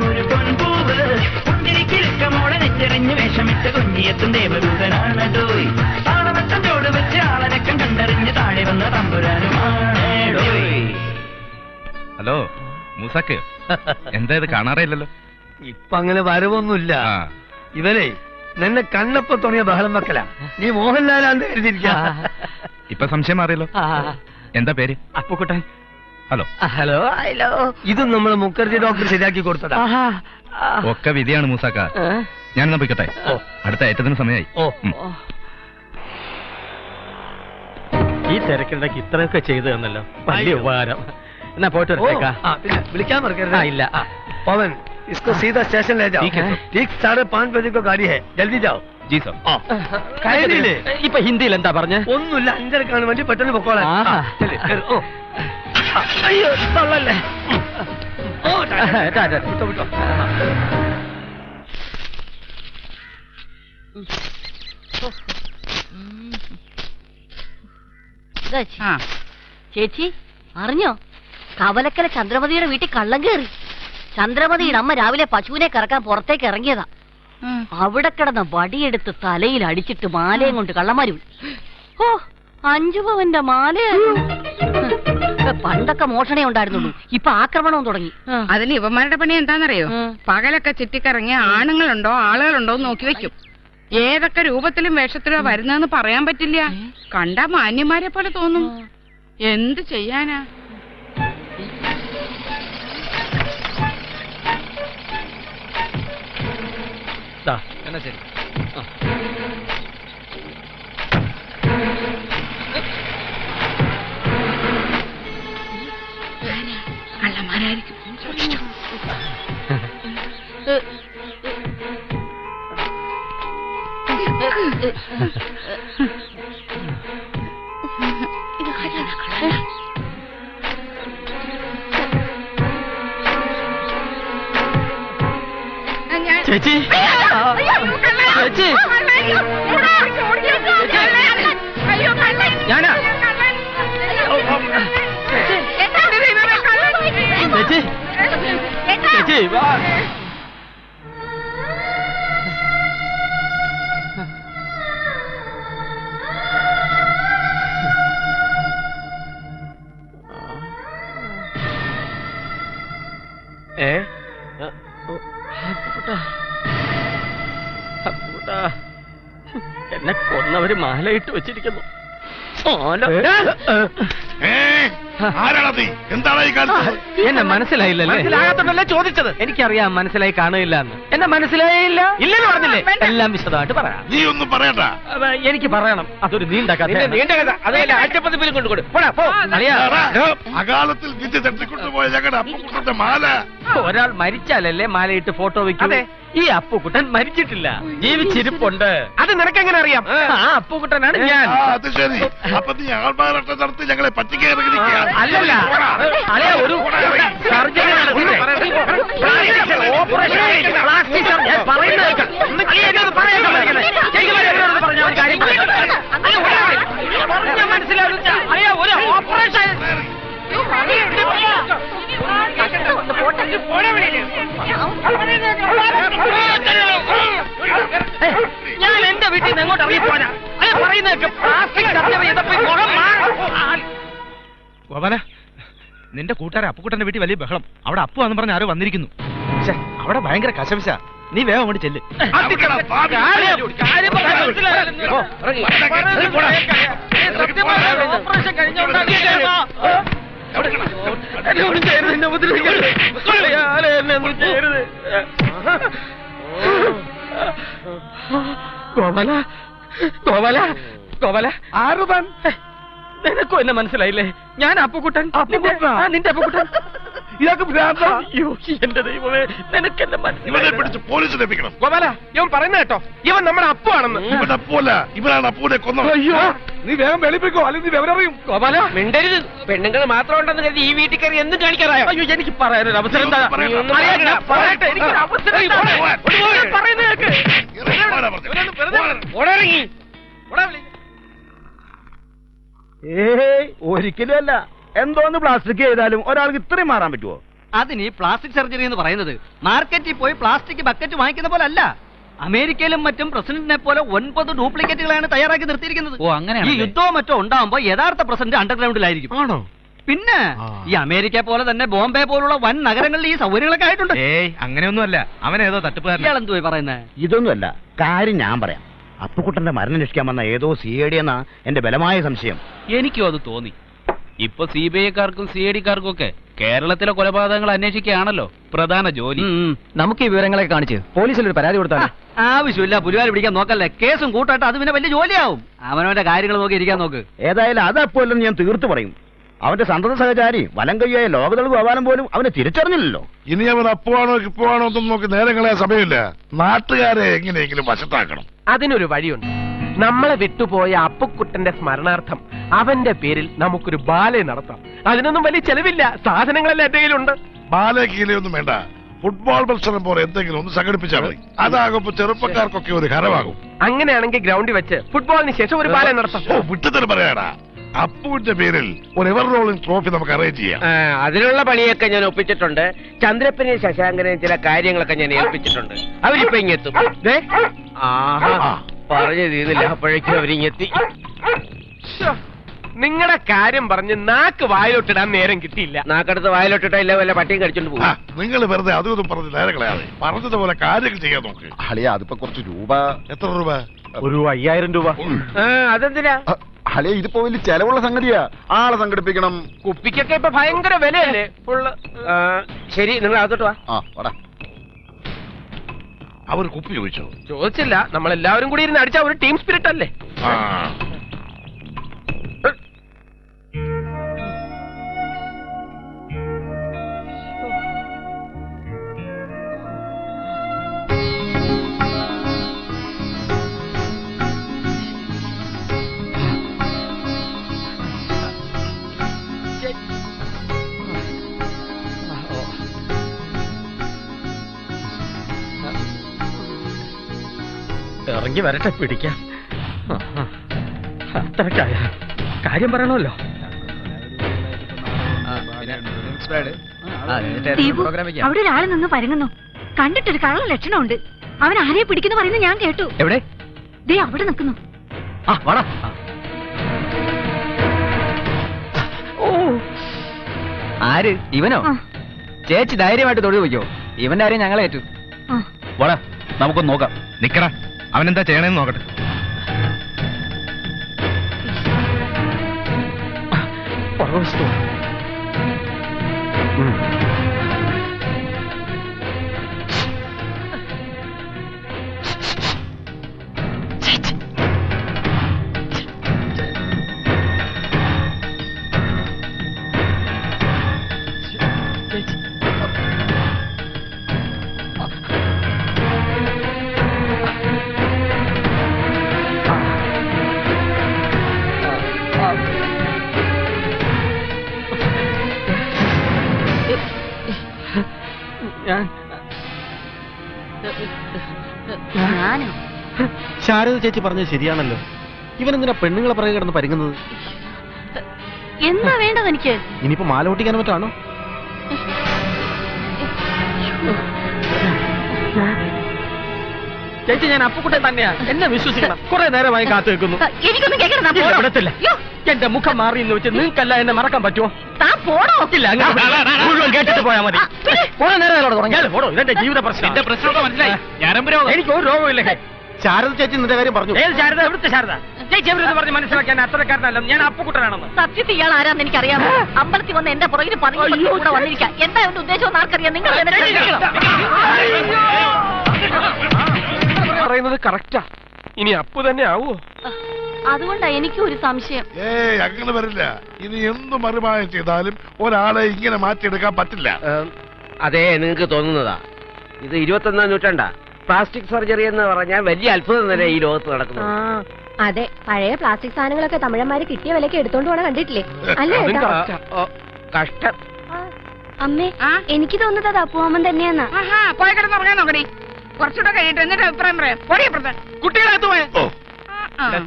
ഒരു പൊൻപൂവ്. പുഞ്ചിരിക്കിൽക്കമോടെ നെച്ചെറിഞ്ഞു വേഷമിട്ട് കുഞ്ഞിയെത്തും ദേവദൂതനാണടോയ്. താളവട്ടം ചോട് വെച്ച് ആളനക്കം കണ്ടറിഞ്ഞ് താഴെ വന്ന തമ്പുരാനുമാണേടോയ്. ഹലോ മൂസാക്ക്, എന്താ ഇത് കാണാറില്ലല്ലോ? ഇപ്പൊ അങ്ങനെ വരവൊന്നുമില്ല. ഇവനെ നിന്നെ കണ്ണപ്പ തുണിയ ബഹളം വെക്കല. നീ മോഹൻലാലാന്ന് എഴുതിയിരിക്ക. ഇപ്പൊ സംശയം മാറിയല്ലോ. എന്താ പേര്? അപ്പുക്കുട്ടൻ. Hello hello hello. ഇതും നമ്മള് മുഖർജി ഡോക്ടർ ശരിയാക്കി കൊടുത്തതാ. ഒക്കെ വിധിയാണ് മൂസാക്ക. ഞാനെന്നാ പോയിക്കട്ടെ, അടുത്ത ഏറ്റത്തിന് സമയമായി. ഈ തിരക്കിനിടയ്ക്ക് ഇത്രയൊക്കെ ചെയ്തു തന്നല്ലോ, വലിയ ഉപകാരം. എന്നാ പോയിട്ട് വിളിക്കാൻ മറക്കരുത്. ഇല്ല पवन, इसको सीधा स्टेशन ले जाओ. ठीक 5:30 बजे को गाड़ी है, जल्दी जाओ. जी सर. ഇപ്പൊ ഹിന്ദിയിൽ എന്താ പറഞ്ഞ? ഒന്നുമില്ല, 5:30 വേണ്ടി പെട്ടെന്ന് പൊക്കോളാം. അയ്യോ തള്ളല്ലേ. വിട്ടോ വിട്ടോ. ചേച്ചി അറിഞ്ഞോ, കവലക്കല ചന്ദ്രമതിയുടെ വീട്ടിൽ കള്ളം കയറി. ചന്ദ്രമതിയുടെ അമ്മ രാവിലെ പശുവിനെ കറക്കാൻ പുറത്തേക്ക് ഇറങ്ങിയതാ. അവിടെ കിടന്ന വടിയെടുത്ത് തലയിൽ അടിച്ചിട്ട് മാലയും കൊണ്ട് കള്ളന്മാര്. ഓ, 5 പവന്റെ മാലയായിരുന്നു. പണ്ടൊക്കെ മോഷണേ ഉണ്ടായിരുന്നുള്ളൂ, ഇപ്പൊ ആക്രമണവും തുടങ്ങി. അതിന് ഇവന്മാരുടെ പണി എന്താണെന്നറിയോ? പകലൊക്കെ ചുറ്റിക്കറങ്ങി ആണുങ്ങളുണ്ടോ ആളുകളുണ്ടോ എന്ന് നോക്കി വെക്കും. ഏതൊക്കെ രൂപത്തിലും വേഷത്തിലോ വരുന്നതെന്ന് പറയാൻ പറ്റില്ല. കണ്ട മാന്യന്മാരെ പോലെ തോന്നും. എന്ത് ചെയ്യാനാ? എന്നാ ശരി. കള്ളന്മാരായിരിക്കും. ചേച്ചി ചേച്ചി ഞാനാ ചേച്ചി ചേച്ചി വാ. എന്നെ കൊന്നവര് മാലയിട്ട് വെച്ചിരിക്കുന്നു. എന്നെ മനസ്സിലായില്ലല്ലേ? ചോദിച്ചത് എനിക്കറിയാം, മനസ്സിലായി കാണുകയില്ല എന്ന്. എന്നെ മനസ്സിലായില്ല ഇല്ലെന്ന് പറഞ്ഞില്ലേ? എല്ലാം വിശദമായിട്ട് പറയാം. നീ ഒന്നും പറയണ്ട. എനിക്ക് പറയണം, അതൊരു നീണ്ട കഥ. ആഴ്ചപ്പതിപ്പിലും കൊണ്ടുകൊടു. അകാലത്തിൽ വിദ്യ തട്ടിക്കൊണ്ടുപോയ ഞങ്ങളുടെ അപ്പുക്കുട്ടന്റെ മാല. ഒരാൾ മരിച്ചാലല്ലേ മാലയിട്ട് ഫോട്ടോ വെക്കൂ. ഈ അപ്പുക്കുട്ടൻ മരിച്ചിട്ടില്ല, ജീവിച്ചിരിപ്പുണ്ട്. അത് നിനക്കെങ്ങനെ അറിയാം? ആ അപ്പുക്കുട്ടനാണ് ഞാൻ. അത് ശരി. അപ്പൊ നീ ആൾമാരട്ടം നടത്തി ഞങ്ങളെ പറ്റിക്കാൻ അല്ലല്ല, അളിയ ഒരു സർജറി മനസ്സിലാവും. അളിയ ഒരു ഓപ്പറേഷൻ ഞാൻ എന്റെ വീട്ടിൽ നിന്ന് എങ്ങോട്ട് ഇറങ്ങിപ്പോനാ? പറയുന്നതൊക്കെ പ്ലാസ്റ്റിക് സർജറി ചെയ്തപ്പോ മുഖം ഗോപാല, നിന്റെ കൂട്ടുകാരെ അപ്പുക്കുട്ടന്റെ വീട്ടിൽ വലിയ ബഹളം. അവിടെ അപ്പുവാന്ന് പറഞ്ഞ ആരോ വന്നിരിക്കുന്നു. അവിടെ ഭയങ്കര കശവിശ. നീ വേഗം അങ്ങോട്ട് ചെല്ല്. ഓപ്പറേഷൻ കഴിഞ്ഞോണ്ടാണ് ഗോപാല ഗോപാല ഗോപാല ആരുതാൻ? നിനക്കും എന്നെ മനസ്സിലായില്ലേ? ഞാൻ അപ്പുക്കുട്ടൻ. നിന്റെ അപ്പുക്കുട്ടൻ. ഇയാൾക്ക് എന്റെ ദൈവമേ, നിനക്കെന്നെ പിടിച്ച് പോലീസിൽ എത്തിക്കണം. ഗോപാല, ഇവൻ പറയുന്ന കേട്ടോ, ഇവൻ നമ്മുടെ അപ്പുവാണെന്ന്. ഇവൻ അപ്പുവല്ല, ഇവനാണ് അപ്പുവിനെ കൊന്നത്. അയ്യോ, നീ വേഗം വെളിപ്പിക്കോ, അല്ലെങ്കിൽ നീ വിവരറിയും. ഗോപാല മിണ്ടരുത്. പെണ്ണുങ്ങൾ മാത്രം ഉണ്ടെന്ന് കരുതി ഈ വീട്ടിൽ കയറി എന്തും കാണിക്കാറായോ? അയ്യോ, എനിക്ക് പറയാനൊരു അവസരം എന്താ? പറയട്ടെ, എനിക്കൊരു അവസരം പറയുന്നത് കേക്ക്. ഒരിക്കലും അല്ല. എന്തോന്ന് പ്ലാസ്റ്റിക് ചെയ്താലും ഒരാൾക്ക് ഇത്രയും മാറാൻ പറ്റുമോ? അതിന് പ്ലാസ്റ്റിക് സർജറി എന്ന് പറയുന്നത് മാർക്കറ്റിൽ പോയി പ്ലാസ്റ്റിക് ബക്കറ്റ് വാങ്ങിക്കുന്ന പോലെ അല്ല. അമേരിക്കയിലും മറ്റും പ്രസിഡന്റിനെ പോലെ 9 ഡ്യൂപ്ലിക്കേറ്റുകളാണ് തയ്യാറാക്കി നിർത്തിയിരിക്കുന്നത്. ഈ യുദ്ധവും മറ്റോ ഉണ്ടാവുമ്പോ യഥാർത്ഥ പ്രസിഡന്റ് അണ്ടർഗ്രൗണ്ടിലായിരിക്കും. ആണോ? പിന്നെ ഈ അമേരിക്ക പോലെ തന്നെ ബോംബെ പോലുള്ള വൻ നഗരങ്ങളിൽ ഈ സൗകര്യങ്ങളൊക്കെ ആയിട്ടുണ്ട്. അങ്ങനെയൊന്നുമല്ല, അവൻ ഏതോ തട്ടിപ്പുകാരൻ. ഇയാൾ എന്തുവായി പറയുന്നത്? ഇതൊന്നുമല്ല കാര്യം, ഞാൻ പറയാം. അപ്പുക്കുട്ടന്റെ മരണം രക്ഷിക്കാൻ വന്ന ഏതോ CID എന്നാ എന്റെ ബലമായ സംശയം. എനിക്കും അത് തോന്നി. ഇപ്പൊ CBIക്കാർക്കും CIDക്കാർക്കും ഒക്കെ കേരളത്തിലെ കൊലപാതകങ്ങൾ അന്വേഷിക്കുകയാണല്ലോ പ്രധാന ജോലി. നമുക്ക് ഈ വിവരങ്ങളൊക്കെ കാണിച്ച് പോലീസിൽ ഒരു പരാതി കൊടുത്താൽ ആവശ്യമില്ല. പുലിവാലി പിടിക്കാൻ നോക്കല്ലേ, കേസും കൂട്ടായിട്ട് അത് പിന്നെ വലിയ ജോലിയാവും. അവനവന്റെ കാര്യങ്ങൾ നോക്കി ഇരിക്കാൻ നോക്ക്. ഏതായാലും അത് അപ്പുവല്ലെന്ന് ഞാൻ തീർത്തു പറയും. അവന്റെ സന്തത സഹചാരി വലം കയ്യായ ലോകതൾ ഗോപാലം പോലും അവനെ തിരിച്ചറിഞ്ഞില്ലല്ലോ. ഇനി അവൻ അപ്പുവാണോ ഇപ്പുവാണോ ഒന്നും നോക്കി നേരം കളയാൻ സമയമില്ല. നാട്ടുകാരെ എങ്ങനെയെങ്കിലും വശത്താക്കണം. അതിനൊരു വഴിയുണ്ട്. നമ്മളെ വിട്ടുപോയ അപ്പുക്കുട്ടന്റെ സ്മരണാർത്ഥം അവന്റെ പേരിൽ നമുക്കൊരു ബാലെ നടത്താം. അതിനൊന്നും വലിയ ചെലവില്ല. സാധനങ്ങളെല്ലാം എന്റെ കയ്യിലുണ്ട്. ബാലകീലയൊന്നും വേണ്ട, ഫുട്ബോൾ മത്സരം പോലെ എന്തെങ്കിലും ഒന്ന് സംഘടിപ്പിച്ചാൽ മതി. അതാകുമ്പോ ചെറുപ്പക്കാർക്കൊക്കെ ഒരു ഹരമാകും. അങ്ങനെയാണെങ്കിൽ ഗ്രൗണ്ടിൽ വെച്ച് ഫുട്ബോളിന് ശേഷം ഒരു ബാലെ നടത്താം. വിട്ടുതരം പറയാടാ. അപ്പുവിന്റെ പേരിൽ ഒരു എവർ റോളിംഗ് ട്രോഫി നമുക്ക് അറേഞ്ച് ചെയ്യാം. അതിനുള്ള പണിയൊക്കെ ഞാൻ ഒപ്പിച്ചിട്ടുണ്ട്. ചന്ദ്രപ്പനെയും ശശാങ്കനെയും ചില കാര്യങ്ങളൊക്കെ ഞാൻ ഏൽപ്പിച്ചിട്ടുണ്ട്. അവരിപ്പോ ഇങ്ങെത്തും. പറഞ്ഞു തീർന്നില്ല, അപ്പോഴേക്കും അവരിങ്ങെത്തി. നിങ്ങളുടെ കാര്യം പറഞ്ഞ് നാക്ക് വായിലോട്ടിടാൻ നേരം കിട്ടിയില്ല. നാക്കടുത്ത് വായിലോട്ടിട്ടാ ഇല്ല വല്ല പട്ടിയും കഴിച്ചോണ്ട് പോകും. നിങ്ങൾ വെറുതെ അതും പറഞ്ഞ് നേരെ കളയാതെ പറഞ്ഞതുപോലെ കാര്യങ്ങൾ ചെയ്യാൻ നോക്ക്. അളിയ അതിപ്പോ കുറച്ച് രൂപ. എത്ര രൂപ? ഒരു 5000 രൂപ. അതെന്തിനാ? അളിയ ഇതിപ്പോ വലിയ ചെലവുള്ള സംഗതിയാ. ആളെ സംഘടിപ്പിക്കണം. കുപ്പിക്കൊക്കെ ഇപ്പൊ ഭയങ്കര വിലയല്ലേ ഫുള്ള്. ശരി, നിങ്ങൾ അകത്തോട്ട് വാ. അവർ കുപ്പി ചോദിച്ചോ? ചോദിച്ചില്ല. നമ്മളെല്ലാവരും കൂടി ഇരുന്ന് അടിച്ച ഒരു ടീം സ്പിരിറ്റ് അല്ലേ. ഇറങ്ങി വരട്ടെ, പിടിക്കാം. അത്രക്കായ കാര്യം പറയണമല്ലോ. ദീപു, അവിടെ ഒരാൾ നിന്ന് പരങ്ങുന്നു. കണ്ടിട്ടൊരു കള്ള ലക്ഷണമുണ്ട്. അവൻ ആരെയെ പിടിക്കുന്നു പറയുന്നത് ഞാൻ കേട്ടു. എവിടെ? ദേ അവിടെ നിൽക്കുന്നു. ആര്? ഇവനോ? ചേച്ചി ധൈര്യമായിട്ട് തൊഴിൽ വയ്ക്കോ. ഇവന്റെ ആരെയും ഞങ്ങളെ ഏറ്റു. വാടാ, നമുക്കൊന്ന് നോക്കാം. നിക്കടാ, അവനെന്താ ചെയ്യണേന്ന് നോക്കട്ടെ. ശാരദ ചേച്ചി പറഞ്ഞത് ശരിയാണല്ലോ. ഇവനെന്തിനാ പെണ്ണുങ്ങളെ പിറകെ കിടന്ന് പരുങ്ങുന്നത്? എന്താ വേണ്ടത് എനിക്ക്? ഇനിയിപ്പോ മാല പൊട്ടിക്കാൻ പറ്റാണോ? ചേച്ചി, ഞാൻ അപ്പുക്കുട്ടൻ തന്നെയാ. എന്നെ വിശ്വസിക്കണം. കുറെ നേരമായി കാത്തു വെക്കുന്നു. എനിക്കൊന്നും കേൾക്കണം. വിടത്തില്ല. എന്റെ മുഖം മാറി എന്ന് വെച്ച് നിങ്ങൾക്കല്ല എന്നെ മറക്കാൻ പറ്റുമോ? ഇല്ല, മുഴുവൻ കേട്ടിട്ട് പോയാ മതി. കുറെ നേരം തുടങ്ങിയാൽ പോടോ. ഇതെന്റെ ജീവിത പ്രശ്നം. എനിക്ക് ഒരു രോഗമില്ല. ശാരദ ചേച്ചി നിന്റെ കാര്യം പറഞ്ഞു. ഏത് ശാരദ? എവിടുത്തെ ശാരദ? ചേച്ചി എവരെന്ന് പറഞ്ഞ് മനസ്സിലാക്കാൻ അത്രക്കാരനല്ല. ഞാൻ അപ്പുക്കുട്ടനാണെന്ന്. സത്യത്തിൽ ഇയാൾ ആരാന്ന് എനിക്കറിയാമോ? അമ്പലത്തിൽ വന്ന് എന്റെ പുറകിൽ പറഞ്ഞു കൂടെ വന്നിരിക്കാം. എന്താ എന്റെ ഉദ്ദേശം ആർക്കറിയാം? നിങ്ങൾ പറയുന്നത് കറക്റ്റാ. ഇനി അപ്പു തന്നെ ആവോ? അതുകൊണ്ടാ എനിക്കും ഒരു സംശയം. അങ്ങനെ വരില്ല. ഇനി എന്ത് മറുമായം ചെയ്താലും ഒരാളെ ഇങ്ങനെ മാറ്റിയെടുക്കാൻ പറ്റില്ല. അതെ, നിങ്ങൾക്ക് തോന്നുന്നതാ. ഇത് 21ാം നൂറ്റാണ്ടാ. പ്ലാസ്റ്റിക് സർജറി എന്ന് പറഞ്ഞാൽ വലിയ അത്ഭുതം തന്നെ ഈ ലോകത്ത് നടക്കുന്നു. അതെ, പഴയ പ്ലാസ്റ്റിക് സാധനങ്ങളൊക്കെ തമിഴന്മാര് കിട്ടിയ വിലക്ക് എടുത്തോണ്ട് പോണ കണ്ടിട്ടില്ലേ? അല്ലേ? കഷ്ടം. അമ്മേ, എനിക്ക് തോന്നുന്നത് അപ്പുവാമൻ തന്നെയാന്നാ. പോയി കിടന്ന് ഉറങ്ങാൻ നോക്കണേ. കുറച്ചുകൂടെ കഴിയട്ടെ, എന്നിട്ട് അഭിപ്രായം പറയാം. കുട്ടികളകത്ത് പോയ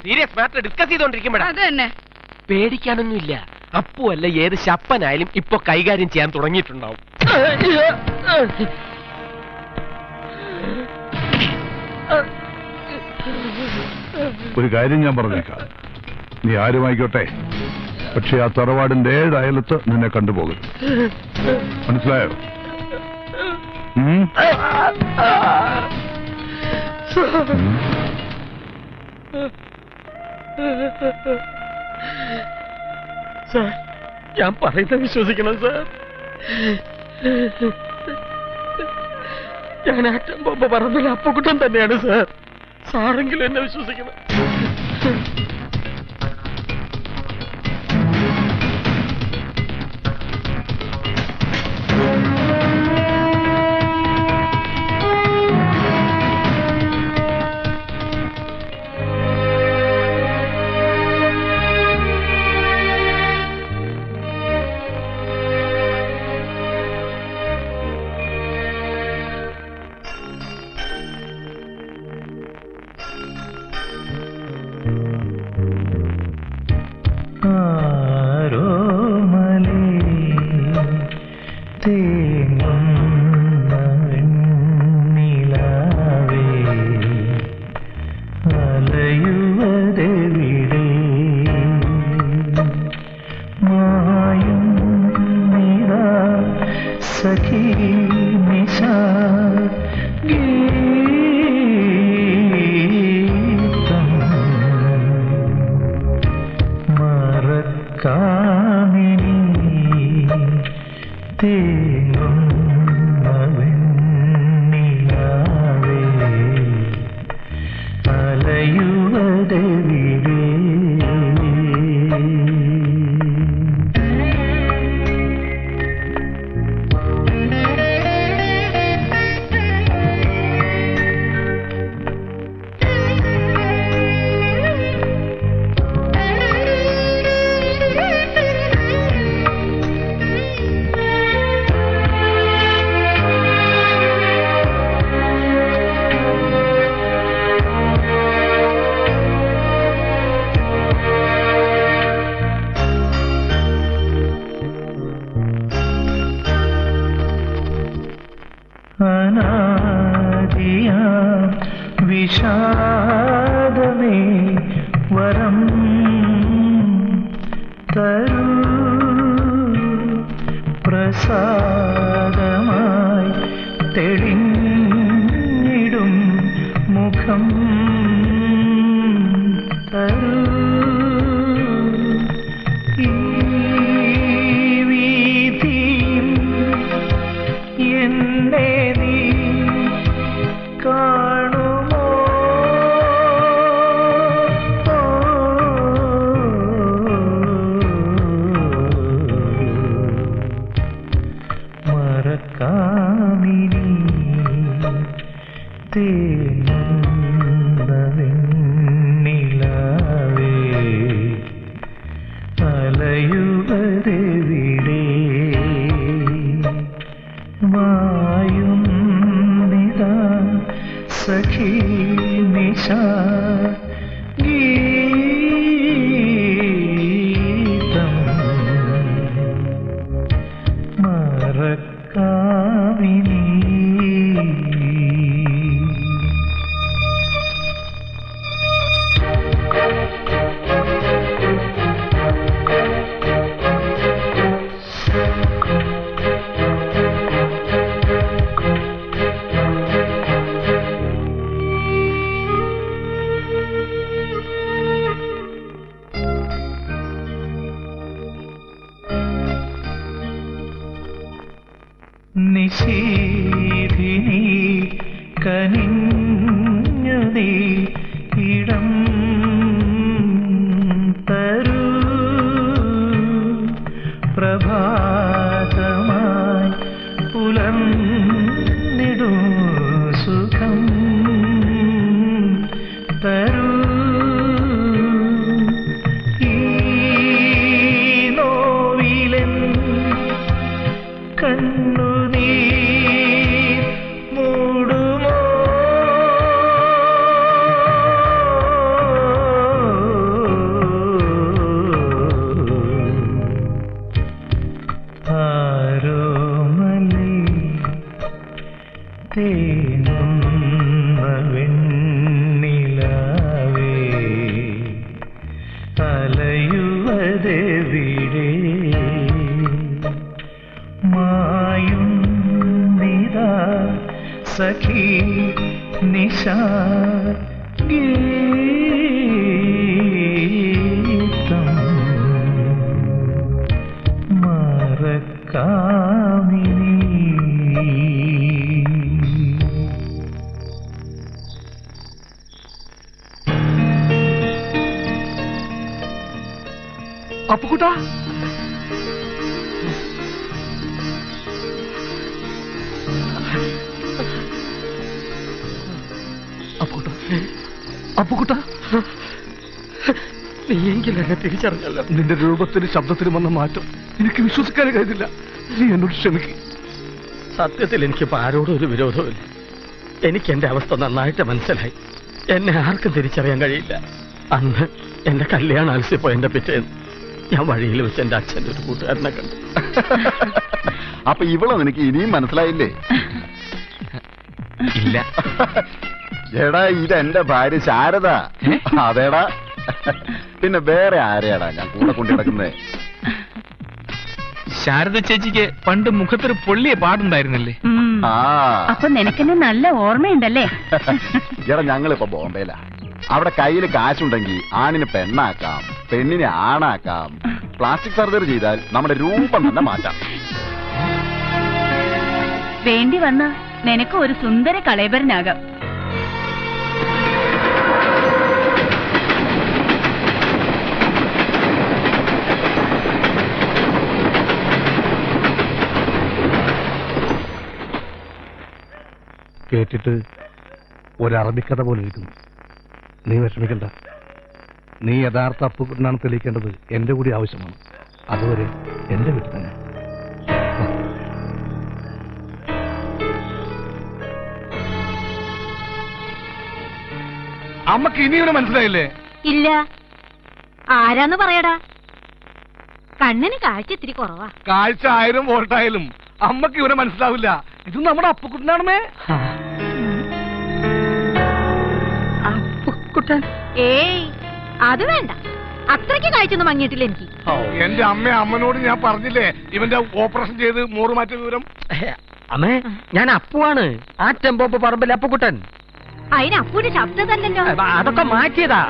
സീരിയസ് മാറ്റർ ഡിസ്കസ് ചെയ്തോണ്ടിരിക്കുമ്പോഴാ. അത് തന്നെ. പേടിക്കാനൊന്നുമില്ല. അപ്പു അല്ല ഏത് ശപ്പനായാലും ഇപ്പൊ കൈകാര്യം ചെയ്യാൻ തുടങ്ങിയിട്ടുണ്ടാവും. ഒരു കാര്യം ഞാൻ പറഞ്ഞേക്കാം. നീ ആരുമായിക്കോട്ടെ, പക്ഷെ ആ തറവാടിന്റെ 7 അയലത്ത് നിന്നെ കണ്ടുപോകും. മനസ്സിലായോ? സാർ, ഞാൻ പറയുന്നത് വിശ്വസിക്കണം സാർ. ഞാൻ ആറ്റം ബോംബ് പറഞ്ഞ അപ്പുക്കുട്ടൻ തന്നെയാണ് സാർ. സാറെങ്കിലും എന്നെ വിശ്വസിക്കണം. സഖി നിശാ ഗീതം മറക്കാമിനി തേങ്ങുന്ന വെണ്ണിലാവേ അലയുവതെവിടെ അനാദിയാ വിഷാദമേ വരം തരൂ പ്രസാദമായി തെളിഞ്ഞിടും മുഖം തരൂ ഈ വീഥിയിൽ എന്നെ നീ കാണുമോ മറക്കാമിനി തേങ്ങുന്ന വെണ്ണിലാവേ അലയുവതെവിടെ മായും നിതാ സഖി നിശാ ഗീതം മറക്കാമിനി നിശീധിനി കനിഞ്ഞു നീ ഇടം തരൂ പ്രഭാതമായി പുലർന്നിടും സുഖം തരൂ ഈ നോവിലൻ കണ്ണുനീർ മൂടുമോ ആരോമലേ തേങ്ങുന്ന വെണ്ണിലാവേ അലയുവതെവിടെ മായും നിതാ സഖി നിശാ ഗീതം മറക്കാമിനി അപ്പുക്കുട്ടാ അപ്പുക്കുട്ട നീയെങ്കിലും എന്നെ തിരിച്ചറിഞ്ഞല്ലോ. നിന്റെ രൂപത്തിനും ശബ്ദത്തിനും വന്ന മാറ്റം എനിക്ക് വിശ്വസിക്കാൻ കഴിയുന്നില്ല. നീ എന്നോട് ക്ഷമിക്കും. സത്യത്തിൽ എനിക്കിപ്പോ ആരോടും ഒരു വിരോധമില്ല. എനിക്ക് എന്റെ അവസ്ഥ നന്നായിട്ട് മനസ്സിലായി. എന്നെ ആർക്കും തിരിച്ചറിയാൻ കഴിയില്ല. അന്ന് എന്റെ കല്യാണം ആലസ്യപ്പോയെന്റെ പിറ്റേന്ന് ഞാൻ വഴിയിൽ വെച്ച് എന്റെ അച്ഛൻ്റെ ഒരു കൂട്ടുകാരനെ കണ്ടു. അപ്പൊ ഇവളെ നിനക്ക് ഇനിയും മനസ്സിലായില്ലേ? ഇല്ല. എടാ ഇതെന്റെ ഭാര്യ ശാരദ. അതേടാ. പിന്നെ വേറെ ആരെയാടാ ഞാൻ കൂടെ കൊണ്ടു കിടക്കുന്നേ? ശാരദ ചേച്ചിക്ക് പണ്ട് മുഖത്തൊരു പൊള്ളിയ പാടുണ്ടായിരുന്നില്ലേ? അപ്പൊ നിനക്കെന്നെ നല്ല ഓർമ്മയുണ്ടല്ലേ? എടാ ഞങ്ങളിപ്പോ ബോംബെയിലാ. അവിടെ കയ്യിൽ കാശുണ്ടെങ്കിൽ ആണിന് പെണ്ണാക്കാം, പെണ്ണിനെ ആണാക്കാം. പ്ലാസ്റ്റിക് സർജറി ചെയ്താൽ നമ്മുടെ രൂപം തന്നെ മാറ്റാം. വേണ്ടി വന്ന നിനക്ക് ഒരു സുന്ദര കളേബരനാകാം. കേട്ടിട്ട് ഒരറബിക്കഥ പോലെ ഇരിക്കുന്നു. നീ വിഷമിക്കണ്ട. നീ യഥാർത്ഥ അപ്പുകുട്ടനാണ് തെളിയിക്കേണ്ടത് എന്റെ കൂടി ആവശ്യമാണ്. അതുവരെ എന്റെ വീട്ടിൽ തന്നെ. അമ്മക്ക് ഇനിയൊരു മനസ്സിലായില്ലേ? ഇല്ല. ആരാന്ന് പറയടാ. കണ്ണിന് കാഴ്ച ഇത്തിരി കുറവാ. കാഴ്ച 1000 വോൾട്ടായാലും അമ്മക്ക് ഇവനെ മനസ്സിലാവില്ല. ഇത് നമ്മുടെ അപ്പുക്കുട്ടനാണമേ. അപ്പുക്കുട്ടൻ? ഏയ് അത് വേണ്ട. അത്രയ്ക്ക് കാഴ്ചയൊന്നും മങ്ങിയിട്ടില്ല എനിക്ക്. എന്റെ അമ്മനോട് ഞാൻ പറഞ്ഞില്ലേ ഇവന്റെ ഓപ്പറേഷൻ ചെയ്ത് മോറ് മാറ്റിയ വിവരം? അമ്മേ, ഞാൻ അപ്പുവാണ്. ആ ടെമ്പോപ്പ് പറമ്പിൽ അപ്പുക്കുട്ടൻ. അതിന് അപ്പൂന്റെ ശബ്ദം തന്നെല്ലോ. അതൊക്കെ മാറ്റിയതാ.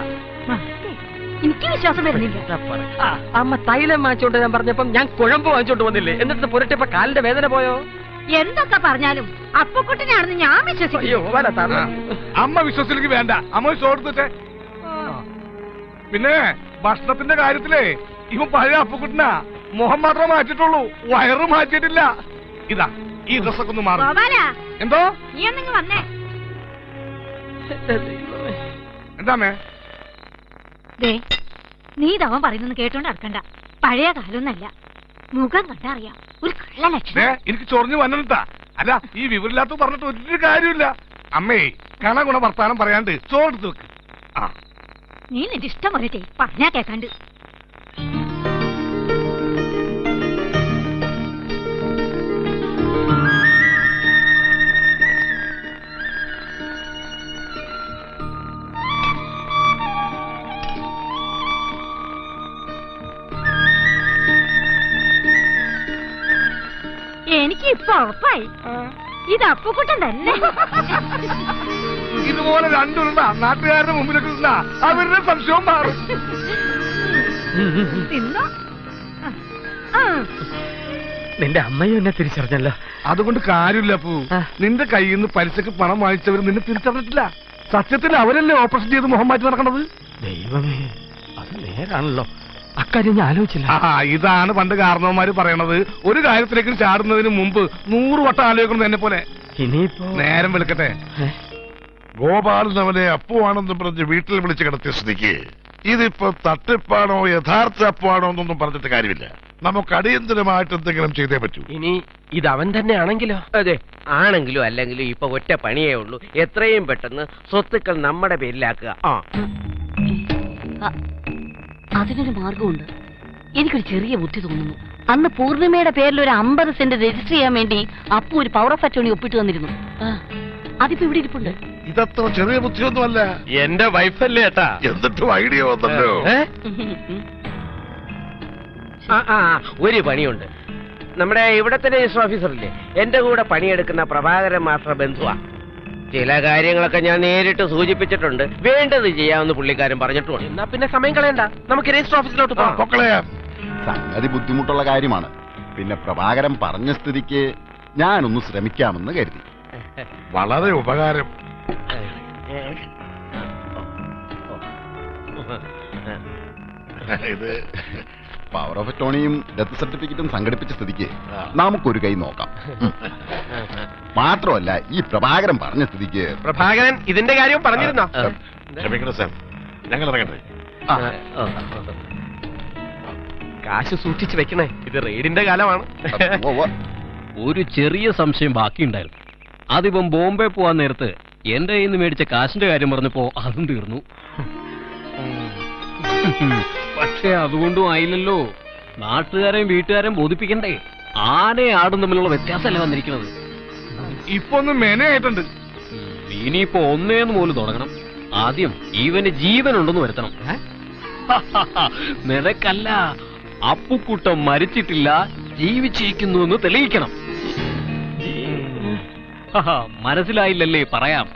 എനിക്ക് വിശ്വാസം വരുന്നില്ല. അമ്മ തൈലം വാങ്ങിച്ചോണ്ട് ഞാൻ പറഞ്ഞപ്പം ഞാൻ കുഴമ്പ് വാങ്ങിച്ചോണ്ട് വന്നില്ലേ? എന്നിട്ട് പുരട്ടിയപ്പോ കാലിന്റെ വേദന പോയോ? എന്തൊക്കെ പറഞ്ഞാലും അപ്പുക്കുട്ടനാണെന്ന് ഞാൻ വിശ്വസിക്കും. അമ്മ വിശ്വസിലേക്ക് വേണ്ട. അമ്മ ചോദിച്ചേ. പിന്നെ ഭക്ഷണത്തിന്റെ കാര്യത്തിലേ ഇവൻ പഴയ അപ്പുക്കുട്ടനാ. മുഖം മാത്രമേ മാറ്റിട്ടുള്ളൂ, വയറ് മാറ്റിയിട്ടില്ല. ഇതാ ഈ ഡ്രസ്സൊക്കെ ഒന്ന് മാറും. എന്തോ നീ ഒന്നിങ്ങ് വന്നേ. എന്താമേ? നീ ഇതവൻ പറയുന്നത് കേട്ടോണ്ട് നടക്കണ്ട. പഴയ കാലൊന്നല്ല. മുഖം കണ്ടാ അറിയാം ഒരു കള്ള ലക്ഷണം. എനിക്ക് ചൊറിഞ്ഞു വന്നിട്ടാ. അല്ല ഈ വിവരമില്ലാത്ത പറഞ്ഞിട്ട് ഒരു കാര്യമില്ല. അമ്മേ കണഗുണ വർത്താനം പറയാണ്ട് ചോറെടുത്ത് വെക്ക്. നീ നിന്റെ ഇഷ്ടം പോലെ ചെയ്. പറഞ്ഞാ കേക്കാണ്ട്. എനിക്ക് ഇപ്പൊ ഉറപ്പായി ഇത് അപ്പുക്കുട്ടൻ തന്നെ. ഇതുപോലെ രണ്ടുണ്ട നാട്ടുകാരുടെ മുമ്പിലേക്ക് നിന്നാ അവരുടെ സംശയവും മാറും. നിന്റെ അമ്മയും എന്നെ തിരിച്ചറിഞ്ഞല്ലോ. അതുകൊണ്ട് കാര്യമില്ല അപ്പു. നിന്റെ കയ്യിൽ നിന്ന് പലിശക്ക് പണം വാങ്ങിച്ചവർ നിന്നെ തിരിച്ചറിഞ്ഞിട്ടില്ല. സത്യത്തിൽ അവരല്ലേ ഓപ്പറേഷൻ ചെയ്ത് മുഖം മാറ്റി നടക്കണത്? ദൈവമേ, അത് നേരാണല്ലോ. അക്കാര്യം ഞാൻ ആലോചിച്ചില്ല. ഇതാണ് പണ്ട് കാരണവന്മാര് പറയണത്. ഒരു കാര്യത്തിലേക്ക് ചാടുന്നതിന് മുമ്പ് 100 വട്ടം ആലോചിക്കണം എന്നെ പോലെ. ഇനിയിപ്പോ നേരം വെളുക്കട്ടെ. ഗോപാലൻ അവനെ അപ്പുവാണെന്ന് പറഞ്ഞ് വീട്ടിൽ വിളിച്ച് കിടത്തിയ സ്ഥിതിക്ക് ഇതിപ്പോ തട്ടിപ്പാണോ യഥാർത്ഥ അപ്പുവാണോ എന്നൊന്നും പറഞ്ഞിട്ട് കാര്യമില്ല. നമുക്ക് അടിയന്തരമായിട്ട് എന്തെങ്കിലും ചെയ്തേ പറ്റൂ. ഇനി ഇത് അവൻ തന്നെ ആണെങ്കിലോ? അതെ, ആണെങ്കിലും അല്ലെങ്കിലും ഇപ്പൊ ഒറ്റ പണിയേ ഉള്ളൂ. എത്രയും പെട്ടെന്ന് സ്വത്തുക്കൾ നമ്മുടെ പേരിലാക്കുക. അതിനൊരു മാർഗമുണ്ട്. എനിക്കൊരു ചെറിയ ബുദ്ധി തോന്നുന്നു. അന്ന് പൂർണിമയുടെ പേരിൽ ഒരു 50 സെന്റ് രജിസ്റ്റർ ചെയ്യാൻ വേണ്ടി അപ്പു ഒരു പവർ ഓഫ് അറ്റോണി ഒപ്പിട്ട് തന്നിരുന്നു. അതിപ്പോ ഇവിടെ ഇരിപ്പുണ്ട്. ഇതത്ര ചെറിയ ബുദ്ധിയൊന്നുമല്ല. എന്റെ വൈഫല്ലേ ഏട്ടാ. എന്നിട്ടും ഐഡിയ വന്നല്ലോ. ഒരു പണിയുണ്ട്. നമ്മുടെ ഇവിടത്തെ രജിസ്റ്റർ ഓഫീസറില്ലേ, എന്റെ കൂടെ പണിയെടുക്കുന്ന പ്രഭാകരൻ മാസ്റ്റർ ബന്ധുവാ. ചില കാര്യങ്ങളൊക്കെ ഞാൻ നേരിട്ട് സൂചിപ്പിച്ചിട്ടുണ്ട്. വേണ്ടത് ചെയ്യാമെന്ന് പുള്ളിക്കാരൻ പറഞ്ഞിട്ടുണ്ട്. എന്നാ പിന്നെ സമയം കളയണ്ട, നമുക്ക് രജിസ്റ്റർ ഓഫീസിലോട്ട് പോകാം. സംഗതി ബുദ്ധിമുട്ടുള്ള കാര്യമാണ്. പിന്നെ പ്രഭാകരൻ പറഞ്ഞ സ്ഥിതിക്ക് ഞാനൊന്ന് ശ്രമിക്കാമെന്ന് കരുതി. വളരെ ഉപകാരം. ഇത് പവർ ഓഫ് അറ്റോണിയും ഡെത്ത് സർട്ടിഫിക്കറ്റും സംഘടിപ്പിച്ച സ്ഥിതിക്ക് നമുക്കൊരു കൈ നോക്കാം. മാത്രമല്ല ഈ പ്രഭാകരൻ പറഞ്ഞ സ്ഥിതിക്ക് പ്രഭാകരൻ ഇതിന്റെ കാര്യം പറഞ്ഞിരുന്നോ? ക്ഷമിക്കണം സാർ, ഞങ്ങൾ ഇറങ്ങട്ടെ. കാശ് സൂക്ഷിച്ചു വെക്കണേ, ഇത് റെയ്ഡിന്റെ കാലമാണ്. ഒരു ചെറിയ സംശയം ബാക്കിയുണ്ടായിരുന്നു. അതിപ്പം ബോംബെ പോവാൻ നേരത്ത് എന്റെ കയ്യിൽ നിന്ന് മേടിച്ച കാശിന്റെ കാര്യം പറഞ്ഞപ്പോ അതും തീർന്നു. പക്ഷെ അതുകൊണ്ടും ആയില്ലല്ലോ. നാട്ടുകാരെയും വീട്ടുകാരെയും ബോധിപ്പിക്കണ്ടേ? ആനയും ആടും തമ്മിലുള്ള വ്യത്യാസമല്ലേ വന്നിരിക്കുന്നത്. ഇപ്പൊ ഒന്ന് മെനയായിട്ടുണ്ട്. ഇനിയിപ്പോ ഒന്നേന്ന് പോലും തുടങ്ങണം. ആദ്യം ഇവന് ജീവനുണ്ടെന്ന് വരുത്തണം. നിനക്കല്ല, അപ്പുക്കുട്ടൻ മരിച്ചിട്ടില്ല, ജീവിച്ചിരിക്കുന്നു എന്ന് തെളിയിക്കണം. മനസ്സിലായില്ലല്ലേ? പറയാം.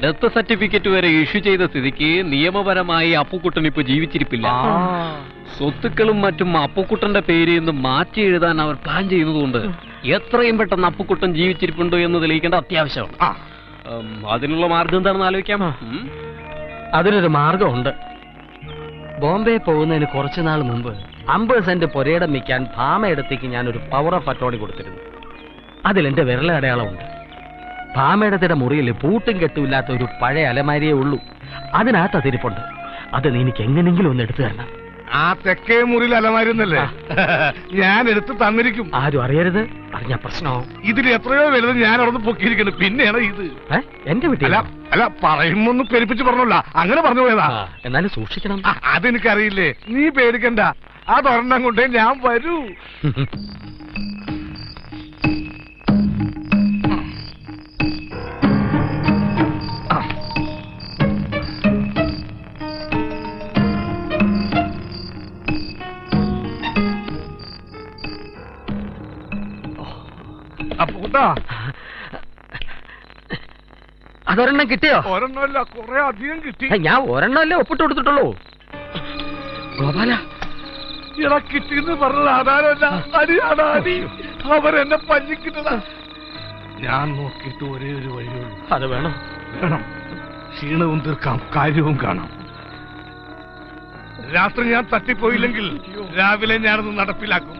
ഡെത്ത് സർട്ടിഫിക്കറ്റ് വരെ ഇഷ്യൂ ചെയ്ത സ്ഥിതിക്ക് നിയമപരമായി അപ്പുക്കുട്ടൻ ഇപ്പൊ ജീവിച്ചിരിപ്പില്ല. സ്വത്തുക്കളും മറ്റും അപ്പുക്കുട്ടന്റെ പേരിൽ നിന്ന് മാറ്റി എഴുതാൻ അവർ പ്ലാൻ ചെയ്യുന്നതുകൊണ്ട് എത്രയും പെട്ടെന്ന് അപ്പുക്കുട്ടൻ ജീവിച്ചിരിപ്പുണ്ടോ എന്ന് തെളിയിക്കേണ്ട അത്യാവശ്യമാണ്. അതിനുള്ള മാർഗം എന്താണെന്ന് ആലോചിക്കാം. അതിനൊരു മാർഗമുണ്ട്. ബോംബെ പോകുന്നതിന് കുറച്ചുനാൾ മുമ്പ് 50 സെന്റ് പുരയിടം വയ്ക്കാൻ ഭാമയിടത്തേക്ക് ഞാനൊരു പവർ ഓഫ് അറ്റോർണി കൊടുത്തിരുന്നു. അതിലെന്റെ വിരലടയാളമുണ്ട്. ഭാമയിടത്തിന്റെ മുറിയിൽ പൂട്ടും കെട്ടുമില്ലാത്ത ഒരു പഴയ അലമാരിയേ ഉള്ളൂ. അതിനകത്ത് അതിരിപ്പുണ്ട്. അത് നീ എനിക്ക് എങ്ങനെങ്കിലും ഒന്ന് എടുത്തു തരണം. ആ തെക്കേ മുറിയിൽ അലമാരുന്നല്ലേ? ഞാൻ എടുത്ത് തന്നിരിക്കും. ആരും അറിയരുത്. അറിഞ്ഞ പ്രശ്നമാവും. ഇതിൽ എത്രയോ വലുത് ഞാൻ അവിടെ നിന്ന് പൊക്കിയിരിക്കുന്നു. പിന്നെയാണ് ഇത് എന്റെ വീട്ടിൽ. അല്ല പറയുമ്പൊന്നും പെരുപ്പിച്ച് പറഞ്ഞല്ല, അങ്ങനെ പറഞ്ഞു പോയതാ. എന്നാലും സൂക്ഷിക്കണം. അതെനിക്കറിയില്ലേ, നീ പേടിക്കണ്ട. അതൊരെണ്ണം കൊണ്ടേ ഞാൻ വരൂ. അതൊരെണ്ണം കിട്ടിയോ? ഒരെണ്ണമല്ല, കുറെ അധികം കിട്ടി. ഞാൻ ഒരെണ്ണമല്ലേ ഒപ്പിട്ട് കൊടുത്തിട്ടുള്ളൂ. ഗോപാല, ഇറ കിട്ടിന്ന് പറഞ്ഞത് ആധാരമല്ല, അടിയാണ് അടി. അവരെന്നെ പഞ്ഞിക്കിട്ടതാ. ഞാൻ നോക്കിയിട്ട് ഒരേ ഒരു വഴിയുള്ളൂ. അത് വേണം. വേണം. ക്ഷീണവും തീർക്കാം, കാര്യവും കാണാം. രാത്രി ഞാൻ തട്ടിപ്പോയില്ലെങ്കിൽ രാവിലെ ഞാനത് നടപ്പിലാക്കും.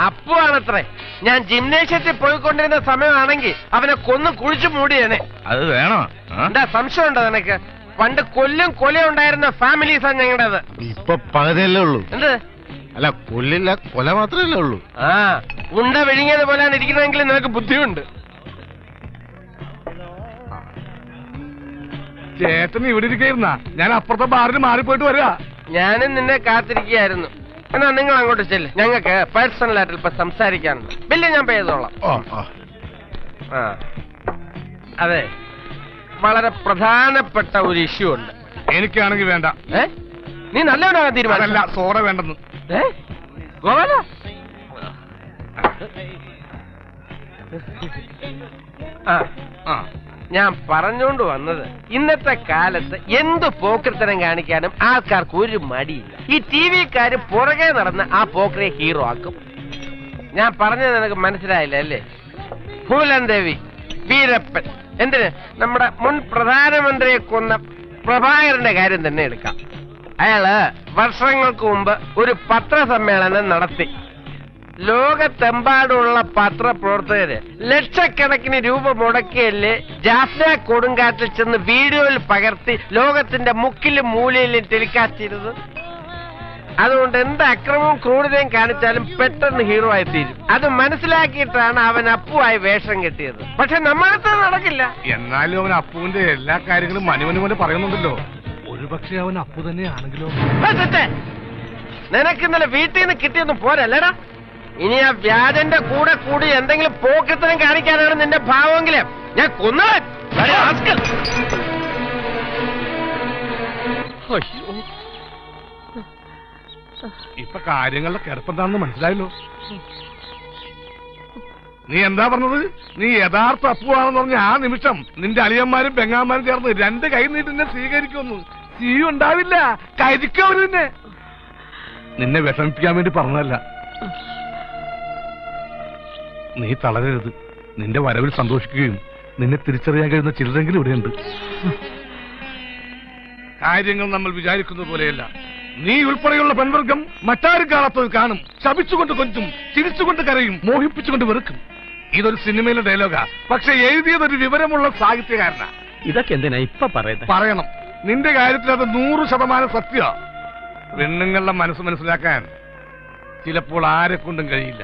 അപ്പുവാണത്രേ. ഞാൻ ജിംനേഷ്യത്തിൽ പോയിക്കൊണ്ടിരുന്ന സമയമാണെങ്കിൽ അവനെ കൊന്നും കുഴിച്ചു മൂടിയേനെ. അത് വേണോ? എന്താ സംശയം ഉണ്ടോ നിനക്ക്? പണ്ട് കൊല്ലും കൊലയുണ്ടായിരുന്ന ഫാമിലീസാ ഞങ്ങളുടേത്. ഇപ്പൊ പകുതിയല്ലേ ഉള്ളൂ. എന്ത്? അല്ല, കൊല്ലില്ല, കൊല മാത്രമല്ലേ ഉള്ളൂ. ആ ഉണ്ട വിഴുങ്ങിയത് പോലെയാണ് ഇരിക്കണമെങ്കിൽ നിനക്ക് ബുദ്ധിയുണ്ട്. ചേട്ടൻ ഇവിടെ ഇരിക്കുന്ന ഞാൻ അപ്പുറത്തെ ബാറിന് മാറിപ്പോയിട്ട് വരിക. ഞാനും നിന്നെ കാത്തിരിക്കുകയായിരുന്നു. എന്നാ നിങ്ങൾ അങ്ങോട്ട് ചെല്ല്, ഞങ്ങൾക്ക് പേഴ്സണലായിട്ട് ഇപ്പൊ സംസാരിക്കാനുണ്ട്. ബില്ല് ഞാൻ പേ ചെയ്തോളാം. ആ അതെ, വളരെ പ്രധാനപ്പെട്ട ഒരു ഇഷ്യൂ ഉണ്ട്. എനിക്കാണെങ്കിൽ വേണ്ട. നീ നല്ലവനാകാൻ തീരുമാനമല്ല. സോഡ വേണ്ടെന്ന്. ഗോപാല, ഞാൻ പറഞ്ഞോണ്ട് വന്നത്, ഇന്നത്തെ കാലത്ത് എന്ത് പോക്കൃത്തരം കാണിക്കാനും ആൾക്കാർക്ക് ഒരു മടിയില്ല. ഈ ടി വിക്കാര് പുറകെ നടന്ന് ആ പോക്കറെ ഹീറോ ആക്കും. ഞാൻ പറഞ്ഞത് നിനക്ക് മനസ്സിലായില്ല അല്ലേ? ഫൂലൻ ദേവി, വീരപ്പൻ, എന്തിന് നമ്മുടെ മുൻ പ്രധാനമന്ത്രിയെ കൊന്ന പ്രഭാകരന്റെ കാര്യം തന്നെ എടുക്കാം. അയാള് വർഷങ്ങൾക്ക് മുമ്പ് ഒരു പത്രസമ്മേളനം നടത്തി. ലോകത്തെമ്പാടുള്ള പത്രപ്രവർത്തകര് ലക്ഷക്കണക്കിന് രൂപ മുടക്കിയല്ലേ ജാഫ്ന കൊടുങ്കാറ്റിൽ ചെന്ന് വീഡിയോയിൽ പകർത്തി ലോകത്തിന്റെ മുക്കിലും മൂലയിലും ടെലികാസ്റ്റ് ചെയ്തത്. അതുകൊണ്ട് എന്ത് അക്രമവും ക്രൂരതയും കാണിച്ചാലും പെട്ടെന്ന് ഹീറോ ആയി തീരും. അത് മനസ്സിലാക്കിയിട്ടാണ് അവൻ അപ്പുവായി വേഷം കെട്ടിയത്. പക്ഷെ നമ്മളടുത്ത് നടക്കില്ല. എന്നാലും അവൻ അപ്പുവിന്റെ എല്ലാ കാര്യങ്ങളും മനുമനു പോലെ പറയുന്നുണ്ടല്ലോ. ഒരുപക്ഷെ അവൻ അപ്പു തന്നെയാണെങ്കിലോ? നിനക്ക് ഇന്നലെ വീട്ടിൽ നിന്ന് കിട്ടിയൊന്നും പോരല്ലേടാ. ഇനി ആ വ്യാജന്റെ കൂടെ കൂടി എന്തെങ്കിലും പോക്കത്തിനും കാണിക്കാനാണ് നിന്റെ ഭാവമെങ്കിലും ഞാൻ കൊന്നത്. ഇപ്പൊ കാര്യങ്ങളുടെ കിടപ്പെന്താണെന്ന് മനസ്സിലായല്ലോ. നീ എന്താ പറഞ്ഞത്? നീ യഥാർത്ഥ അപ്പുവാണെന്ന് പറഞ്ഞ ആ നിമിഷം നിന്റെ അളിയന്മാരും പെങ്ങാന്മാരും ചേർന്ന് 2 കൈ നീട്ടി നിന്നെ സ്വീകരിക്കുമെന്ന്. സീ ഉണ്ടാവില്ല, കരിക്കവര് നിന്നെ വിഷമിപ്പിക്കാൻ വേണ്ടി പറഞ്ഞതല്ല. നീ തളരരുത്. നിന്റെ വരവിൽ സന്തോഷിക്കുകയും നിന്നെ തിരിച്ചറിയാൻ കഴിയുന്ന ചിലരെങ്കിലും ഇവിടെയുണ്ട്. കാര്യങ്ങൾ നമ്മൾ വിചാരിക്കുന്ന പോലെയല്ല. നീ ഉൾപ്പെടെയുള്ള പെൺവർഗം മറ്റാരും കാണാത്തത് കാണും. ശപിച്ചുകൊണ്ട് കൊഞ്ചും, ചിരിച്ചുകൊണ്ട് കരയും, മോഹിപ്പിച്ചുകൊണ്ട് വെറുക്കും. ഇതൊരു സിനിമയിലെ ഡയലോഗാ, പക്ഷെ എഴുതിയതൊരു വിവരമുള്ള സാഹിത്യകാരനാ. ഇതൊക്കെ എന്തിനാ ഇപ്പൊ പറയുന്നത്? പറയണം. നിന്റെ കാര്യത്തിൽ അത് 100% സത്യ. പെണ്ണുങ്ങളുടെ മനസ്സ് മനസ്സിലാക്കാൻ ചിലപ്പോൾ ആരെ കൊണ്ടും കഴിയില്ല.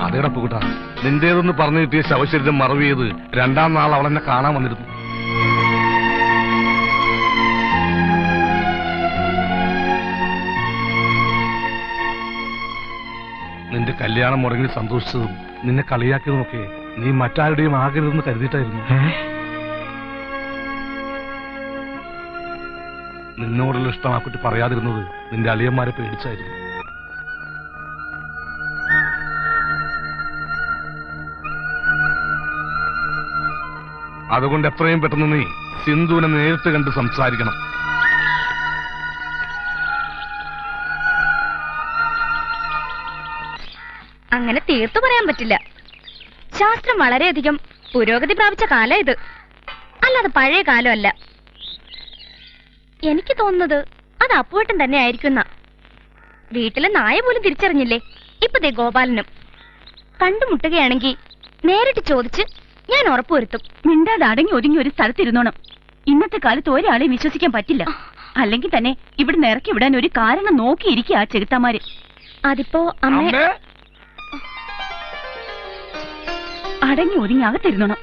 അതേടപ്പ് കൂട്ടാ, നിന്റേതൊന്ന് പറഞ്ഞു കിട്ടിയ ശവശരീരം മറവ് ചെയ്ത് 2ാം നാൾ അവളെന്നെ കാണാൻ വന്നിരുന്നു. നിന്റെ കല്യാണം മുടങ്ങി സന്തോഷിച്ചതും നിന്നെ കളിയാക്കിയതുമൊക്കെ നീ മറ്റാരുടെയും ആകരുതെന്ന് കരുതിയിട്ടായിരുന്നു. നിന്നോടുള്ള ഇഷ്ടം ആ കുട്ടി പറയാതിരുന്നത് നിന്റെ അളിയന്മാരെ പേടിച്ചായിരുന്നു. അതുകൊണ്ട് എത്രയും പെട്ടെന്ന് നീ സിന്ധുവിനെ നേരിട്ട് കണ്ട് സംസാരിക്കണം. അങ്ങനെ തീർത്തു പറയാൻ പറ്റില്ല. ശാസ്ത്രം വളരെയധികം പുരോഗതി പ്രാപിച്ച കാലം ഇത്, അല്ലാതെ പഴയ കാലമല്ല. എനിക്ക് തോന്നുന്നത് അത് അപ്പുവേട്ടൻ തന്നെ ആയിരിക്കുന്ന. വീട്ടിലെ നായ പോലും തിരിച്ചറിഞ്ഞില്ലേ ഇപ്പൊ ദേ ഗോപാലനും. കണ്ടുമുട്ടുകയാണെങ്കിൽ നേരിട്ട് ചോദിച്ച് ഞാൻ ഉറപ്പുവരുത്തും. മിണ്ടാതെ അടങ്ങി ഒതുങ്ങി ഒരു സ്ഥലത്തിരുന്നോണം. ഇന്നത്തെ കാലത്ത് ഒരാളെയും വിശ്വസിക്കാൻ പറ്റില്ല. അല്ലെങ്കിൽ തന്നെ ഇവിടുന്ന് ഇറക്കി വിടാൻ ഒരു കാരണം നോക്കിയിരിക്കുക ആ ചെറുത്തമാര്. അതിപ്പോ അമ്മ അടങ്ങി ഒതുങ്ങി അകത്തിരുന്നോണം.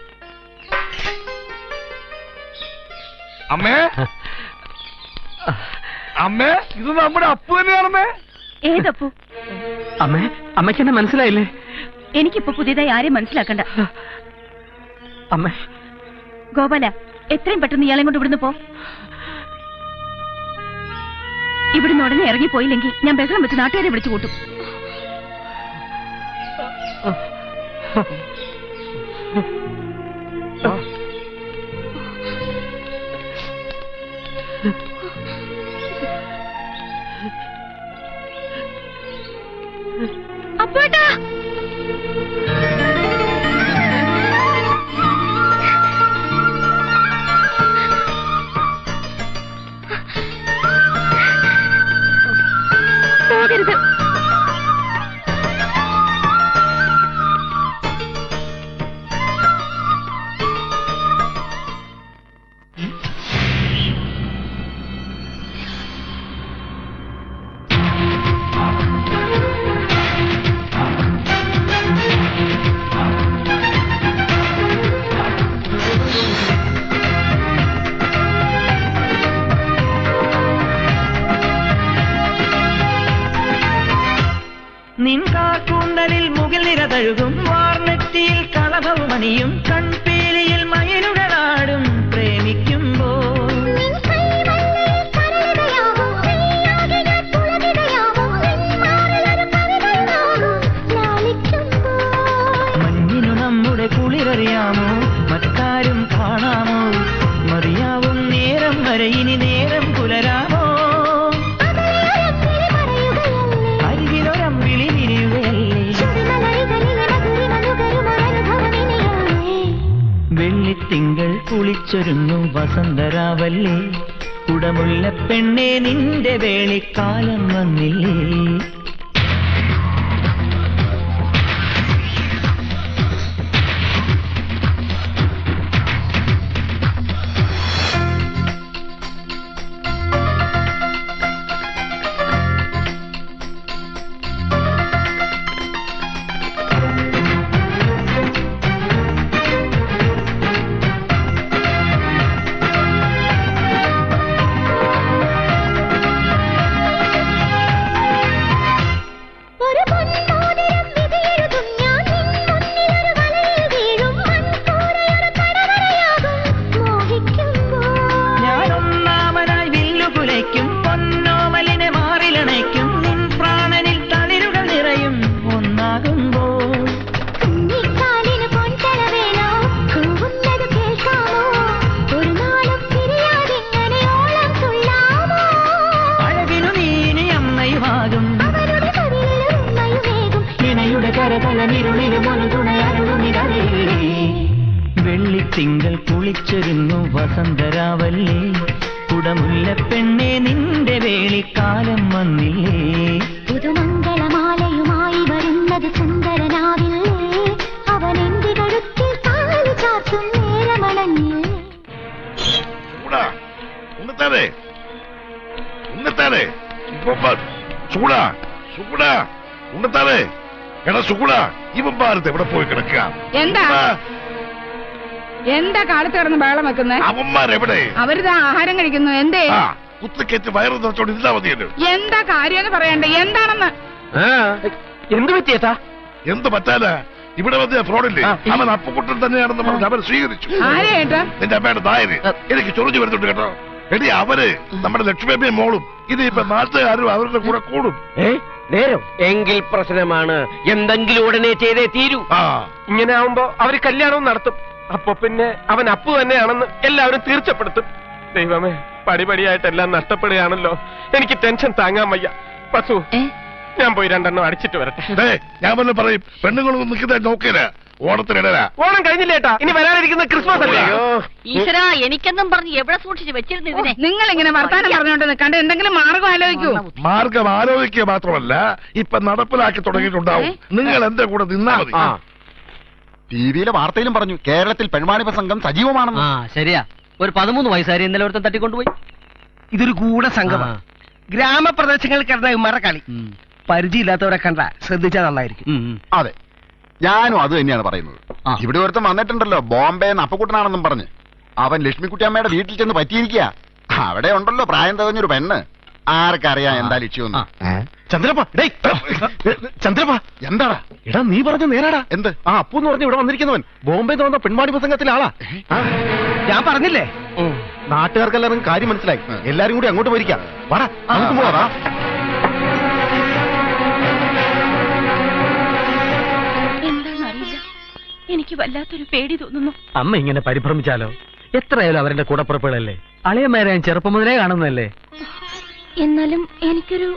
അമ്മേ, അമ്മേ, ഇത് നമ്മുടെ അപ്പു തന്നെയാണമ്മേ. ഏതപ്പു? അമ്മേ, അമ്മയ്ക്ക് എന്നെ മനസ്സിലായില്ലേ? എനിക്കിപ്പോ പുതിയതായി ആരെയും മനസ്സിലാക്കണ്ട. അമ്മേ, ഗോപാല, എത്രയും പെട്ടെന്ന് ഇയാളെ കൊണ്ട് ഇവിടുന്ന് പോ. ഇവിടുന്ന് ഉടനെ ഇറങ്ങിപ്പോയില്ലെങ്കിൽ ഞാൻ ബഹളം വെച്ച് നാട്ടുകാരെ വിളിച്ചു കൂട്ടും. അപ്പേട്ടാ, പോകരുത്. നിൻകാക്കൂന്തലിൽ മുകിൽ നിരതഴുകും വാർനെറ്റിയിൽ കളഭവുമണിയും കൺപീലിയിൽ മയിലുകളാടും പ്രേമിക്കുമ്പോൾ മഞ്ഞിനു നമ്മുടെ കുളിരറിയാമോ, മറ്റാരും കാണാമോ, മറിയാവും നേരം വരെ ഇനി നേരം പുലരാമോ, അരികിലൊരമ്പിളി വിരിയുകയല്ലേ, വെള്ളിത്തിങ്കൾ കുളിച്ചൊരുങ്ങും വസന്തരാവല്ലേ, കുടമുള്ള പെണ്ണെ നിന്റെ വേളിക്കാലം വന്നില്ലേ. വെള്ളിത്തിങ്കൾ കുളിച്ചൊരുങ്ങു വസന്തരാവല്ലേ, കുടമുല്ല പെണ്ണെ നിന്റെ വേളിക്കാലം വന്നില്ലേ. പുതുമംഗളമാലയുമായി വരുന്നത് സുന്ദരനാവില്ലേ, അവൻ എന്റെ കഴുത്തിൽ താലി ചാർത്തും നേരമണഞ്ഞില്ലേ. എവിടെ പോയി കിടക്കുക? എന്താ കാലത്ത് കിടന്ന് ബഹളം വെക്കുന്നത്? അവന്മാരെവിടെ? അവരിതാ ആഹാരം കഴിക്കുന്നു. എന്തേ? കുത്തിക്കേറ്റ് വയറ് നിറച്ചോണ്ട് ഇരുന്നാ മതിയല്ലോ. എന്താ കാര്യം പറയണ്ടേ? എന്താണെന്ന്? എന്ത് പറ്റിയേട്ടാ? എന്ത് പറ്റാല? ഇവിടെ വന്ന ഫ്രോഡില്ലേ, അവൻ അപ്പുക്കുട്ടൻ തന്നെയാണെന്ന് പറഞ്ഞ് അവൻ സ്വീകരിച്ചു. ആരേട്ടാ? നിന്റെ അമ്മയുടെ നായര് എനിക്ക് ചൊറിഞ്ഞു വരുന്നുണ്ട് കേട്ടോ. എടി അവര് നമ്മുടെ ലക്ഷ്മിയമ്മ മോളും ഇനിയിപ്പൊ നാട്ടുകാരും അവരുടെ കൂടെ കൂടും. നേരം എങ്കിൽ പ്രശ്നമാണ്. എന്തെങ്കിലും ഉടനെ ചെയ്തേ തീരൂ. ഇങ്ങനെ ആവുമ്പോ അവര് കല്യാണവും നടത്തും. അപ്പൊ പിന്നെ അവൻ അപ്പു തന്നെയാണെന്ന് എല്ലാവരും തീർച്ചപ്പെടുത്തും. ദൈവമേ, പടിപടിയായിട്ടെല്ലാം നഷ്ടപ്പെടുകയാണല്ലോ. എനിക്ക് ടെൻഷൻ താങ്ങാൻ വയ്യ. പശു, ഞാൻ പോയി 2 എണ്ണം അടിച്ചിട്ട് വരട്ടെ. ഞാൻ വല്ല പറയും പെണ്ണുങ്ങളൊന്നും നിൽക്കുന്ന നോക്കില്ല. ഓണത്തിനിടരാ. ഓണം കഴിഞ്ഞില്ലേട്ടാ, ഇനി വരാനിരിക്കുന്ന ക്രിസ്മസ് അല്ലേ? ഈശ്വരാ, എനിക്കെന്നും പറഞ്ഞ് എവിടെ സൂക്ഷിച്ച് വെച്ചിരുന്നു ഇതിനെ? നിങ്ങൾ ഇങ്ങനെ വർത്താനം പറഞ്ഞോണ്ട് നിൽക്കാണ്ട് എന്തെങ്കിലും മാർഗം ആലോചിക്കൂ. മാർഗം ആലോചിക്കുക മാത്രമല്ല ഇപ്പൊ നടപ്പിലാക്കി തുടങ്ങിയിട്ടുണ്ടാവും. നിങ്ങൾ എന്റെ കൂടെ നിന്നാ മതി. ടിവിയിലെ വാർത്തയിലും പറഞ്ഞു കേരളത്തിൽ പെൺവാണിഭ സംഘം സജീവമാണെന്ന്. ശരിയാ. ഒരു 13 വയസ്സുകാരി ഇന്നലെ ഒരുത്തൻ തട്ടിക്കൊണ്ടുപോയി. ഇതൊരു ഗൂഢ സംഘമാണ്. ഗ്രാമപ്രദേശങ്ങളിൽ കിടന്ന ഇമാരെ കളി പരിചയമില്ലാത്തവരെ കണ്ട ശ്രദ്ധിച്ചാൽ നന്നായിരിക്കും. അതെ, ഞാനും അത് തന്നെയാണ് പറയുന്നത്. ഇവിടെ ഒരുത്തം വന്നിട്ടുണ്ടല്ലോ, ബോംബെ അപ്പക്കുട്ടനാണെന്നും പറഞ്ഞ്. അവൻ ലക്ഷ്മിക്കുട്ടിയമ്മയുടെ വീട്ടിൽ ചെന്ന് പറ്റിയിരിക്കുക. അവിടെ ഉണ്ടല്ലോ പ്രായം തികഞ്ഞൊരു പെണ്ണ്. ആർക്കറിയാം എന്താ ലക്ഷ്യമൊന്നും. ചന്ദ്രപ്പ, ചന്ദ്രപ്പ, എന്താടാ? എടാ, നീ പറഞ്ഞ നേരാടാ. എന്ത്? ആ അപ്പു എന്ന് പറഞ്ഞ് ഇവിടെ വന്നിരിക്കുന്നവൻ ബോംബെ വന്ന പെൺവാണിഭ സംഘത്തിലെ ആളാ. ഞാൻ പറഞ്ഞില്ലേ, നാട്ടുകാർക്കെല്ലാവരും കാര്യം മനസ്സിലായി. എല്ലാരും കൂടി അങ്ങോട്ട് പോയിരിക്കാം. വാടാ, നമുക്ക് പോവാ. എന്താണെന്നറിയില്ല, എനിക്ക് വല്ലാത്തൊരു പേടി തോന്നുന്നു. അമ്മ ഇങ്ങനെ പരിഭ്രമിച്ചാലോ? എത്രയായാലും അവരുടെ കൂടപ്പുറപ്പുകളല്ലേ. അളിയന്മാരെ ചെറുപ്പം മുതലേ കാണുന്നതല്ലേ. എന്നാലും എനിക്കൊരു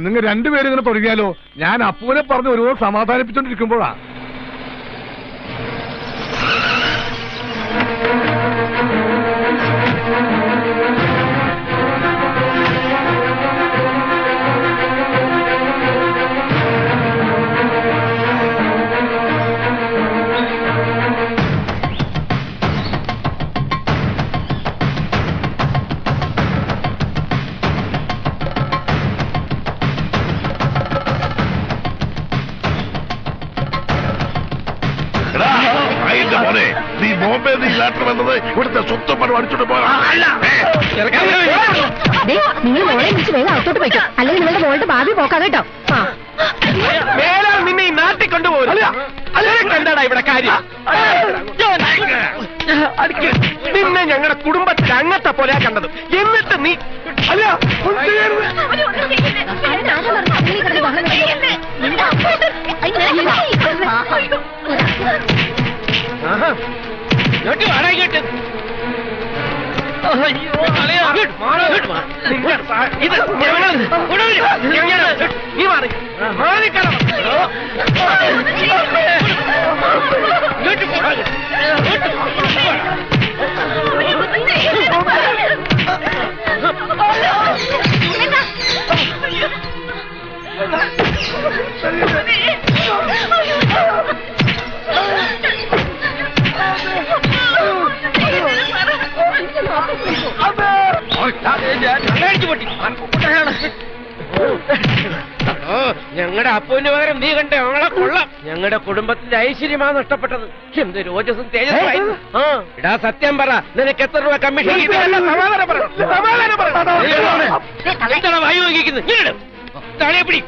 നിങ്ങൾ രണ്ടുപേരും ഇങ്ങനെ തുടങ്ങിയാലോ? ഞാൻ അപ്പൂനെ പറഞ്ഞ് ഒരുപാട് സമാധാനിപ്പിച്ചോണ്ടിരിക്കുമ്പോഴാ. നീ ബോംബെ യാത്ര വന്നത് ഇവിടുത്തെ സ്വന്തം പണം അടിച്ചോണ്ട് പോകാം. നിങ്ങൾ മോളെ വിളിച്ച് വേഗം അകത്തോട്ട് പോയിക്കോ, അല്ലെങ്കിൽ നിങ്ങളുടെ മോളുടെ ഭാവി പോക്കാതെ കേട്ടോ. മേലാൽ നിന്നെ ഈ നാട്ടിൽ കൊണ്ടുപോകും. എന്താടാ ഇവിടെ കാര്യം? നിന്നെ ഞങ്ങളുടെ കുടുംബത്തിൽ അങ്ങത്തെ പോലെ കണ്ടത്. എന്നിട്ട് നീ അല്ല വാടകയിട്ട് ഇത് നീ മാറി മാറിക്കണം. ഞങ്ങളുടെ അപ്പുവിന് പകരം നീ കണ്ടേ അവളെ കൊള്ളാം. ഞങ്ങളുടെ കുടുംബത്തിന്റെ ഐശ്വര്യമാണ് നഷ്ടപ്പെട്ടത്. എന്ത് രോജസും തേജസ്സുമായി. ഇടാ സത്യം പറ, നിനക്ക് എത്ര രൂപ കമ്മീഷൻ? എന്താണ് വായു വഹിക്കുന്നത്? തലയെ പിടി.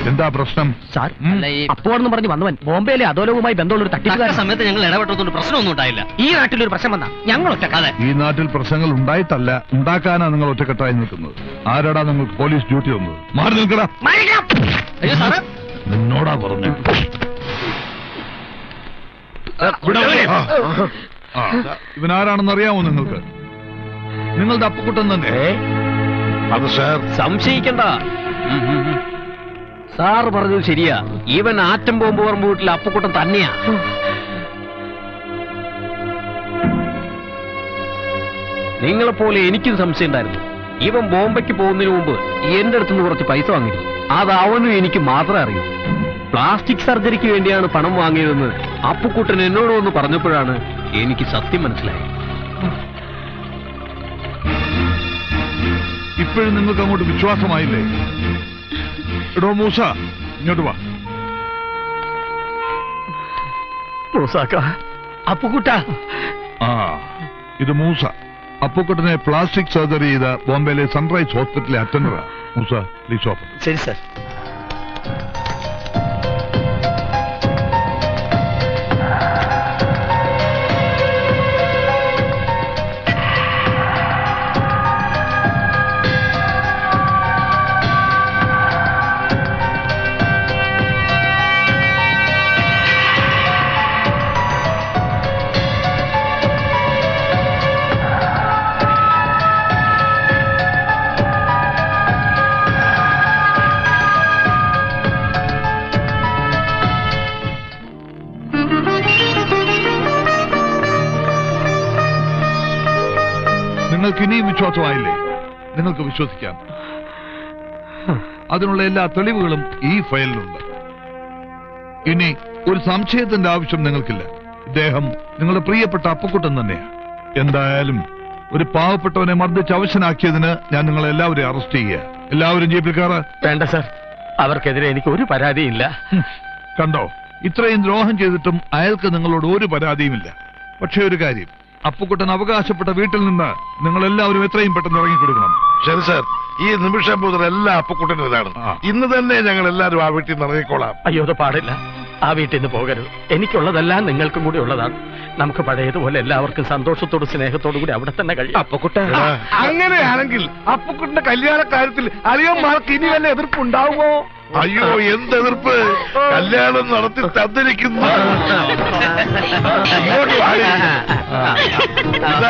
എന്താ പ്രശ്നം സാർ? അപ്പോഴെന്ന് പറഞ്ഞ് വന്നവൻ ബോംബെയിലെ അധോലോകവുമായി ബന്ധമുള്ള ഒരു തട്ടിപ്പുകാരൻ. സമയത്ത് ഞങ്ങൾ ഇടപെട്ടതുകൊണ്ട് പ്രശ്നമൊന്നും ഉണ്ടായില്ല. ഈ നാട്ടിലൊരു പ്രശ്നം വന്നാ ഞങ്ങൾ ഒറ്റക്കാതെ. ഈ നാട്ടിൽ പ്രശ്നങ്ങൾ ഉണ്ടായിട്ടല്ല, ഉണ്ടാക്കാനാ നിങ്ങൾ ഒറ്റക്കെട്ടായി നിൽക്കുന്നത്. ആരാടാ നിങ്ങൾക്ക് പോലീസ് ഡ്യൂട്ടി തന്നത്? മാറി നിൽക്കടാ. നിന്നോടാ പറഞ്ഞു. ഇവനാരാണെന്ന് അറിയാമോ നിങ്ങൾക്ക്? നിങ്ങളുടെ അപ്പുക്കുട്ടൻ തന്നെ. അത് സാർ സംശയിക്കണ്ട. സാറ് പറഞ്ഞത് ശരിയാ. ഇവൻ ആറ്റം ബോംബ് പറമ്പ് വീട്ടിൽ അപ്പുക്കുട്ടൻ തന്നെയാ. നിങ്ങളെപ്പോലെ എനിക്കും സംശയം ഉണ്ടായിരുന്നു. ഇവൻ ബോംബെക്ക് പോകുന്നതിന് മുമ്പ് എന്റെ അടുത്തുനിന്ന് കുറച്ച് പൈസ വാങ്ങിയിരുന്നു. അത് അവനും എനിക്ക് മാത്രമേ അറിയൂ. പ്ലാസ്റ്റിക് സർജറിക്ക് വേണ്ടിയാണ് പണം വാങ്ങിയതെന്ന് അപ്പുക്കുട്ടൻ എന്നോട് ഒന്ന് പറഞ്ഞപ്പോഴാണ് എനിക്ക് സത്യം മനസ്സിലായത്. ഇപ്പോഴും നിങ്ങൾക്ക് അങ്ങോട്ട് വിശ്വാസമായില്ലേ? എടോ മൂസ, ഇങ്ങോട്ട് വാ. അപ്പുക്കുട്ട. ആ ഇത് മൂസ. അപ്പുക്കുട്ടനെ പ്ലാസ്റ്റിക് സർജറി ചെയ്ത ബോംബെയിലെ സൺറൈസ് ഹോസ്പിറ്റലിലെ അറ്റൻഡറാ. Moosa please open. ശരി സർ. നിങ്ങൾക്ക് ഇനിയും വിശ്വാസമായില്ലേ? നിങ്ങൾക്ക് വിശ്വസിക്കാം. അതിനുള്ള എല്ലാ തെളിവുകളും ഈ ഫയലിലുണ്ട്. ഇനി ഒരു സംശയത്തിന്റെ ആവശ്യം നിങ്ങൾക്കില്ല. ഇദ്ദേഹം നിങ്ങളുടെ പ്രിയപ്പെട്ട അപ്പുക്കുട്ടൻ തന്നെയാണ്. എന്തായാലും ഒരു പാവപ്പെട്ടവനെ മർദ്ദിച്ച് അവശനാക്കിയതിന് ഞാൻ നിങ്ങളെ എല്ലാവരെയും അറസ്റ്റ് ചെയ്യുക. എല്ലാവരും ജീപ്പിൽ കയറാൻ. വേണ്ട സർ, അവർക്കെതിരെ എനിക്ക് ഒരു പരാതിയില്ല. കണ്ടോ, ഇത്രയും ദ്രോഹം ചെയ്തിട്ടും അയാൾക്ക് നിങ്ങളോട് ഒരു പരാതിയുമില്ല. പക്ഷേ ഒരു കാര്യം, അപ്പുക്കുട്ടൻ അവകാശപ്പെട്ട വീട്ടിൽ നിന്ന് നിങ്ങൾ എല്ലാവരും എത്രയും പെട്ടെന്ന് ഇറങ്ങിക്കൊടുക്കണം. ശരി സാർ, ഈ നിമിഷം മുതൽ എല്ലാ അപ്പുക്കുട്ടൻ്റെതാണ്. ഇന്ന് തന്നെ ഞങ്ങൾ എല്ലാവരും ആ വീട്ടിൽ നിന്ന് ഇറങ്ങിക്കോളാം. അയ്യോ, അത് പാടില്ല. ആ വീട്ടിൽ നിന്ന് പോകരുത്. എനിക്കുള്ളതെല്ലാം നിങ്ങൾക്കും കൂടി ഉള്ളതാണ്. നമുക്ക് പഴയതുപോലെ എല്ലാവർക്കും സന്തോഷത്തോടും സ്നേഹത്തോടും കൂടി അവിടെ തന്നെ കഴിയും. അപ്പുക്കുട്ട, അങ്ങനെയാണെങ്കിൽ അപ്പുക്കുട്ടന്റെ കല്യാണ കാര്യത്തിൽ അളിയന്മാർക്ക് ഇനി വല്ല എതിർപ്പുണ്ടാവുമോ? അയ്യോ, എന്ത് എതിർപ്പ്! കല്യാണം നടത്തി തന്നിരിക്കുന്നു. ഇങ്ങോട്ട് വാടി. ഇതാ